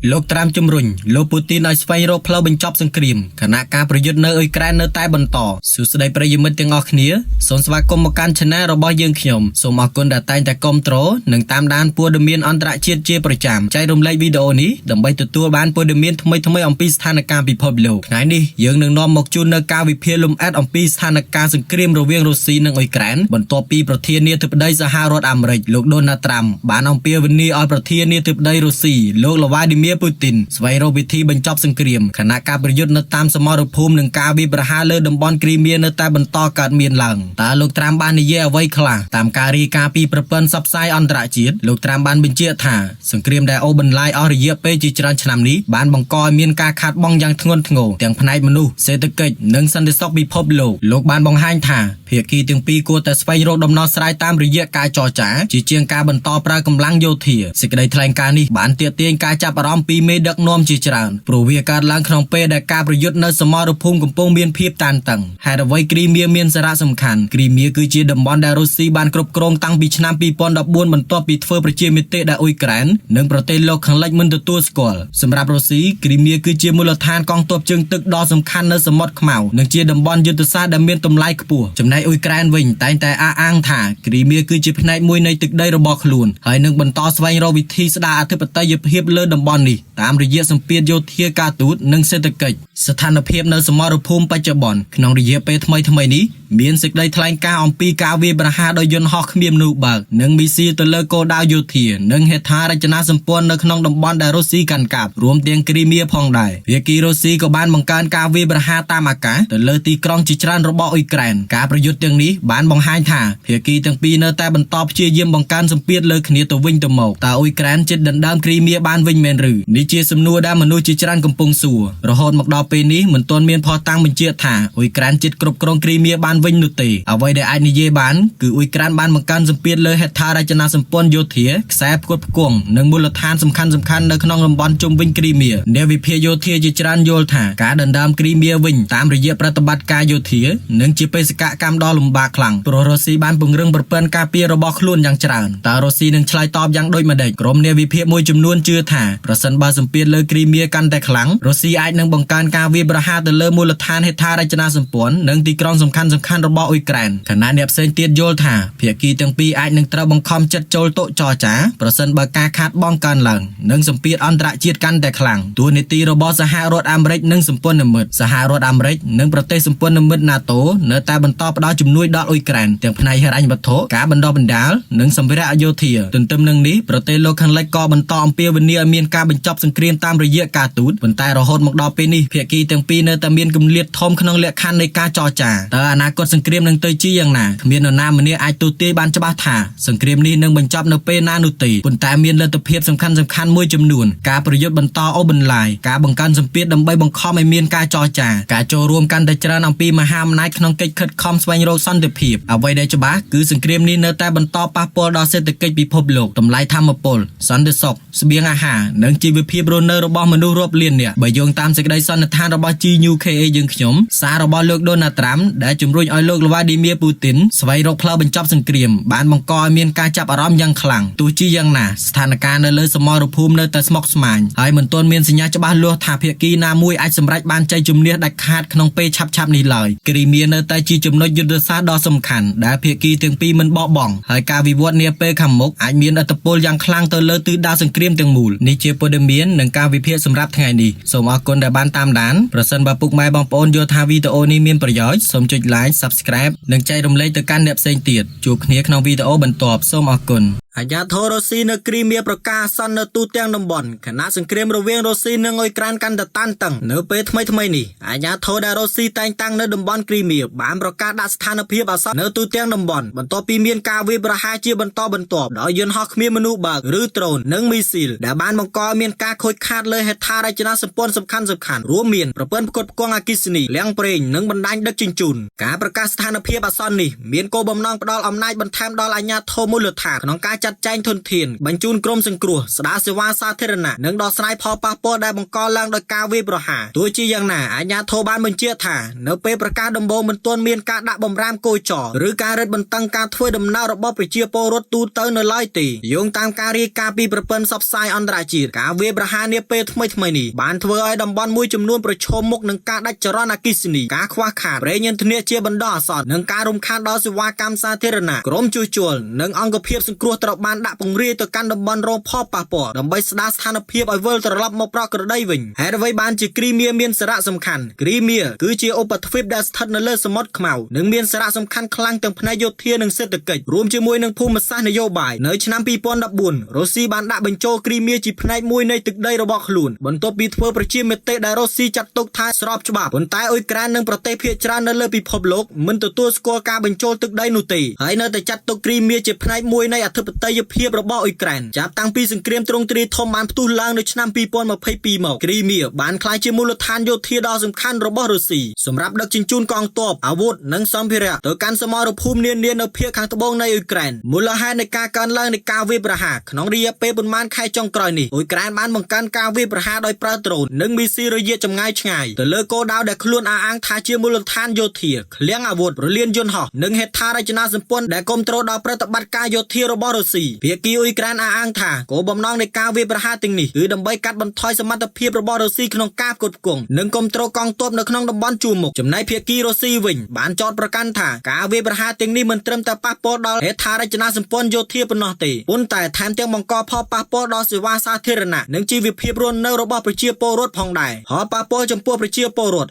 លោកត្រាំជំរុញលោកពូទីនឲ្យស្វែងរកផ្លូវបញ្ចប់សង្គ្រាមខណៈការប្រយុទ្ធនៅអ៊ុយក្រែននៅតែបន្តសួស្តីប្រិយមិត្តទាំងអស់គ្នាសូមស្វាគមន៍មកកាន់ Channel របស់យើងខ្ញុំសូមអរគុណដែលតែងតែគាំទ្រនិងតាមដានព័ត៌មានអន្តរជាតិជាប្រចាំចែករំលែកវីដេអូនេះដើម្បីទទួលបានព័ត៌មានថ្មីៗអំពីស្ថានភាពពិភពលោកថ្ងៃនេះយើងនឹងនាំមកជូននៅការវិភាគលម្អិតអំពីស្ថានភាពសង្គ្រាមរវាងរុស្ស៊ីនិងអ៊ុយក្រែនបន្ទាប់ពីប្រធានាធិបតីសហរដ្ឋអាមេរិកលោក Donald Trump បានអំពាវនាវឲ្យប្រធានាធិបតីរុស្ស៊ីលោក Vladimir Putin ស្វែងរកវិធីបញ្ចប់សង្គ្រាមខណៈការប្រយុទ្ធនៅតាមសមរភូមិនិងការវាយប្រហារលើតំបន់គ្រីមៀនៅតែបន្តកើតមានឡើងតើលោកត្រាំបាននិយាយអ្វីខ្លះតាមការរាយការណ៍ពីប្រព័ន្ធផ្សព្វផ្សាយអន្តរជាតិលោកត្រាំបានបញ្ជាក់ថាសង្គ្រាមដែលអូសបន្លាយអស់រយៈពេលជាច្រើនឆ្នាំនេះបានបង្កឲ្យមានការខាតបង់យ៉ាងធ្ងន់ធ្ងរទាំងផ្នែកមនុស្សសេដ្ឋកិច្ចនិងសន្តិសុខពិភពលោកបានបង្ហាញថាភាគីទាំងពីរគួរតែស្វែងរកដំណោះស្រាយតាមរយៈការចរចាជាជាងការបន្តប្រើកម្លាំងយោធាសេចក្តីថ្លែងការណ៍នេះបានទាក់ទាញការចាប់អារម្មណ៍ពីមេដឹកនាំជាច្រើនព្រោះវាកើតឡើងក្នុងពេលដែលការប្រយុទ្ធនៅសមរភូមិកំពុងមានភាពតានតឹងហេតុអ្វីគ្រីមៀមានសារៈសំខាន់គ្រីមៀគឺជាតំបន់ដែលរុស្ស៊ីបានគ្រប់គ្រងតាំងពីឆ្នាំ2014បន្ទាប់ពីធ្វើប្រជាមាតុដែលអ៊ុយក្រែននិងប្រទេសលោកខាងលិចមិនទទួលស្គាល់សម្រាប់រុស្ស៊ីគ្រីមៀគឺជាមូលដ្ឋានកងទ័ពជើងទឹកដ៏សំខាន់នៅសមុទ្រខ្មៅនិងជាតំបន់យុទ្ធសាស្ត្រដែលមានតម្លៃខ្ពស់ចំណែកអ៊ុយក្រែនវិញតែងតែអះអាងថាគ្រីមៀគឺជាផ្នែកមួយនៃទឹកដីរបស់ខ្លួនហើយនឹងបន្តស្វែងរកវិធីស្ដារអធិបតេយ្យភាពលើតំបន់នេះតាមរយៈសម្ពាធយោធាការទូតនិងសេដ្ឋកិច្ចស្ថានភាពនៅសមរភូមិបច្ចុប្បន្នក្នុងរយៈពេលថ្មីនេះមានសេចក្តីថ្លែងការណ៍អំពីការវាយប្រហារដោយយន្តហោះគ្មានមនុស្សបើកនិងមីស៊ីលទៅលើគោលដៅយោធានិងហេដ្ឋារចនាសម្ព័ន្ធនៅក្នុងតំបន់ដែលរុស្ស៊ីកាន់កាប់រួមទាំងគ្រីមៀផងដែរភាគីរុស្ស៊ីក៏បានបង្កើនការវាយប្រហារតាមអាកាសទៅលើទីក្រុងជាច្រើនរបស់អ៊ុយក្រែនការប្រយុទ្ធទាំងនេះបានបង្ហាញថាភាគីទាំងពីរនៅតែបន្តព្យាយាមបង្កើនសម្ពាធលើគ្នាទៅវិញទៅមកតើអ៊ុយក្រែនជិតដណ្ដើមគ្រីមៀបានវិញមែនឬនេះជាសំណួរដែលមនុស្សជាច្រើនកំពុងសួររហូតមកដល់ពេលនេះមិនទាន់មានភស្តុតាងបញ្ជាក់ថាអ៊ុយក្រែនជិតគ្រប់គ្រងគ្រីមៀបានវិញនោះទេអ្វីដែលអាចនិយាយបានគឺអ៊ុយក្រែនបានបង្កើនសម្ពាធលើហេដ្ឋារចនាសម្ព័ន្ធយោធាខ្សែផ្គត់ផ្គង់និងមូលដ្ឋានសំខាន់ៗនៅក្នុងតំបន់ជុំវិញគ្រីមៀអ្នកវិភាគយោធាជាច្រើនយល់ថាការដណ្ដើមគ្រីមៀវិញតាមរយៈប្រតិបត្តិការយោធានឹងជាបេសកកម្មដ៏លំបាកខ្លាំងព្រោះរុស្ស៊ីបានពង្រឹងប្រព័ន្ធការពាររបស់ខ្លួនយ៉ាងច្រើនតើរុស្ស៊ីនឹងឆ្លើយតបយ៉ាងដូចម្តេចក្រុមអ្នកវិភាគមួយចំនួនជឿថាប្រសិនបើសម្ពាធលើគ្រីមៀកាន់តែខ្លាំងរុស្ស៊ីអាចនឹងបង្កើនការវាយប្រហារទៅលើមូលដ្ឋានហេដ្ឋារចនាសម្ព័ន្ធនិងទីក្រុងសំខាន់ៗរបស់អ៊ុយក្រែនខណៈអ្នកផ្សេងទៀតយល់ថាភាគីទាំងពីរអាចនឹងត្រូវបង្ខំចិត្តចូលតុចរចាប្រសិនបើការខាតបង់កើនឡើងនិងសម្ពាធអន្តរជាតិកាន់តែខ្លាំងតួនាទីរបស់សហរដ្ឋអាមេរិកនិងសម្ព័ន្ធមិត្តសហរដ្ឋអាមេរិកនិងប្រទេសសម្ព័ន្ធមិត្ត NATO នៅតែបន្តផ្ដល់ជំនួយដល់អ៊ុយក្រែនទាំងផ្នែកហិរញ្ញវត្ថុការបណ្ដុះបណ្ដាលនិងសម្ភារៈយោធាទន្ទឹមនឹងនេះប្រទេសលោកខាងលិចក៏បន្តអំពាវនាវឲ្យមានការបញ្ចប់សង្គ្រាមតាមរយៈការទូតប៉ុន្តែរហូតមកដល់ពេលនេះភាគីទាំងពីរនៅតែមានគម្លាតធំក្នុងលក្ខខណ្ឌនៃការចរចាតើអនាគតសង្គ្រាមនឹងទៅជាយ៉ាងណាគ្មាននរណាម្នាក់អាចទូទាយបានច្បាស់ថាសង្គ្រាមនេះនឹងបញ្ចប់នៅពេលណានោះទេប៉ុន្តែមានលទ្ធភាពសំខាន់ៗមួយចំនួនការប្រយុទ្ធបន្តអូសបន្លាយការបង្កើនសម្ពាធដើម្បីបង្ខំឲ្យមានការចរចាការចូលរួមកាន់តែច្រើនអំពីមហាអំណាចក្នុងកិច្ចខិតខំស្វែងរកសន្តិភាពអ្វីដែលច្បាស់គឺសង្គ្រាមនេះនៅតែបន្តប៉ះពាល់ដល់សេដ្ឋកិច្ចពិភពលោកតម្លៃថាមពលសន្តិសុខស្បៀងអាហារនិងជីវភាពរស់នៅរបស់មនុស្សរាប់លាននាក់បើយោងតាមសេចក្តីសន្និដ្ឋានរបស់ GNUKA យើងខ្ញុំសាររបស់លោក Donald Trump ដែលជំរុញឲ្យលោក Vladimir Putin ស្វែងរកផ្លូវបញ្ចប់សង្គ្រាមបានបង្កឲ្យមានការចាប់អារម្មណ៍យ៉ាងខ្លាំងទោះជាយ៉ាងណាស្ថានភាពនៅលើសមរភូមិនៅតែស្មុគស្មាញហើយមិនទាន់មានសញ្ញាច្បាស់លាស់ថាភាគីណាមួយអាចសម្រេចបានជ័យជំនះដាច់ខាតក្នុងពេលឆាប់ៗនេះឡើយគ្រីមៀនៅតែជាចំណុចយុទ្ធសាស្ត្រដ៏សំខាន់ដែលភាគីទាំងពីរមិនបោះបង់ហើយការវិវត្តនាពេលខាងមុខអាចមានឥទ្ធិពលយ៉ាងខ្លាំងទៅលើទិសដៅសង្គ្រាមទាំងមូលនេះជាព័ត៌មាននិងការវិភាគសម្រាប់ថ្ងៃនេះសូមអរគុណដែលបានតាមដានប្រសិនបើពុកម៉ែបងប្អូនយល់ថាវីដេអូនេះមានប្រយោជន៍សូមចុច Like Subscribe និងចែករំលែកទៅកាន់អ្នកផ្សេងទៀតជួបគ្នាក្នុងវីដេអូបន្ទាប់សូមអរគុណអាញាធររុស្ស៊ីនៅគ្រីមៀប្រកាសអាសន្ននៅទូទាំងតំបន់ខណៈសង្គ្រាមរវាងរុស្ស៊ីនិងអ៊ុយក្រែនកាន់តែតានតឹងនៅពេលថ្មីនេះអាញាធរដែលរុស្ស៊ីតែងតាំងនៅតំបន់គ្រីមៀបានប្រកាសដាក់ស្ថានភាពអាសន្ននៅទូទាំងតំបន់បន្ទាប់ពីមានការវាយប្រហារជាបន្តបន្ទាប់ដោយយន្តហោះគ្មានមនុស្សបើកឬដ្រូននិងមីស៊ីលដែលបានបង្កឲ្យមានការខូចខាតលើហេដ្ឋារចនាសម្ព័ន្ធសំខាន់ៗរួមមានប្រព័ន្ធផ្គត់ផ្គង់អគ្គិសនីលាងប្រេងនិងបណ្ដាញដឹកជញ្ជូនការប្រកាសស្ថានភាពអាសន្ននេះមានគោលបំណងផ្ដល់អំណាចបន្ថែមដល់អាជ្ញាធរមូលដ្ឋានក្នុងការចាត់ จัดแจงทนเทียนบรรจุนกรมสังครัวสดาเสวาสาธารณะนังดอสไลพอปาปอได้บังกอลังโดยการวิประหารตัวจีอย่างหนาอาญาโทบานบัญเชียถาเนเปประกาศดำโบมันต้นเมียนการดับบำรามโกยจ่อหรือการรัดบันตังการถ้วยดำนาระบบไปเชียโปรถตูเตอร์ในลอยตีโยงตามการรีกาปีประเปินซับไซอันตรายจีการวิประหารเนี่ยเปทไม่ทำไมนี่บานถ้วยดำบอลมวยจำนวนประชมมกนังการดัชรนากิสนีการคว้าขาดเรยันทเนียเชียบันดอสอดนังการรุมคานดอสวากรรมสาธารณะกรมจุจวลนังองกเพียบสังครัวตระบานดับปงรีต่อการดำบอลโรพ่อปาปอดำใบสดาสถานเพียบไอเวลตระลับมาปรากฏได้วิ่งแฮร์ไว้บานจีกรีเมียเมียนสระสำคัญกรีเมียคือจีโอปัตฟิบดัสทัดนเลสมอดขมาวนังเมียนสระสำคัญคลังตั้งพนายโยเทียนังเศรษฐกิจรวมจีมวยนังภูมิศาสตร์นโยบายในชนามปีปอนดับบุญโรซีบานดับบรรโจกรีเมียจีพนายมวยในตึกได้ระบอกขลุ่นบนตัวปีเทอร์ประชิมเมเตได้โรซีจัดตกท้ายสอบฉบับบนใต้อุยกรานนังประเทศเพียจรานันเลปีพบโลกมันตัวสกอการบรรโจตึกได้นุตีให้เนแต่จัดตกกรีเมียจีพนายมวยในอัฐปไตยเพียบระบอกอุยกรานจับตั้งปีสังเกตตรงตรีทอมบานประตูล่างในชนามปีปอนมาเพย์ปีหมอกกรีเมียบานคลายจีมูลฐานโยเทียดอสำคัญระบอกโรซีสำหรับดักจินจูนกองตัวอาวุธนังซัมเพเรียตัวการสมรภูมิเนียนในเพียขังตะบงในอุยแกรนมูลค่าในการล่างในการวิประหารขนมเรียเปบนมันไข่จงกรอยนี่อุยแกรนบ้านบังการการวิประหารโดยประตรูนังมีซีรีส์จำง่ายง่ายแต่เลิกโกดาวเด็กขลุ่นอ้างทาเชียมูลฐานโยเทียเลี้ยงอาวุธเรียนยนต์หอกนังเหตุทารจนาสมปนเด็กกรมตรดาวประตบัดการโยเทียระบอโรซีเพียกีอุยแกรนอ้างทาโกบอมน้องในการวิประหารติงนี่คือดำใบกัดบรรทอยสมรรถเพียบระบอโรซีขนมกาบกดกงนังกรมตรกองตัวในขนมดำบอลจูมุกจำนายเพียกีโรซีวิ่งบ้านจอดประกันทาการวิประหารติงนี่มันเติมแต่ป้าปอดเหตุทารจนาสมปนโยเทียปนอตีปุ่นแต่แถมเตียงมังกรพอป้าปอดสิวาสาธารณะนังจีวิเพียบรวนในระบอบประเชียโปรถพองได้หอป้าปอจำพวกประเชียโปรถ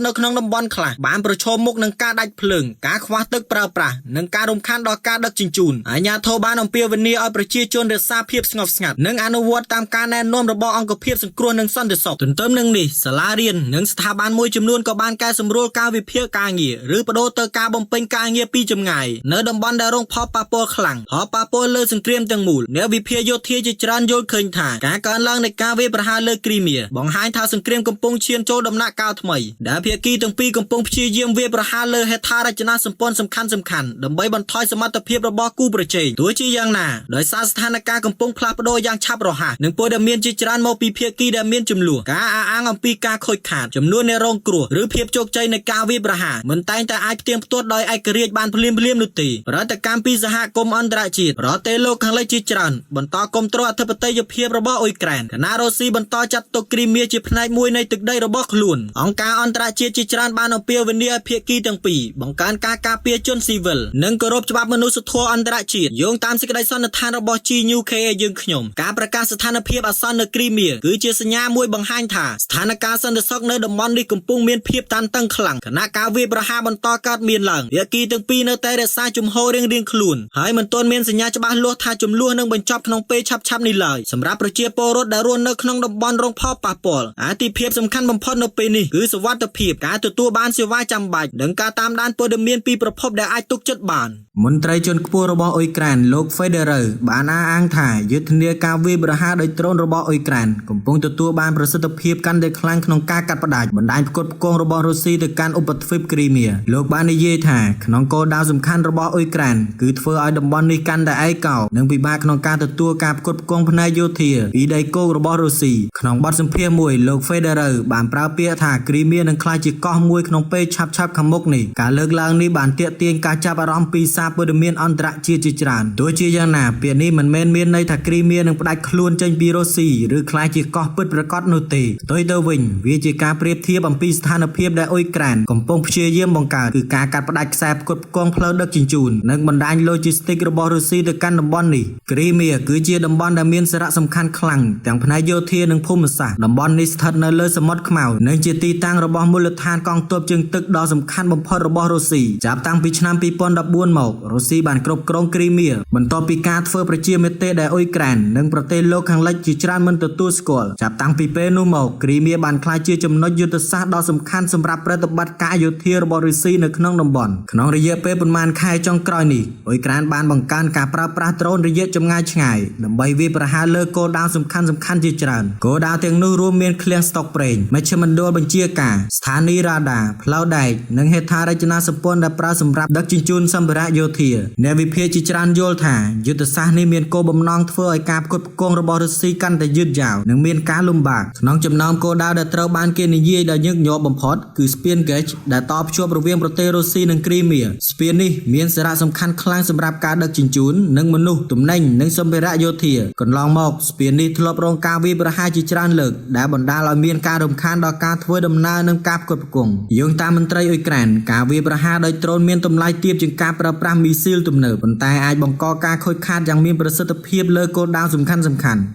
ในขนมดำบอลคลาบ้านประชมมุกนังการดัดเพลิงการคว้าตึกปราปรานังการรำคาญดอกการดักจินจูนอาญาโทบ้านอำเปียวันนี้เอาประเชียจนเดือดซาเพียบสงบสงัดนังอนุวัตตามการแนะนำระบอบองกเพียบสังครัวนังซ่อนเดือดสอบจนเติมนังนี่สลาเรียนนังสถาบันมวยจำนวนกับบ้านการสำรวจการวิเพียการเงียหรือประโดเตอการบำเพ็ญการเงียปีจำไงเนื้อดำบอลได้รงพอปาโปขลังพอปาโปเลือสังเตรียมตังมูลเนื้อวิเพียโยเทียจิจรันโยเคยถ่ายการล่างในการเวประหารเลือกรีเมียบองหายทาสังเตรียมกำปงเชียนโจดำหนักก้าวทำไมดาเพียกีตั้งปีกำปงเชียเยี่ยมเวประหารเลือให้ทารจนาสมปนสำคัญดำใบบรรทอยสมรรถเพียบระบกู้ประเจตัวจียังนาโดยสถานการณ์กำปงพลาดโดยยังชับรหัสหนึ่งปดเมียนจิจรันโมปีเพียกีดเมียนจำลวงการอ้างอัมปีการคอยขาดจำนวนในโรงกลัวหรือเพียบโจกใจในการเวประหารเหมือนแต่ไอเตรียมตัวโดยไอกระเรียบานพลิมนุตีรัฐการปีสหกรมอันตรจิตรอเตโลคังไลจิจรันบรรทอกรมตรวจทัพเตยเพียบระบอุยแกรนคณะโรซีบรรทอจัดตกกรีเมียจิพนายมวยในตึกได้ระบขลุ่นองการอันตรจิตจิจรันบานอเปียวันนี้เพียกีตั้งปีบังการกาเปียจนซีเวลนังกรบฉบับมนุษย์ทัวอันตรจิตโยงตามสิกได้สันทานระบจีนิวเคยังขยมการประกาศสถานเพียบอัศนกรีเมียคือเจสัญญามวยบังหันถาสถานการสันตซอกในดมอนในกลุ่มปุงเมียนเพียบตันตั้งขลังคณะการเวประหารบรรทอการเมียนหลังเพียกีตั้งปีในแต่เดซาจุมโฮเรียงขลุ่นให้มันต้นเมียนสัญญาฉบับลัวทาจุมลัวนังบรรจบขนมเปชับในเลยสำหรับประเจียโปรถดารวนในขนมดมบอลรงพ่อปาปอลอาติเพียบสำคัญบำพอนในปีนี้คือสวัสดิเพียบการตัวบ้านเสียว่าจำบัดดังการตามด้านโปรดเมียนปีประพบได้ไอตุกจัดบานมนตรีจนกัวระบอุยแกรนโลกไฟเดอร์บ้านอ้างถ่ายยุทธเนียการวิบระหาโดยตรงระบอุยแกรนกำปงตัวบ้านประสิทธิเพียบกันได้ครั้งขนมการกัดประดาบรรดาประกอบกองระบรัสเซียแต่การอุปถัมภ์กรีเมียโลกบ้านในเย่ถ่ายขนมโกดาวสำคัญระบอุยแกรนคือเฟอร์ไอดมบอลในกันได้ไอเก่าหนึ่งปีบ้าขนมการตัวการประกอบกองพนายโยเทียปีไดโกระบรัสเซียขนมบอลสัมเพียมวยโลกไฟเดอร์บ้านปราเปียถ่ายกรีเมียนังคลายจิกก้อมวยขนมเปชับขมกนี่การเลิกล้างนี้บ้านเตี้ยเตียงการจับอารมณ์ปีศาจเปอร์เมียนอันตรจีจิจรันตัวจียังนาเปียนี้มันเมียนในถักกรีเมียนังประดับคล้วนจังปีโรซีหรือคลายจิกก้อปิดประกอบโนตีตัวเดวินวิจิการเปรียบเทียบอัมพีสถานเพียบได้อุยแกรนกำปงเชียเยี่ยมบังการคือการกัดประดับแสบกดกองเพลิดดักจินจูนนักบรรดาโลจิสติกระบอโรซีเดกันดมบอลนี่กรีเมียคือเจียดมบอลดามีนสระสำคัญคลังแต่งพนายโยเทียนังพุ่มศาสตร์ดมบอลนิสทัดในเลสมดขมาวในเจตีตั้งระบอมูลฐานกองตัวจึงตึกดอสำคัญบำพอระบอโรซีจับตั้งปีชนามปีปอนดับบุญหมกโรซีบานกรบกรองกรีเมียบรรทอปีการเฟอร์ประเจียเมเตได้อุยแกรนนังประเทศโลกขังเล็กจิจรันมันตัวสกอลจับตั้งปีเปนูหมกกรีเมียบานคลายเจียจำนวนยุทธศาสตร์ดอสำคัญสำหรับประบัติการโยเทียระบอโรซีในขนมดมบอลขนมระยะเปปนมานคายจงกรอยนี่อุยแกรนบานบังการการปราบโตรนระยะจำง่ายง่ายดำใบวิประหารเลิกโกดาวสำคัญจิจรันโกดาวเตียงนูรวมเมียนเคลียงสต็อกเปรนไม่ใช่มันโดนบัญชีกาสถานีราดาพลาวไดนังเหตุทารจนาสปอนได้ปราสำหรับดักจินจูนสัมภาระโยเทียเนวิเพียจิจรันโยลไท ថាយុទ្ធសាស្ត្រនេះមានគោលបំណងធ្វើឲ្យការផ្គត់ផ្គង់របស់រុស្ស៊ីកាន់តែយឺតយ៉ាវនិងមានការលំបាកក្នុងចំណោមគោលដៅដែលត្រូវបានគេនិយាយដោយញឹកញាប់បំផុតគឺស្ពាន Kerch ដែលតភ្ជាប់រវាងប្រទេសរុស្ស៊ីនិងគ្រីមៀស្ពាននេះមានសារៈសំខាន់ខ្លាំងសម្រាប់ការដឹកជញ្ជូននិងមនុស្សទំនិញនិងសម្ភារៈយោធាកន្លងមកស្ពាននេះធ្លាប់រងការវាយប្រហារជាច្រើនលើកដែលបណ្ដាលឲ្យមានការរំខានដល់ការធ្វើដំណើរនិងការផ្គត់ផ្គង់យោងតាមមន្ត្រីអ៊ុយក្រែនការវាយប្រហារដោយដ្រូនមានតម្លៃទាបជាងការប្រើប្រាស់មីស៊ីលទំនើបប៉ុន្តែអាចបង្កការខូចខាតយ៉ាងមានប្រសិទ្ធភាពលើគោលដៅសំខាន់ៗ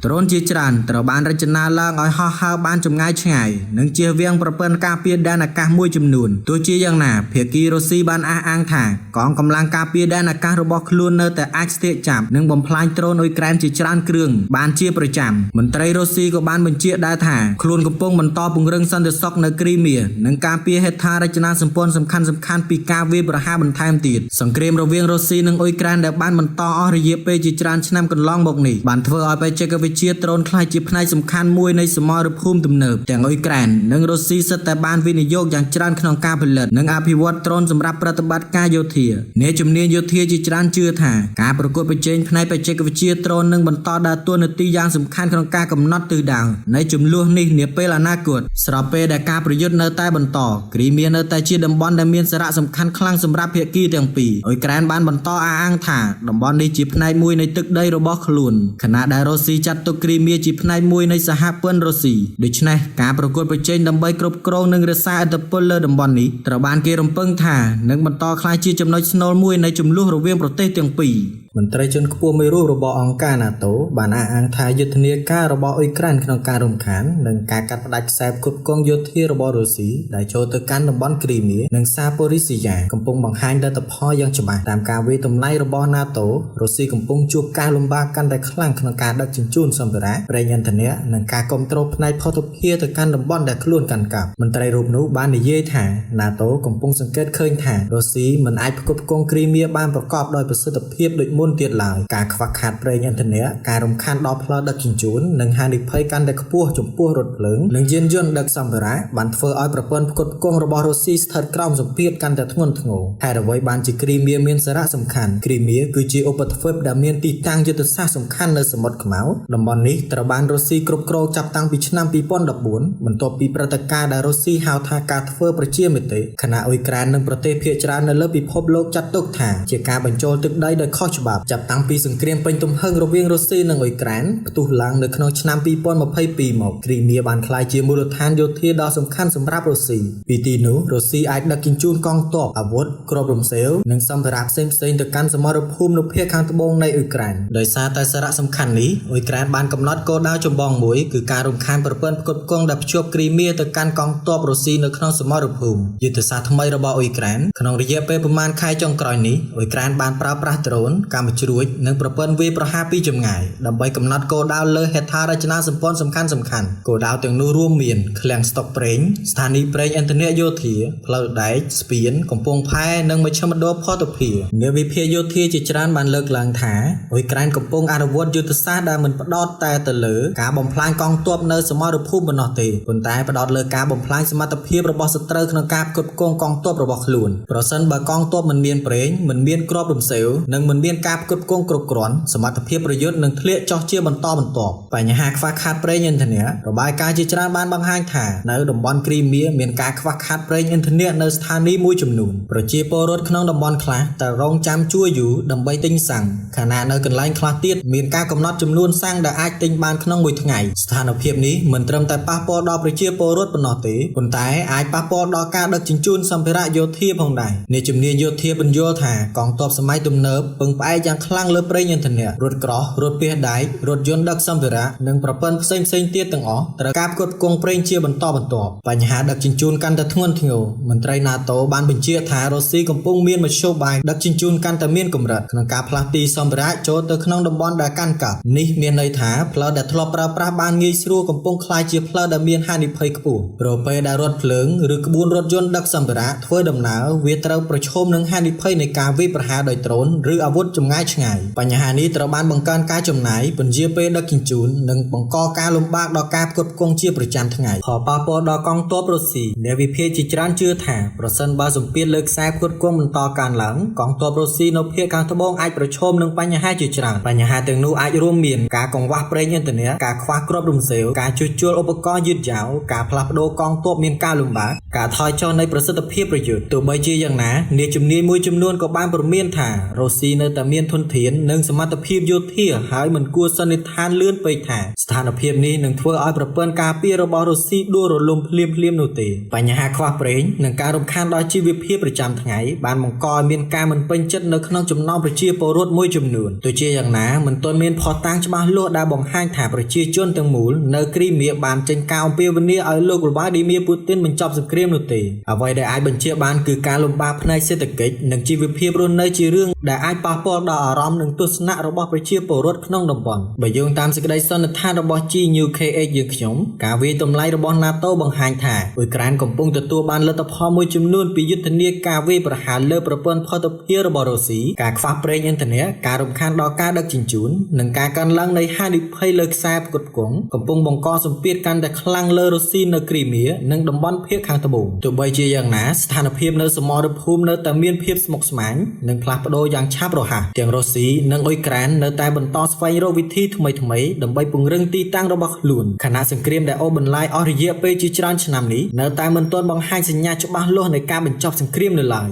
ដ្រូនជាច្រើនត្រូវបានរចនាឡើងឲ្យហោះហើរបានចម្ងាយឆ្ងាយនិងជៀសវាងប្រព័ន្ធការពារដែនអាកាសមួយចំនួនទោះជាយ៉ាងណាភាគីរុស្ស៊ីបានអះអាងថាកងកម្លាំងការពារដែនអាកាសរបស់ខ្លួននៅតែអាចស្ទាកចាប់និងបំផ្លាញដ្រូនអ៊ុយក្រែនជាច្រើនគ្រឿងបានជាប្រចាំមន្ត្រីរុស្ស៊ីក៏បានបញ្ជាក់ដែរថាខ្លួនកំពុងបន្តពង្រឹងសន្តិសុខនៅគ្រីមៀនិងការពារហេដ្ឋារចនាសម្ព័ន្ធសំខាន់ៗពីការវាយប្រហារបន្ថែមទៀតសង្គ្រាមរវាងរុស្ស៊ីនិងអ៊ុយក្រែនដែលបានបន្តអស់រយៈពេលជាច្រើនឆ្នាំកន្លងមកនេះបានធ្វើឲ្យបច្ចេកវិទ្យាដ្រូនក្លាយជាផ្នែកសំខាន់មួយនៃសមរភូមិទំនើបទាំងអ៊ុយក្រែននិងរុស្ស៊ីសុទ្ធតែបានវិនិយោគយ៉ាងច្រើនក្នុងការផលិតនិងអភិវឌ្ឍដ្រូនសម្រាប់ប្រតិបត្តិការយោធាអ្នកជំនាញយោធាជាច្រើនជឿថាការប្រកួតប្រជែងផ្នែកបច្ចេកវិទ្យាដ្រូននឹងបន្តដើរតួនាទីយ៉ាងសំខាន់ក្នុងការកំណត់ទិសដៅនៃចំនួននេះនាពេលអនាគតស្របពេលដែលការប្រយុទ្ធនៅតែបន្តគ្រីមៀនៅតែជាតំបន់ដែលមានសារៈសំខាន់ខ្លាំងសម្រាប់ភាគីទាំងពីរអ៊ុយក្រែនបានបន្តអះអាងថាតំបន់នេះជាផ្នែកមួយនៃទឹកដីរបស់ខ្លួនខណៈដែលរុស្ស៊ីចាត់ទុកគ្រីមៀជាផ្នែកមួយនៃសហព័ន្ធរុស្ស៊ីដូច្នេះការប្រកួតប្រជែងដើម្បីគ្រប់គ្រងនិងរក្សាឥទ្ធិពលលើតំបន់នេះត្រូវបានគេរំពឹងថានឹងបន្តក្លាយជាចំណុចស្នូលមួយនៃជម្លោះរវាងប្រទេសទាំងពីរមន្ត្រីជាន់ខ្ពស់មួយរូបរបស់អង្គការ NATO បានអះអាងថាយុទ្ធនាការរបស់អ៊ុយក្រែនក្នុងការរំខាននិងការកាត់ផ្តាច់ខ្សែផ្គត់ផ្គង់យោធារបស់រុស្ស៊ីដែលចូលទៅកាន់តំបន់គ្រីមៀនិងសាប៉ូរីស៊ីយ៉ាកំពុងបង្ហាញលទ្ធផលយ៉ាងច្បាស់តាមការវាយតម្លៃរបស់ NATO រុស្ស៊ីកំពុងជួបការលំបាកកាន់តែខ្លាំងក្នុងការដឹកជញ្ជូនសម្ភារៈប្រេងឥន្ធនៈនិងការគ្រប់គ្រងផ្នែកភស្តុភារទៅកាន់តំបន់ដែលខ្លួនកាន់កាប់មន្ត្រីរូបនោះបាននិយាយថា NATO កំពុងសង្កេតឃើញថារុស្ស៊ីមិនអាចផ្គត់ផ្គង់គ្រីមៀបានប្រកបដោយប្រសិទ្ធភាពដូចមុនទៀតឡើយការខ្វះខាតប្រេងឥន្ធនៈការរំខានដល់ផ្លូវដឹកជញ្ជូននិងហានិភ័យកាន់តែខ្ពស់ចំពោះរថភ្លើងនិងយានយន្តដឹកសម្ភារៈបានធ្វើឲ្យប្រព័ន្ធផ្គត់ផ្គង់របស់រុស្ស៊ីស្ថិតក្រោមសម្ពាធកាន់តែធ្ងន់ធ្ងរហេតុអ្វីបានជាគ្រីមៀមានសារៈសំខាន់គ្រីមៀគឺជាឧបទ្វីបដែលមានទីតាំងយុទ្ធសាស្ត្រសំខាន់នៅសមុទ្រខ្មៅតំបន់នេះត្រូវបានរុស្ស៊ីគ្រប់គ្រងចាប់តាំងពីឆ្នាំ2014បន្ទាប់ពីព្រឹត្តិការណ៍ដែលរុស្ស៊ីហៅថាការធ្វើប្រជាមាតុខណៈអ៊ុយក្រែននិងប្រទេសភាគច្រើននៅលើពិភពលោកចាត់ទុកថាជាការបញ្ចូលទឹកដីដោយខុសច្បាប់ចាប់តាំងពីសង្គ្រាមពេញទំហឹងរវាងរុស្ស៊ីនិងអ៊ុយក្រែនផ្ទុះឡើងនៅក្នុងឆ្នាំ2022មកគ្រីមៀបានក្លាយជាមូលដ្ឋានយោធាដ៏សំខាន់សម្រាប់រុស្ស៊ីពីទីនោះរុស្ស៊ីអាចដឹកជញ្ជូនកងទ័ពអាវុធគ្រាប់រំសេវនិងសម្ភារៈផ្សេងៗទៅកាន់សមរភូមិនៅភាគខាងត្បូងនៃអ៊ុយក្រែនដោយសារតែសារៈសំខាន់នេះអ៊ុយក្រែនបានកំណត់គោលដៅចម្បងមួយគឺការរំខានប្រព័ន្ធផ្គត់ផ្គង់ដែលភ្ជាប់គ្រីមៀទៅកាន់កងទ័ពរុស្ស៊ីនៅក្នុងសមរភូមិយុទ្ធសាស្ត្រថ្មីរបស់អ៊ុយក្រែនក្នុងរយៈពេលប្រមាណខែចុងក្រោយនេះអ៊ុយក្រែនបានប្រើប្រាស់ដ្រូនកាំជ្រួចនិងប្រព័ន្ធវាយប្រហារពីចម្ងាយដើម្បីកំណត់គោលដៅលើហេដ្ឋារចនាសម្ព័ន្ធសំខាន់ៗគោលដៅទាំងនោះរួមមានឃ្លាំងស្តុកប្រេងស្ថានីយ៍ប្រេងឥន្ធនៈយោធាផ្លូវដែកស្ពានកំពង់ផែនិងមជ្ឈមណ្ឌលភស្តុភារនាវិភាគយោធាជាច្រើនបានលើកឡើងថាអ៊ុយក្រែនកំពុងអនុវត្តយុទ្ធសាស្ត្រដែលមិនផ្ដោតតែទៅលើការបំផ្លាញកងទ័ពនៅសមរភូមិប៉ុណ្ណោះទេប៉ុន្តែផ្ដោតលើការបំផ្លាញសមត្ថភាពរបស់សត្រូវក្នុងការផ្គត់ផ្គង់កងទ័ពរបស់ខ្លួនប្រសិនបើកងទ័ពមិនមានប្រេងមិនមានគ្រាប់រំសេវនិងមិនមានការផ្គត់ផ្គង់គ្រប់គ្រាន់សមត្ថភាពប្រយុទ្ធនឹងធ្លាក់ចុះជាបន្តបន្ទាប់បញ្ហាខ្វះខាតប្រេងឥន្ធនៈរបាយការណ៍ជាច្រើនបានបង្ហាញថានៅតំបន់គ្រីមៀមានការខ្វះខាតប្រេងឥន្ធនៈនៅស្ថានីយ៍មួយចំនួនប្រជាពលរដ្ឋក្នុងតំបន់ខ្លះតែរងចាំជួរយូរដើម្បីទិញសាំងខណៈនៅកន្លែងខ្លះទៀតមានការកំណត់ចំនួនសាំងដែលអាចទិញបានក្នុងមួយថ្ងៃស្ថានភាពនេះមិនត្រឹមតែប៉ះពាល់ដល់ប្រជាពលរដ្ឋប៉ុណ្ណោះទេប៉ុន្តែអាចប៉ះពាល់ដល់ការដឹកជញ្ជូនសម្ភារៈយោធាផងដែរអ្នកជំនាញយោធាបញ្យល់ថាកងទ័ពសម័យទំនើបពឹងផ្អែកយ៉ាងខ្លាំងលើប្រេងឥន្ធនៈរថក្រោះរថពាសដែករថយន្តដឹកសម្ភារៈនិងប្រព័ន្ធផ្សេងៗទៀតទាំងអស់ត្រូវការផ្គត់ផ្គង់ប្រេងជាបន្តបន្ទាប់បញ្ហាដឹកជញ្ជូនកាន់តែធ្ងន់ធ្ងរមន្ត្រី NATO បានបញ្ជាក់ថារុស្ស៊ីកំពុងមានមធ្យោបាយដឹកជញ្ជូនកាន់តែមានកម្រិតក្នុងការផ្លាស់ទីសម្ភារៈចូលទៅក្នុងតំបន់ដែលកាន់កាប់នេះមានន័យថាផ្លូវដែលធ្លាប់ប្រើប្រាស់បានងាយស្រួលកំពុងក្លាយជាផ្លូវដែលមានហានិភ័យខ្ពស់ប្រពេលដែលរថភ្លើងឬក្បួនរថយន្តដឹកសម្ភារៈធ្វើដំណើរវាត្រូវប្រឈមនឹងហានិភ័យនៃការវាយប្រហារដោយដ្រូនឬអាវុធចម្ ងាយឆ្ងាយបញ្ហានេះត្រូវបានបង្កើនការចំណាយពន្យាពេលដឹកជញ្ជូននិងបង្កការលំបាកដល់ការផ្គត់ផ្គង់ជាប្រចាំថ្ងៃផលប៉ះពាល់ដល់កងទ័ពរុស្ស៊ីអ្នកវិភាគជាច្រើនជឿថាប្រសិនបើសម្ពាធលើខ្សែផ្គត់ផ្គង់បន្តកើនឡើងកងទ័ពរុស្ស៊ីនៅភាគខាងត្បូងអាចប្រឈមនឹងបញ្ហាជាច្រើនបញ្ហាទាំងនោះអាចរួមមានការកង្វះប្រេងឥន្ធនៈការខ្វះគ្រាប់រំសេវការជួសជុលឧបករណ៍យឺតយ៉ាវការផ្លាស់ប្ដូរកងទ័ពមានការលំបាកការថយចុះនៃប្រសិទ្ធភាពប្រយុទ្ធទោះបីជាយ៉ាងណាអ្នកជំនាញមួយចំនួនក៏បានព្រមានថារុស្ស៊ីនៅតែមានធនធាននិងសមត្ថភាពយោធាហើយមិនគួរសន្និដ្ឋានលឿនពេកថាស្ថានភាពនេះនឹងធ្វើឲ្យប្រព័ន្ធការពាររបស់រុស្ស៊ីដួលរលំភ្លាមៗនោះទេបញ្ហាខ្វះប្រេងនិងការរំខានដល់ជីវភាពប្រចាំថ្ងៃបានបង្កឲ្យមានការមិនពេញចិត្តនៅក្នុងចំណោមប្រជាពលរដ្ឋមួយចំនួនទោះជាយ៉ាងណាមិនទាន់មានភស្តុតាងច្បាស់លាស់ដែលបង្ហាញថាប្រជាជនទាំងមូលនៅគ្រីមៀបានចេញការអំពាវនាវឲ្យលោកវ្លាឌីមៀពូទីនបញ្ចប់សង្គ្រាមនោះទេអ្វីដែលអាចបញ្ជាក់បានគឺការលំបាកផ្នែកសេដ្ឋកិច្ចនិងជីវភាពរស់នៅជារឿងដែលអាចប៉ះពាល់ដល់អារម្មណ៍និងទស្សនៈរបស់ប្រជាពលរដ្ឋក្នុងតំបន់បើយោងតាមសេចក្តីសន្និដ្ឋានរបស់ GNUKH យើងខ្ញុំការវាយតម្លៃរបស់ NATO បង្ហាញថាអ៊ុយក្រែនកំពុងទទួលបានលទ្ធផលមួយចំនួនពីយុទ្ធនាការវាយប្រហារលើប្រព័ន្ធភស្តុភាររបស់រុស្ស៊ីការខ្វះប្រេងឥន្ធនៈការរំខានដល់ការដឹកជញ្ជូននិងការកើនឡើងនៃហានិភ័យលើខ្សែផ្គត់ផ្គង់កំពុងបង្កសម្ពាធកាន់តែខ្លាំងលើរុស្ស៊ីនៅគ្រីមៀនិងតំបន់ភាគខាងត្បូងទោះបីជាយ៉ាងណាស្ថានភាពនៅសមរភូមិនៅតែមានភាពស្មុគស្មាញនិងផ្លាស់ប្ដូរយ៉ាងឆាប់រហ័សទាំងរុស្ស៊ីនិងអ៊ុយក្រែននៅតែបន្តស្វែងរកវិធីថ្មីៗដើម្បីពង្រឹងទីតាំងរបស់ខ្លួនខណៈសង្គ្រាមដែលអូសបន្លាយអស់រយៈពេលជាច្រើនឆ្នាំនេះនៅតែមិនទាន់បង្ហាញសញ្ញាច្បាស់លាស់នៃការបញ្ចប់សង្គ្រាមនៅឡើយ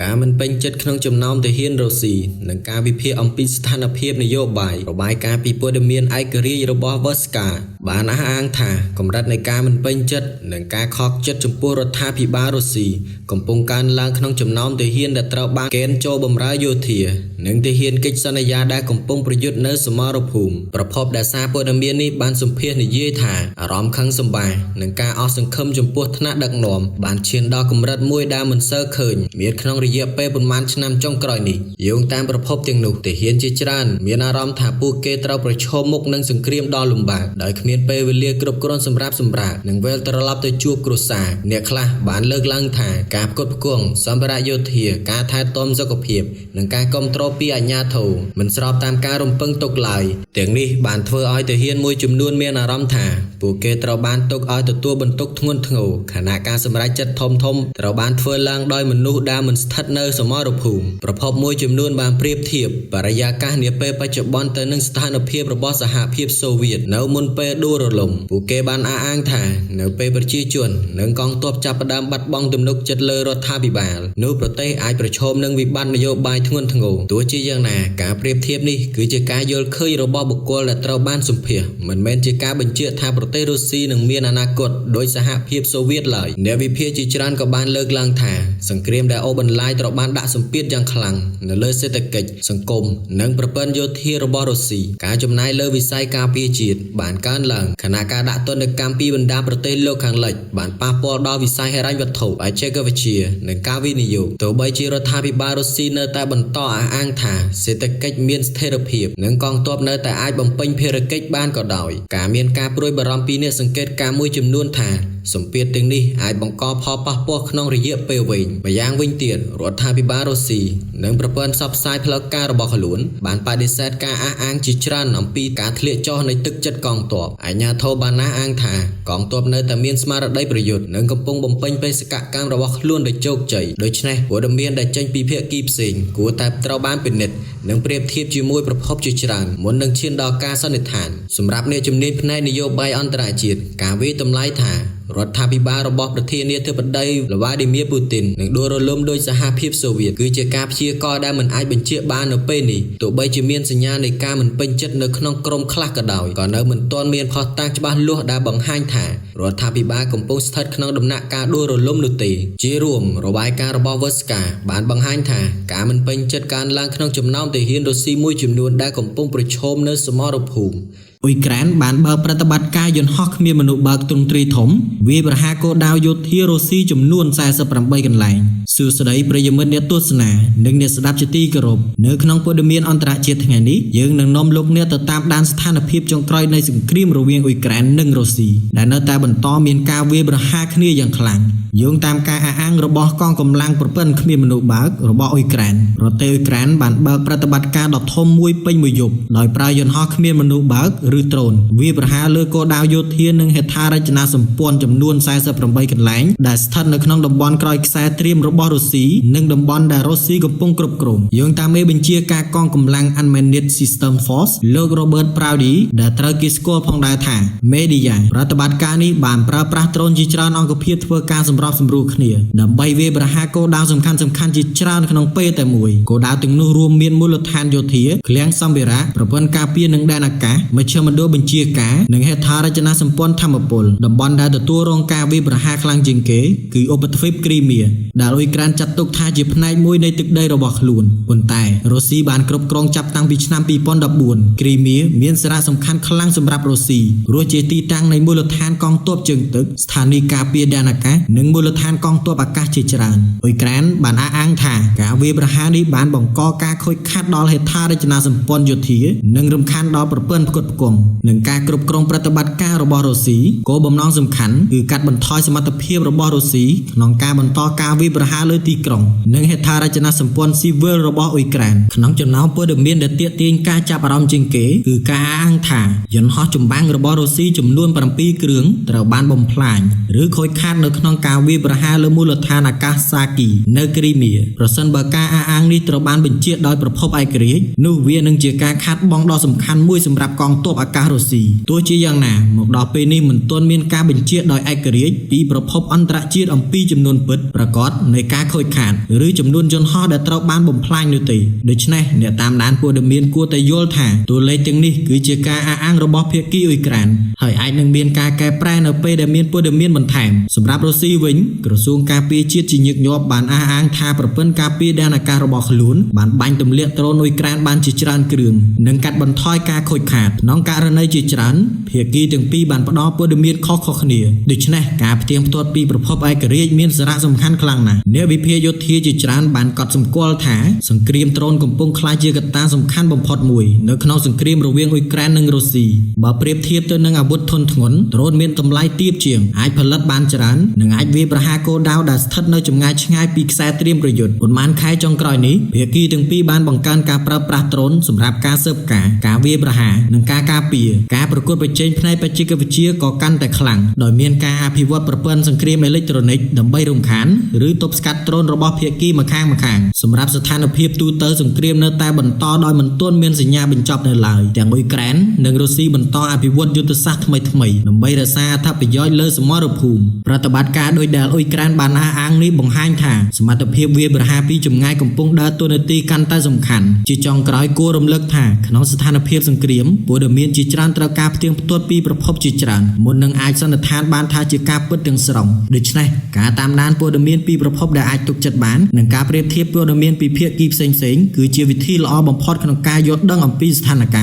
ការមិនពេញចិត្តក្នុងចំណោមទាហានរុស្ស៊ីនិងការវិភាគអំពីស្ថានភាពនយោបាយរបាយការណ៍ពីព័ត៌មានឯករាជ្យរបស់ Verska បានអះអាងថាកម្រិតនៃការមិនពេញចិត្តនិងការខកចិត្តចំពោះរដ្ឋាភិបាលរុស្ស៊ីកំពុងកើនឡើងក្នុងចំណោមទាហានដែលត្រូវបានកេណ្ឌចូលបម្រើយោធានិងទាហានកិច្ចសន្យាដែលកំពុងប្រយុទ្ធនៅសមរភូមិប្រភពដែលសារព័ត៌មាននេះបានសម្ភាសន៍និយាយថាអារម្មណ៍ខឹងសម្បារនិងការអស់សង្ឃឹមចំពោះថ្នាក់ដឹកនាំបានឈានដល់កម្រិតមួយដែលមិនសូវឃើញមានក្នុងរយៈពេលប៉ុន្មានឆ្នាំចុងក្រោយនេះយោងតាមប្រភពទាំងនោះទាហានជាច្រើនមានអារម្មណ៍ថាពួកគេត្រូវប្រឈមមុខនឹងសង្គ្រាមដ៏លំបាកដោយគ្មានពេលវេលាគ្រប់គ្រាន់សម្រាប់សម្រាកនិងវិលត្រឡប់ទៅជួបគ្រួសារអ្នកខ្លះបានលើកឡើងថាការផ្គត់ផ្គង់សម្ភារៈយោធាការថែទាំសុខភាពនិងការគាំទ្រពីអាជ្ញាធរមិនស្របតាមការរំពឹងទុកឡើយទាំងនេះបានធ្វើឲ្យទាហានមួយចំនួនមានអារម្មណ៍ថាពួកគេត្រូវបានទុកឲ្យទទួលបន្ទុកធ្ងន់ធ្ងរខណៈការសម្រេចចិត្តធំៗត្រូវបានធ្វើឡើងដោយមនុស្សដែលមិនស្ថិតនៅសមរភូមិប្រភពមួយចំនួនបានប្រៀបធៀបបរិយាកាសនាពេលបច្ចុប្បន្នទៅនឹងស្ថានភាពរបស់សហភាពសូវៀតនៅមុនពេលដួលរលំពួកគេបានអះអាងថានៅពេលប្រជាជននិងកងទ័ពចាប់ផ្ដើមបាត់បង់ទំនុកចិត្តលើរដ្ឋាភិបាលនោះប្រទេសអាចប្រឈមនឹងវិបត្តិនយោបាយធ្ងន់ធ្ងរទោះជាយ៉ាងណាការប្រៀបធៀបនេះគឺជាការយល់ឃើញរបស់បុគ្គលដែលត្រូវបានសម្ភាសន៍មិនមែនជាការបញ្ជាក់ថាប្រទេសរុស្ស៊ីនឹងមានអនាគតដោយសហភាពសូវៀតឡើយអ្នកវិភាគជាច្រើនក៏បានលើកឡើងថាសង្គ្រាមដែលអូសបន្លាយត្រូវបានដាក់សម្ពាធយ៉ាងខ្លាំងនៅលើសេដ្ឋកិច្ចសង្គមនិងប្រព័ន្ធយោធារបស់រុស្ស៊ីការចំណាយលើវិស័យការពារជាតិបានកើនឡើងខណៈការដាក់ទណ្ឌកម្មពីបណ្ដាប្រទេសលោកខាងលិចបានប៉ះពាល់ដល់វិស័យហិរញ្ញវត្ថុបច្ចេកវិទ្យានិងការវិនិយោគទោះបីជារដ្ឋាភិបាលរុស្ស៊ីនៅតែបន្តអះអាងថាសេដ្ឋកិច្ចមានស្ថិរភាពនិងកងទ័ពនៅតែអាចបំពេញភារកិច្ចបានក៏ដោយការមានការព្រួយបារម្ភពីអ្នកសង្កេតការណ៍មួយចំនួនថាសម្ពាធទាំងនេះអាចបង្កផលប៉ះពាល់ក្នុងរយៈពេលវែងម្យ៉ាងវិញទៀតរដ្ឋាភិបាលរុស្ស៊ីនិងប្រព័ន្ធផ្សព្វផ្សាយផ្លូវការរបស់ខ្លួនបានបដិសេធការអះអាងជាច្រើនអំពីការធ្លាក់ចុះនៃទឹកចិត្តកងទ័ពអាជ្ញាធរបានអះអាងថាកងទ័ពនៅតែមានស្មារតីប្រយុទ្ធនិងកំពុងបំពេញបេសកកម្មរបស់ខ្លួនដោយជោគជ័យដូច្នេះព័ត៌មានដែលចេញពីភាគីផ្សេងគួរតែត្រូវបានពិនិត្យនិងប្រៀបធៀបជាមួយប្រភពជាច្រើនមុននឹងឈានដល់ការសន្និដ្ឋានសម្រាប់អ្នកជំនាញផ្នែកនយោបាយអន្តរជាតិការវាយតម្លៃថារដ្ឋាភិបាលរបស់ប្រធានាធិបតីវ្លាឌីមៀពូទីននឹងដួលរលំដោយសហភាពសូវៀតគឺជាការព្យាករណ៍ដែលមិនអាចបញ្ជាក់បាននៅពេលនេះទោះបីជាមានសញ្ញានៃការមិនពេញចិត្តនៅក្នុងក្រុមខ្លះក៏ដោយក៏នៅមិនទាន់មានភស្តុតាងច្បាស់លាស់ដែលបង្ហាញថារដ្ឋាភិបាលកំពុងស្ថិតក្នុងដំណាក់កាលដួលរលំនោះទេជារួមរបាយការណ៍របស់ Verska បានបង្ហាញថាការមិនពេញចិត្តកើនឡើងក្នុងចំណោមទាហានរុស្ស៊ីមួយចំនួនដែលកំពុងប្រឈមនៅសមរភូមិ អ៊ុយក្រែនបានបើកប្រតិបត្តិការយន្តហោះគ្មានមនុស្សបើកទ្រង់ទ្រាយធំវាយប្រហារគោលដៅយោធារុស្ស៊ីចំនួន48កន្លែងសួស្តីប្រិយមិត្តអ្នកទស្សនានិងអ្នកស្ដាប់ជាទីគោរពនៅក្នុងព័ត៌មានអន្តរជាតិថ្ងៃនេះយើងនឹងនាំលោកអ្នកទៅតាមដានស្ថានភាពចុងក្រោយនៃសង្គ្រាមរវាងអ៊ុយក្រែននិងរុស្ស៊ីដែលនៅតែបន្តមានការវាយប្រហារគ្នាយ៉ាងខ្លាំងយោងតាមការអះអាងរបស់កងកម្លាំងប្រព័ន្ធគ្មានមនុស្សបើករបស់អ៊ុយក្រែនប្រទេសអ៊ុយក្រែនបានបើកប្រតិបត្តិការដ៏ធំមួយពេញមួយយប់ដោយប្រើយន្តហោះគ្មានមនុស្សបើកឬដ្រូនវាយប្រហារលើគោលដៅយោធានិងហេដ្ឋារចនាសម្ព័ន្ធចំនួន48កន្លែងដែលស្ថិតនៅក្នុងតំបន់ក្រោយខ្សែត្រៀមរបស់រុស្ស៊ីនិងតំបន់ដែលរុស្ស៊ីកំពុងគ្រប់គ្រងយោងតាមមេបញ្ជាការកងកម្លាំង Unmanned System Force លោក Robert Prouty ដែលត្រូវគេស្គាល់ផងដែរថា Media ប្រតិបត្តិការនេះបានប្រើប្រាស់ដ្រូនជាច្រើនអង្គភាពធ្វើការសម្របសម្រួលគ្នាដើម្បីវាយប្រហារគោលដៅសំខាន់ៗជាច្រើនក្នុងពេលតែមួយគោលដៅទាំងនោះរួមមានមូលដ្ឋានយោធាឃ្លាំងសម្ភារៈប្រព័ន្ធការពារនិងដែនអាកាសមជ្ឈមណ្ឌលបញ្ជាការនិងហេដ្ឋារចនាសម្ព័ន្ធធម្មពលតំបន់ដែលទទួលរងការវាយប្រហារខ្លាំងជាងគេគឺឧបទ្វីបគ្រីមៀដែលអ៊ុយក្រែនចាត់ទុកថាជាផ្នែកមួយនៃទឹកដីរបស់ខ្លួនប៉ុន្តែរុស្ស៊ីបានគ្រប់គ្រងចាប់តាំងពីឆ្នាំ2014គ្រីមៀមានសារៈសំខាន់ខ្លាំងសម្រាប់រុស្ស៊ីព្រោះជាទីតាំងនៃមូលដ្ឋានកងទ័ពជើងទឹកស្ថានីយការពារដែនអាកាសនិងមូលដ្ឋានកងទ័ពអាកាសជាច្រើនអ៊ុយក្រែនបានអះអាងថាការវាយប្រហារនេះបានបង្កការខូចខាតដល់ហេដ្ឋារចនាសម្ព័ន្ធយោធានិងរំខានដល់ប្រព័ន្ធផ្គត់ផ្គង់និងការគ្រប់គ្រងប្រតិបត្តិការរបស់រុស្ស៊ីគោលបំណងសំខាន់គឺកាត់បន្ថយសមត្ថភាពរបស់រុស្ស៊ីក្នុងការបន្តការវាយប្រហារលើទីក្រុងនិងហេដ្ឋារចនាសម្ព័ន្ធស៊ីវិលរបស់អ៊ុយក្រែនក្នុងចំណោមព័ត៌មានដែលទាក់ទាញការចាប់អារម្មណ៍ជាងគេគឺការអះអាងថាយន្តហោះចម្បាំងរបស់រុស្ស៊ីចំនួន7គ្រឿងត្រូវបានបំផ្លាញឬខូចខាតនៅក្នុងការវាយប្រហារលើមូលដ្ឋានអាកាសសាគីនៅគ្រីមៀប្រសិនបើការអះអាងនេះត្រូវបានបញ្ជាដោយប្រភពឯករាជ្យនោះវានឹងជាការខាតបង់ដ៏សំខាន់មួយសម្រាប់កងទ័ពអាកាសរុស្ស៊ីទោះជាយ៉ាងណាមកដល់ពេលនេះមិនទាន់មានការបញ្ជាដោយឯករាជ្យពីប្រភពអន្តរជាតិអំពីចំនួនពិតប្រាកដនៃការខូចខាតឬចំនួនយន្តហោះដែលត្រូវបានបំផ្លាញនោះទេដូច្នេះអ្នកតាមដានព័ត៌មានគួរតែយល់ថាតួលេខទាំងនេះគឺជាការអះអាងរបស់ភាគីអ៊ុយក្រែនហើយអាចនឹងមានការកែប្រែនៅពេលដែលមានព័ត៌មានបន្ថែមសម្រាប់រុស្ស៊ីវិញក្រសួងការពារជាតិជាញឹកញាប់បានអះអាងថាប្រព័ន្ធការពារដែនអាកាសរបស់ខ្លួនបានបាញ់ទម្លាក់ដ្រូនអ៊ុយក្រែនបានជាច្រើនគ្រឿងនិងកាត់បន្ថយការខូចខាតក្នុងករណីជាច្រើនភាគីទាំងពីរបានផ្ដល់ព័ត៌មានខុសៗគ្នាដូច្នេះការផ្ទៀងផ្ទាត់ពីប្រភពឯករាជ្យមានសារៈសំខាន់ខ្លាំងណាស់អ្នកវិភាគយោធាជាច្រើនបានកត់សម្គាល់ថាសង្គ្រាមដ្រូនកំពុងក្លាយជាកត្តាសំខាន់បំផុតមួយនៅក្នុងសង្គ្រាមរវាងអ៊ុយក្រែននិងរុស្ស៊ីបើប្រៀបធៀបទៅនឹងអាវុធធុនធ្ងន់ដ្រូនមានតម្លៃទាបជាងអាចផលិតបានច្រើននិងអាចវាយប្រហារគោលដៅដែលស្ថិតនៅចម្ងាយឆ្ងាយពីខ្សែត្រៀមប្រយុទ្ធប៉ុន្មានខែចុងក្រោយនេះភាគីទាំងពីរបានបង្កើនការប្រើប្រាស់ដ្រូនសម្រាប់ការស៊ើបការវាយប្រហារនិងការការពារការប្រកួតប្រជែងផ្នែកបច្ចេកវិទ្យាក៏កាន់តែខ្លាំងដោយមានការអភិវឌ្ឍប្រព័ន្ធសង្គ្រាមអេឡិចត្រូនិកដើម្បីរំខានឬទប់ស្កាត់ដ្រូនរបស់ភាគីម្ខាងសម្រាប់ស្ថានភាពទូទៅសង្គ្រាមនៅតែបន្តដោយមិនទាន់មានសញ្ញាបញ្ចប់នៅឡើយទាំងអ៊ុយក្រែននិងរុស្ស៊ីបន្តអភិវឌ្ឍយុទ្ធសាស្ត្រថ្មីៗដើម្បីរក្សាអត្ថប្រយោជន៍លើសមរភូមិប្រតិបត្តិការដោយដែលអ៊ុយក្រែនបានអះអាងនេះបង្ហាញថាសមត្ថភាពវាយប្រហារពីចម្ងាយកំពុងដើរតួនាទីកាន់តែសំខាន់ជាចុងក្រោយគួររំលឹកថាក្នុងស្ថានភាពសង្គ្រាមព័ត៌មានជាច្រើនត្រូវការផ្ទៀងផ្ទាត់ពីប្រភពជាច្រើនមុននឹងអាចសន្និដ្ឋានបានថាជាការពិតទាំងស្រុងដូច្នេះការតាមដានព័ត៌មានពីប្រភពដែលអាចទុកចិត្តបាននិងការប្រៀបធៀបព័ត៌មានពីភាគីផ្សេងៗគឺជាវិធីល្អបំផុតក្នុងការយល់ដឹងអំពីស្ថានភា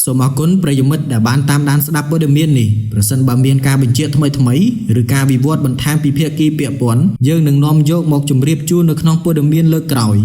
ពសូមអរគុណប្រិយមិត្តដែលបានតាមដានស្ដាប់ព័ត៌មាននេះប្រសិនបើមានការបញ្ជាក់ថ្មីៗឬការវិវត្តបន្ថែមពីភាគីពាក់ព័ន្ធយើងនឹងនាំយកមកជម្រាបជូននៅក្នុងព័ត៌មានលើកក្រោយ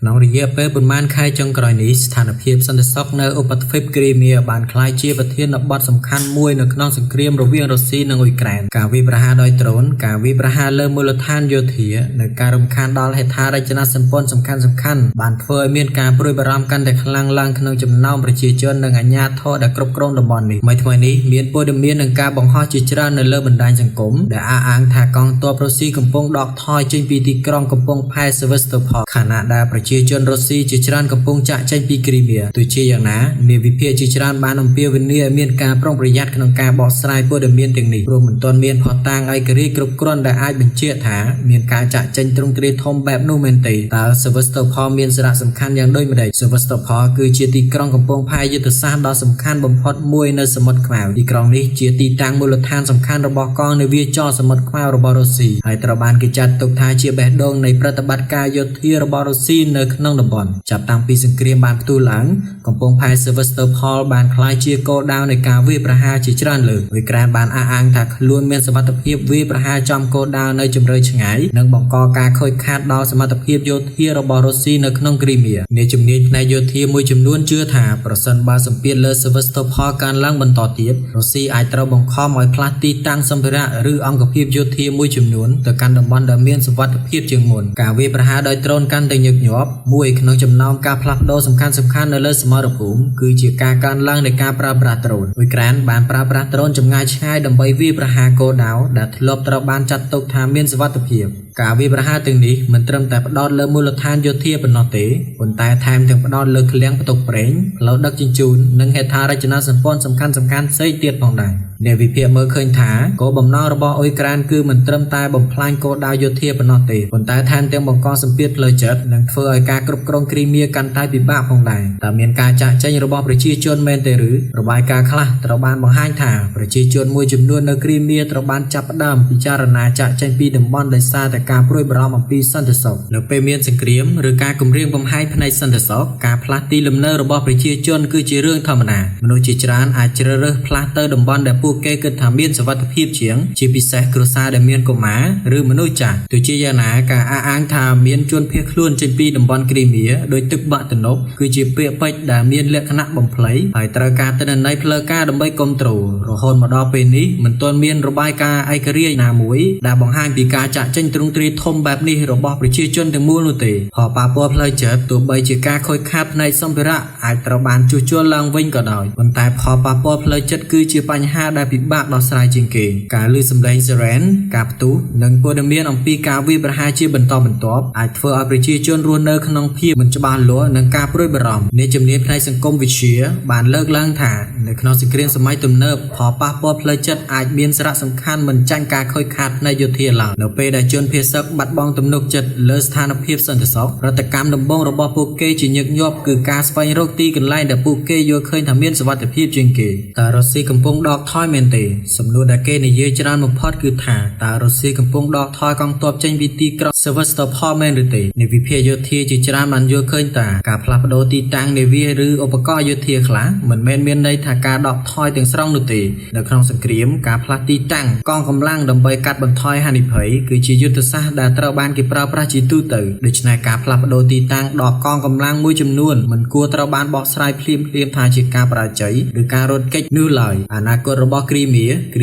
ក្នុងរយៈពេលប៉ុន្មានខែចុងក្រោយនេះស្ថានភាពសន្តិសុខនៅឧបទ្វីបគ្រីមៀបានក្លាយជាប្រធានបទសំខាន់មួយនៅក្នុងសង្គ្រាមរវាងរុស្ស៊ីនិងអ៊ុយក្រែនការវាយប្រហារដោយដ្រូនការវាយប្រហារលើមូលដ្ឋានយោធានិងការរំខានដល់ហេដ្ឋារចនាសម្ព័ន្ធសំខាន់ៗបានធ្វើឲ្យមានការព្រួយបារម្ភកាន់តែខ្លាំងឡើងក្នុងចំណោមប្រជាជននិងអាជ្ញាធរដែលគ្រប់គ្រងតំបន់នេះថ្មីនេះមានព័ត៌មាននិងការបង្ហោះជាច្រើននៅលើបណ្ដាញសង្គមដែលអះអាងថាកងទ័ពរុស្ស៊ីកំពុងដកថយចេញពីទីក្រុងកំពង់ផែសេវ៉ាស្តូផលខណៈដែលប្រជាជនរុស្ស៊ីជាច្រើនកំពុងចាក់ចេញពីគ្រីមៀទោះជាយ៉ាងណាអ្នកវិភាគជាច្រើនបានអំពាវនាវឲ្យមានការប្រុងប្រយ័ត្នក្នុងការបកស្រាយព័ត៌មានទាំងនេះព្រោះមិនទាន់មានភស្តុតាងឯករាជ្យគ្រប់គ្រាន់ដែលអាចបញ្ជាក់ថាមានការចាក់ចេញទ្រង់ទ្រាយធំបែបនោះមែនទេតើសេវ៉ាស្តូផលមានសារៈសំខាន់យ៉ាងដូចម្តេចសេវ៉ាស្តូផលគឺជាទីក្រុងកំពង់ផែយុទ្ធសាស្ត្រដ៏សំខាន់បំផុតមួយនៅសមុទ្រខ្មៅទីក្រុងនេះជាទីតាំងមូលដ្ឋានសំខាន់របស់កងនាវាចរសមុទ្រខ្មៅរបស់រុស្ស៊ីហើយត្រូវបានគេចាត់ទុកថាជាបេះដូងនៃប្រតិបត្តិការយោធារបស់រុស្ស៊ីនៅ នៅក្នុងតំបន់ចាប់តាំងពីសង្គ្រាមបានផ្ទុះឡើងកំពង់ផែ Sevastopol បានក្លាយជាគោលដៅនៃការវាយប្រហារជាច្រើនលើកអ៊ុយក្រែនបានអះអាងថាខ្លួនមានសមត្ថភាពវាយប្រហារចំគោលដៅនៅជម្រៅឆ្ងាយនិងបង្កការខូចខាតដល់សមត្ថភាពយោធារបស់រុស្ស៊ីនៅក្នុងគ្រីមៀអ្នកជំនាញផ្នែកយោធាមួយចំនួនជឿថាប្រសិនបើសម្ពាធលើ Sevastopol កើនឡើងបន្តទៀតរុស្ស៊ីអាចត្រូវបង្ខំឲ្យផ្លាស់ទីតាំងសម្ភារៈឬអង្គភាពយោធាមួយចំនួនទៅកាន់តំបន់ដែលមានសុវត្ថិភាពជាងមុនការវាយប្រហារដោយដ្រូនកាន់តែញឹកញាប់មួយក្នុងចំណោមការផ្លាស់ប្ដូរសំខាន់ៗនៅលើសមរភូមិគឺជាការកើនឡើងនៃការប្រើប្រាស់ដ្រូនអ៊ុយក្រែនបានប្រើប្រាស់ដ្រូនចម្ងាយឆ្ងាយដើម្បីវាយប្រហារគោលដៅដែលធ្លាប់ត្រូវបានចាត់ទុកថាមានសុវត្ថិភាពការវាយប្រហារទាំងនេះមិនត្រឹមតែផ្ដោតលើមូលដ្ឋានយោធាប៉ុណ្ណោះទេប៉ុន្តែថែមទាំងផ្ដោតលើឃ្លាំងផ្ទុកប្រេងផ្លូវដឹកជញ្ជូននិងហេដ្ឋារចនាសម្ព័ន្ធសំខាន់ៗផ្សេងទៀតផងដែរអ្នកវិភាគមើលឃើញថាគោលបំណងរបស់អ៊ុយក្រែនគឺមិនត្រឹមតែបំផ្លាញគោលដៅយោធាប៉ុណ្ណោះទេប៉ុន្តែថែមទាំងបង្កសម្ពាធផ្លូវចិត្តនិងធ្វើឲ្យការគ្រប់គ្រងគ្រីមៀកាន់តែពិបាកផងដែរតើមានការចាក់ចែងរបស់ប្រជាជនមែនទេឬរបាយការណ៍ខ្លះត្រូវបានបង្ហាញថាប្រជាជនមួយចំនួននៅគ្រីមៀត្រូវបានចាប់ផ្ដើមពិចារណាចាក់ចែងពីតំបន់ដោយសារតែការព្រួយបារម្ភអំពីសន្តិសុខនៅពេលមានសង្គ្រាមឬការគំរាមកំហែងផ្នែកសន្តិសុខការផ្លាស់ទីលំនៅរបស់ប្រជាជនគឺជារឿងធម្មតាមនុស្សជាច្រើនអាចជ្រើសរើសផ្លាស់ទៅតំបន់ដែលពួកគេគិតថាមានសុវត្ថិភាពជាងជាពិសេសគ្រួសារដែលមានកុមារឬមនុស្សចាស់ទោះជាយ៉ាងណាការអះអាងថាមានជនភៀសខ្លួនចេញពីតំបន់គ្រីមៀដោយទឹកបាក់ទំនប់គឺជាពាក្យពេចន៍ដែលមានលក្ខណៈបំភ្លៃហើយត្រូវការទិន្នន័យផ្លូវការដើម្បីគ្រប់គ្រងរហូតមកដល់ពេលនេះមិនទាន់មានរបាយការណ៍ឯករាជ្យណាមួយដែលបង្ហាញពីការចាក់ចេញទ្រង់ទ្រាយធំបែបនេះរបស់ប្រជាជនទាំងមូលនោះទេផលប៉ះពាល់ផ្លូវចិត្តទោះបីជាការខូចខាតផ្នែកសម្ភារៈអាចត្រូវបានជួសជុលឡើងវិញក៏ដោយប៉ុន្តែផលប៉ះពាល់ផ្លូវចិត្តគឺជាបញ្ហាដែលពិបាកដោះស្រាយជាងគេការឮសម្លេង Siren ការផ្ទុះនិងព័ត៌មានអំពីការវាយប្រហារជាបន្តបន្ទាប់អាចធ្វើឲ្យប្រជាជនរស់នៅក្នុងភាពមិនច្បាស់លាស់និងការព្រួយបារម្ភអ្នកជំនាញផ្នែកសង្គមវិទ្យាបានលើកឡើងថានៅក្នុងសង្គ្រាមសម័យទំនើបផលប៉ះពាល់ផ្លូវចិត្តអាចមានសារៈសំខាន់មិនចាញ់ការខូចខាតផ្នែកយោធាឡើយនៅពេលដែលជនភៀសសឹកបាត់បង់ទំនុកចិត្តលើស្ថានភាពសន្តិសុខប្រតិកម្មដំបូងរបស់ពួកគេជាញឹកញាប់គឺការស្វែងរកទីកន្លែងដែលពួកគេយល់ឃើញថាមានសុវត្ថិភាពជាងគេតើរុស្ស៊ីកំពុងដកថយមែនទេសំណួរដែលគេនិយាយច្រើនបំផុតគឺថាតើរុស្ស៊ីកំពុងដកថយកងទ័ពចេញពីទីក្រុង Sevastopol មែនឬទេអ្នកវិភាគយោធាជាច្រើនបានយល់ឃើញថាការផ្លាស់ប្ដូរទីតាំងនាវាឬឧបករណ៍យោធាខ្លះមិនមែនមានន័យថាការដកថយទាំងស្រុងនោះទេនៅក្នុងសង្គ្រាមការផ្លាស់ទីតាំងកងកម្លាំងដើម្បីកាត់បន្ថយហានិភ័យគឺជាយុទ្ធសាស្ត្រដែលត្រូវបានគេប្រើប្រាស់ជាទូទៅដូច្នេះការផ្លាស់ប្ដូរទីតាំងដកកងកម្លាំងមួយចំនួនមិនគួរត្រូវបានបកស្រាយភ្លាមៗថាជាការបរាជ័យឬការរត់គេចនោះឡើយអនាគតរបស់គ្រី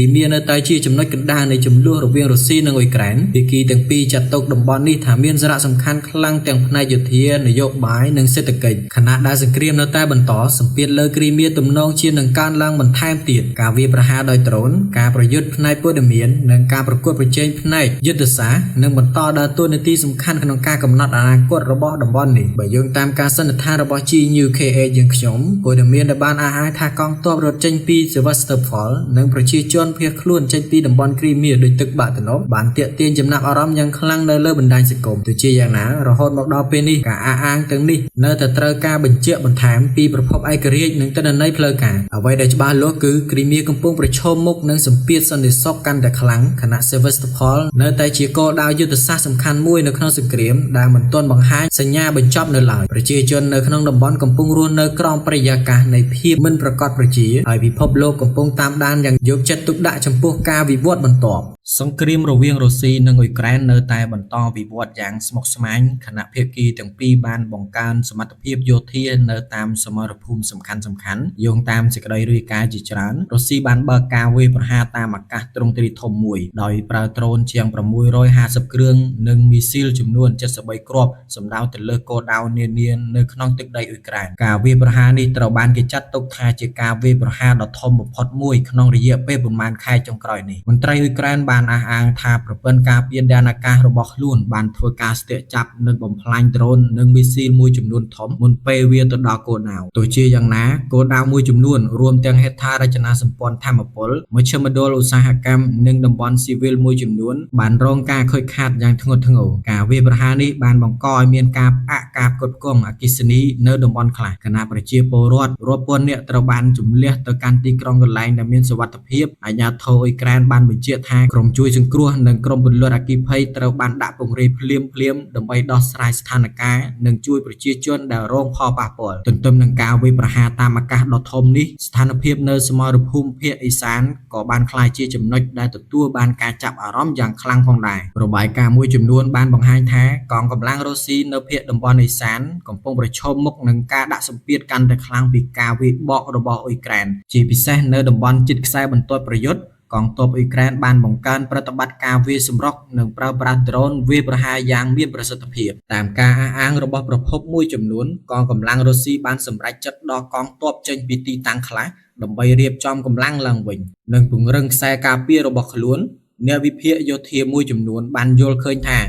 មៀនៅតែជាចំណុចកណ្ដាលនៃជម្លោះរវាងរុស្ស៊ីនិងអ៊ុយក្រែនភាគីទាំងពីរចាត់ទុកតំបន់នេះថាមានសារៈសំខាន់ខ្លាំងទាំងផ្នែកយោធានយោបាយនិងសេដ្ឋកិច្ចខណៈដែលសង្គ្រាមនៅតែបន្តសម្ពាធលើគ្រីមៀទំនងជានឹងកើនឡើងបន្ថែមទៀតការវាយប្រហារដោយដ្រូនការប្រយុទ្ធផ្នែកព័ត៌មាននិងការប្រកួតប្រជែងផ្នែកយុទ្ធសាស្ត្រនឹងបន្តដើរតួនាទីសំខាន់ក្នុងការកំណត់អនាគតរបស់តំបន់នេះបើយោងតាមការសន្និដ្ឋានរបស់ GNUKA យើងខ្ញុំព័ត៌មានដែលបានអះអាងថាកងទ័ពរត់ចេញពី Sevastopol និងប្រជាជនភៀសខ្លួនចេញពីតំបន់គ្រីមៀដោយទឹកបាក់ទំនប់បានទាក់ទាញចំណាប់អារម្មណ៍យ៉ាងខ្លាំងនៅលើបណ្ដាញសង្គមទោះជាយ៉ាងណារហូតមកដល់ពេលនេះការអះអាងទាំងនេះនៅតែត្រូវការបញ្ជាក់បន្ថែមពីប្រភពឯករាជ្យនិងទិន្នន័យផ្លូវការអ្វីដែលច្បាស់លាស់គឺគ្រីមៀកំពុងប្រឈមមុខនឹងសម្ពាធសន្តិសុខកាន់តែខ្លាំងខណៈ Sevastopol នៅតែជាគោលដៅយុទ្ធសាស្ត្រសំខាន់មួយនៅក្នុងសង្គ្រាមដែលមិនទាន់បង្ហាញសញ្ញាបញ្ចប់នៅឡើយប្រជាជននៅក្នុងតំបន់កំពុងរស់នៅក្រោមបរិយាកាសនៃភាពមិនប្រាកដប្រជាហើយពិភពលោកកំពុងតាមដានយ៉ាងយកចិត្តទុកដាក់ចំពោះការវិវត្តបន្ទាប់សង្គ្រាមរវាងរុស្ស៊ីនិងអ៊ុយក្រែននៅតែបន្តវិវត្តយ៉ាងស្មុគស្មាញខណៈភាគីទាំងពីរបានបង្កើនសមត្ថភាពយោធានៅតាមសមរភូមិសំខាន់ៗយោងតាមសេចក្តីរាយការណ៍ជាច្រើនរុស្ស៊ីបានបើកការវាយប្រហារតាមអាកាសទ្រង់ទ្រាយធំមួយដោយប្រើដ្រូនជាង650គ្រឿងនិងមីស៊ីលចំនួន73គ្រាប់សម្ដៅទៅលើគោលដៅនានានៅក្នុងទឹកដីអ៊ុយក្រែនការវាយប្រហារនេះត្រូវបានគេចាត់ទុកថាជាការវាយប្រហារដ៏ធំបំផុតមួយក្នុងរយៈពេលប្រមាណខែចុងក្រោយនេះមន្ត្រីអ៊ុយក្រែនបានអះអាងថាប្រព័ន្ធការពារដែនអាកាសរបស់ខ្លួនបានធ្វើការស្ទាក់ចាប់និងបំផ្លាញដ្រូននិងមីស៊ីលមួយចំនួនធំមុនពេលវាទៅដល់គោលដៅទោះជាយ៉ាងណាគោលដៅមួយចំនួនរួមទាំងហេដ្ឋារចនាសម្ព័ន្ធថាមពលមជ្ឈមណ្ឌលឧស្សាហកម្មនិងតំបន់ស៊ីវិលមួយចំនួនបានរងការខូចខាតយ៉ាងធ្ងន់ធ្ងរការវាយប្រហារនេះបានបង្កឲ្យមានការផ្អាកការផ្គត់ផ្គង់អគ្គិសនីនៅតំបន់ខ្លះខណៈប្រជាពលរដ្ឋរាប់ពាន់នាក់ត្រូវបានជម្លៀសទៅកាន់ទីក្រុងកន្លែងដែលមានសុវត្ថិភាពអាជ្ញាធរអ៊ុយក្រែនបានបញ្ជាក់ថាក្រុម ក្រុមជួយសង្គ្រោះនិងក្រុមពលរដ្ឋអគ្គិភ័យត្រូវបានដាក់ពង្រាយភ្លាមដើម្បីដោះស្រាយស្ថានភាពនិងជួយប្រជាជនដែលរងផលប៉ះពាល់ទន្ទឹមនឹងការវាយប្រហារតាមអាកាសដ៏ធំនេះស្ថានភាពនៅសមរភូមិភាគឦសានក៏បានក្លាយជាចំណុចដែលទទួលបានការចាប់អារម្មណ៍យ៉ាងខ្លាំងផងដែររបាយការណ៍មួយចំនួនបានបង្ហាញថាកងកម្លាំងរុស្ស៊ីនៅភាគតំបន់ឦសានកំពុងប្រឈមមុខនឹងការដាក់សម្ពាធកាន់តែខ្លាំងពីការវាយបករបស់អ៊ុយក្រែនជាពិសេសនៅតំបន់ជិតខ្សែបន្ទាត់ប្រយុទ្ធកងទ័ពអ៊ុយក្រែនបានបង្កើនប្រតិបត្តិការវាយសម្រុកនិងប្រើប្រាស់ដ្រូនវាយប្រហារយ៉ាងមានប្រសិទ្ធភាពតាមការអះអាងរបស់ប្រភពមួយចំនួនកងកម្លាំងរុស្ស៊ីបានសម្រេចចិត្តដកកងទ័ពចេញពីទីតាំងខ្លះដើម្បីរៀបចំកម្លាំងឡើងវិញនិងពង្រឹងខ្សែការពាររបស់ខ្លួនអ្នកវិភាគយោធាមួយចំនួនបានយល់ឃើញថា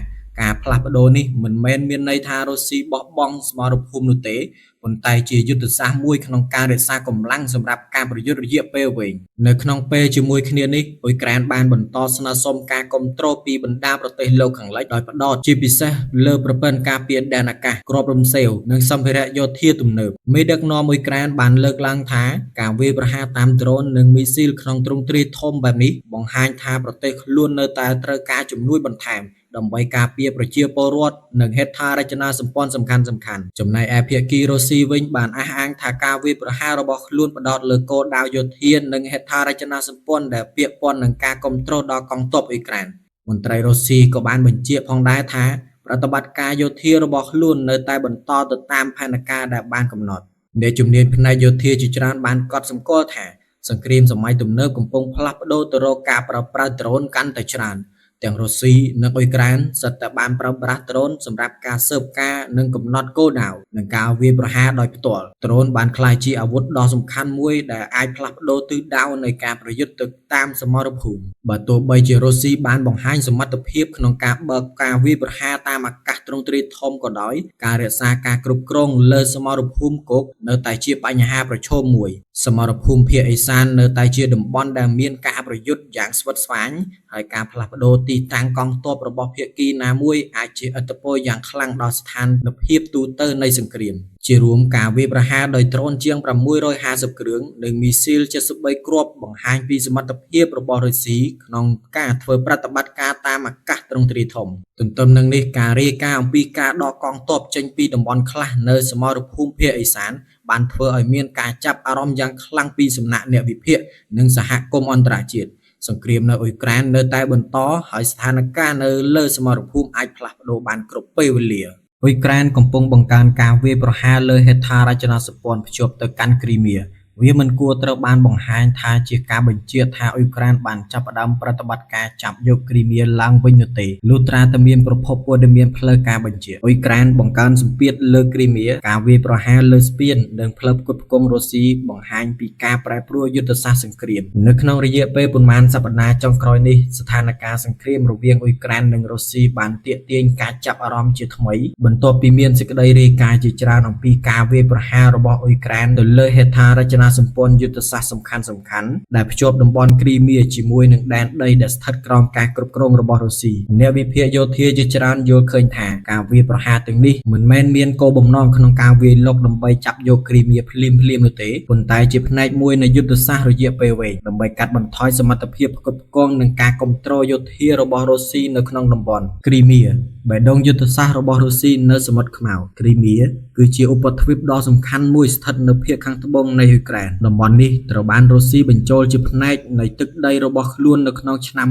ការផ្លាស់ប្ដូរនេះមិនមែនមានន័យថារុស្ស៊ីបោះបង់សមរភូមិនោះទេប៉ុន្តែជាយុទ្ធសាស្ត្រមួយក្នុងការរក្សាកម្លាំងសម្រាប់ការប្រយុទ្ធរយៈពេលវែងនៅក្នុងពេលជាមួយគ្នានេះអ៊ុយក្រែនបានបន្តស្នើសុំការគាំទ្រពីបណ្ដាប្រទេសលោកខាងលិចដោយផ្ដោតជាពិសេសលើប្រព័ន្ធការពារដែនអាកាសគ្រាប់រំសេវនិងសម្ភារៈយោធាទំនើបមេដឹកនាំអ៊ុយក្រែនបានលើកឡើងថាការវាយប្រហារតាមដ្រូននិងមីស៊ីលក្នុងទ្រង់ទ្រាយធំបែបនេះបង្ហាញថាប្រទេសខ្លួននៅតែត្រូវការជំនួយបន្ថែមដើម្បីការពារប្រជាពលរដ្ឋនិងហេដ្ឋារចនាសម្ព័ន្ធសំខាន់ៗចំណែកឯភាគីរុស្ស៊ីវិញបានអះអាងថាការវាយប្រហាររបស់ខ្លួនផ្ដោតលើគោលដៅយោធានិងហេដ្ឋារចនាសម្ព័ន្ធដែលពាក់ព័ន្ធនឹងការគាំទ្រដល់កងទ័ពអ៊ុយក្រែនមន្ត្រីរុស្ស៊ីក៏បានបញ្ជាក់ផងដែរថាប្រតិបត្តិការយោធារបស់ខ្លួននៅតែបន្តទៅតាមផែនការដែលបានកំណត់អ្នកជំនាញផ្នែកយោធាជាច្រើនបានកត់សម្គាល់ថាសង្គ្រាមសម័យទំនើបកំពុងផ្លាស់ប្ដូរទៅរកការប្រើប្រាស់ដ្រូនកាន់តែច្រើនទាំងរុស្ស៊ីនិងអ៊ុយក្រែនសុទ្ធតែបានប្រើប្រាស់ដ្រូនសម្រាប់ការស៊ើបការនិងកំណត់គោលដៅនិងការវាយប្រហារដោយផ្ទាល់ដ្រូនបានក្លាយជាអាវុធដ៏សំខាន់មួយដែលអាចផ្លាស់ប្ដូរទិសដៅនៃការប្រយុទ្ធទៅតាមសមរភូមិបើទោះបីជារុស្ស៊ីបានបង្ហាញសមត្ថភាពក្នុងការបើកការវាយប្រហារតាមអាកាសទ្រង់ទ្រាយធំក៏ដោយការរក្សាការគ្រប់គ្រងលើសមរភូមិគោកនៅតែជាបញ្ហាប្រឈមមួយសមរភូមិភាគឦសាននៅតែជាតំបន់ដែលមានការប្រយុទ្ធយ៉ាងស្វិតស្វាញហើយការផ្លាស់ប្ដូរទីតាំងកងទ័ពរបស់ភាគីណាមួយអាចជាឥទ្ធិពលយ៉ាងខ្លាំងដល់ស្ថានភាពទូទៅនៃសង្គ្រាមជារួមការវាយប្រហារដោយដ្រូនជាង650គ្រឿងនិងមីស៊ីល73គ្រាប់បង្ហាញពីសមត្ថភាពរបស់រុស្ស៊ីក្នុងការធ្វើប្រតិបត្តិការតាមអាកាសទ្រង់ទ្រាយធំទន្ទឹមនឹងនេះការរាយការណ៍អំពីការដកកងទ័ពចេញពីតំបន់ខ្លះនៅសមរភូមិភាគឦសានបានធ្វើឲ្យមានការចាប់អារម្មណ៍យ៉ាងខ្លាំងពីសំណាក់អ្នកវិភាគនិងសហគមន៍អន្តរជាតិសង្គ្រាមនៅអ៊ុយក្រែននៅតែបន្តហើយស្ថានភាពនៅលើសមរភូមិអាចផ្លាស់ប្ដូរបានគ្រប់ពេលវេលាអ៊ុយក្រែនកំពុងបង្កើនការវាយប្រហារលើហេដ្ឋារចនាសម្ព័ន្ធភ្ជាប់ទៅកាន់គ្រីមៀវាមិនគួរត្រូវបានបង្ហាញថាជាការបញ្ជាក់ថាអ៊ុយក្រែនបានចាប់ផ្ដើមប្រតិបត្តិការចាប់យកគ្រីមៀឡើងវិញនោះទេលុះត្រាតែមានប្រភពព័ត៌មានផ្លូវការបញ្ជាក់អ៊ុយក្រែនបង្កើនសម្ពាធលើគ្រីមៀការវាយប្រហារលើស្ពាននិងផ្លូវផ្គត់ផ្គង់រុស្ស៊ីបង្ហាញពីការប្រែប្រួលយុទ្ធសាស្ត្រសង្គ្រាមនៅក្នុងរយៈពេលប៉ុន្មានសប្តាហ៍ចុងក្រោយនេះស្ថានភាពសង្គ្រាមរវាងអ៊ុយក្រែននិងរុស្ស៊ីបានទាក់ទាញការចាប់អារម្មណ៍ជាថ្មីបន្ទាប់ពីមានសេចក្តីរាយការណ៍ជាច្រើនអំពីការវាយប្រហាររបស់អ៊ុយក្រែនទៅលើហេដ្ឋារចនាសម្ព័ន្ធយុទ្ធសាស្ត្រសំខាន់ៗដែលភ្ជាប់តំបន់គ្រីមៀជាមួយនឹងដែនដីដែលស្ថិតក្រោមការគ្រប់គ្រងរបស់រុស្ស៊ីអ្នកវិភាគយោធាជាច្រើនយល់ឃើញថាការវាយប្រហារទាំងនេះមិនមែនមានគោលបំណងក្នុងការវាយលុកដើម្បីចាប់យកគ្រីមៀភ្លាមៗនោះទេប៉ុន្តែជាផ្នែកមួយនៃយុទ្ធសាស្ត្ររយៈពេលវែងដើម្បីកាត់បន្ថយសមត្ថភាពផ្គត់ផ្គង់និងការគ្រប់គ្រងយោធារបស់រុស្ស៊ីនៅក្នុងតំបន់គ្រីមៀបេះដូងយុទ្ធសាស្ត្ររបស់រុស្ស៊ីនៅសមុទ្រខ្មៅគ្រីមៀគឺជាឧបទ្វីបដ៏សំខាន់មួយស្ថិតនៅភាគខាងត្បូងនៃអ៊ុយក្រែនតំបន់នេះត្រូវបានរុស្ស៊ីបញ្ចូលជាផ្នែកនៃទឹកដីរបស់ខ្លួននៅក្នុងឆ្នាំ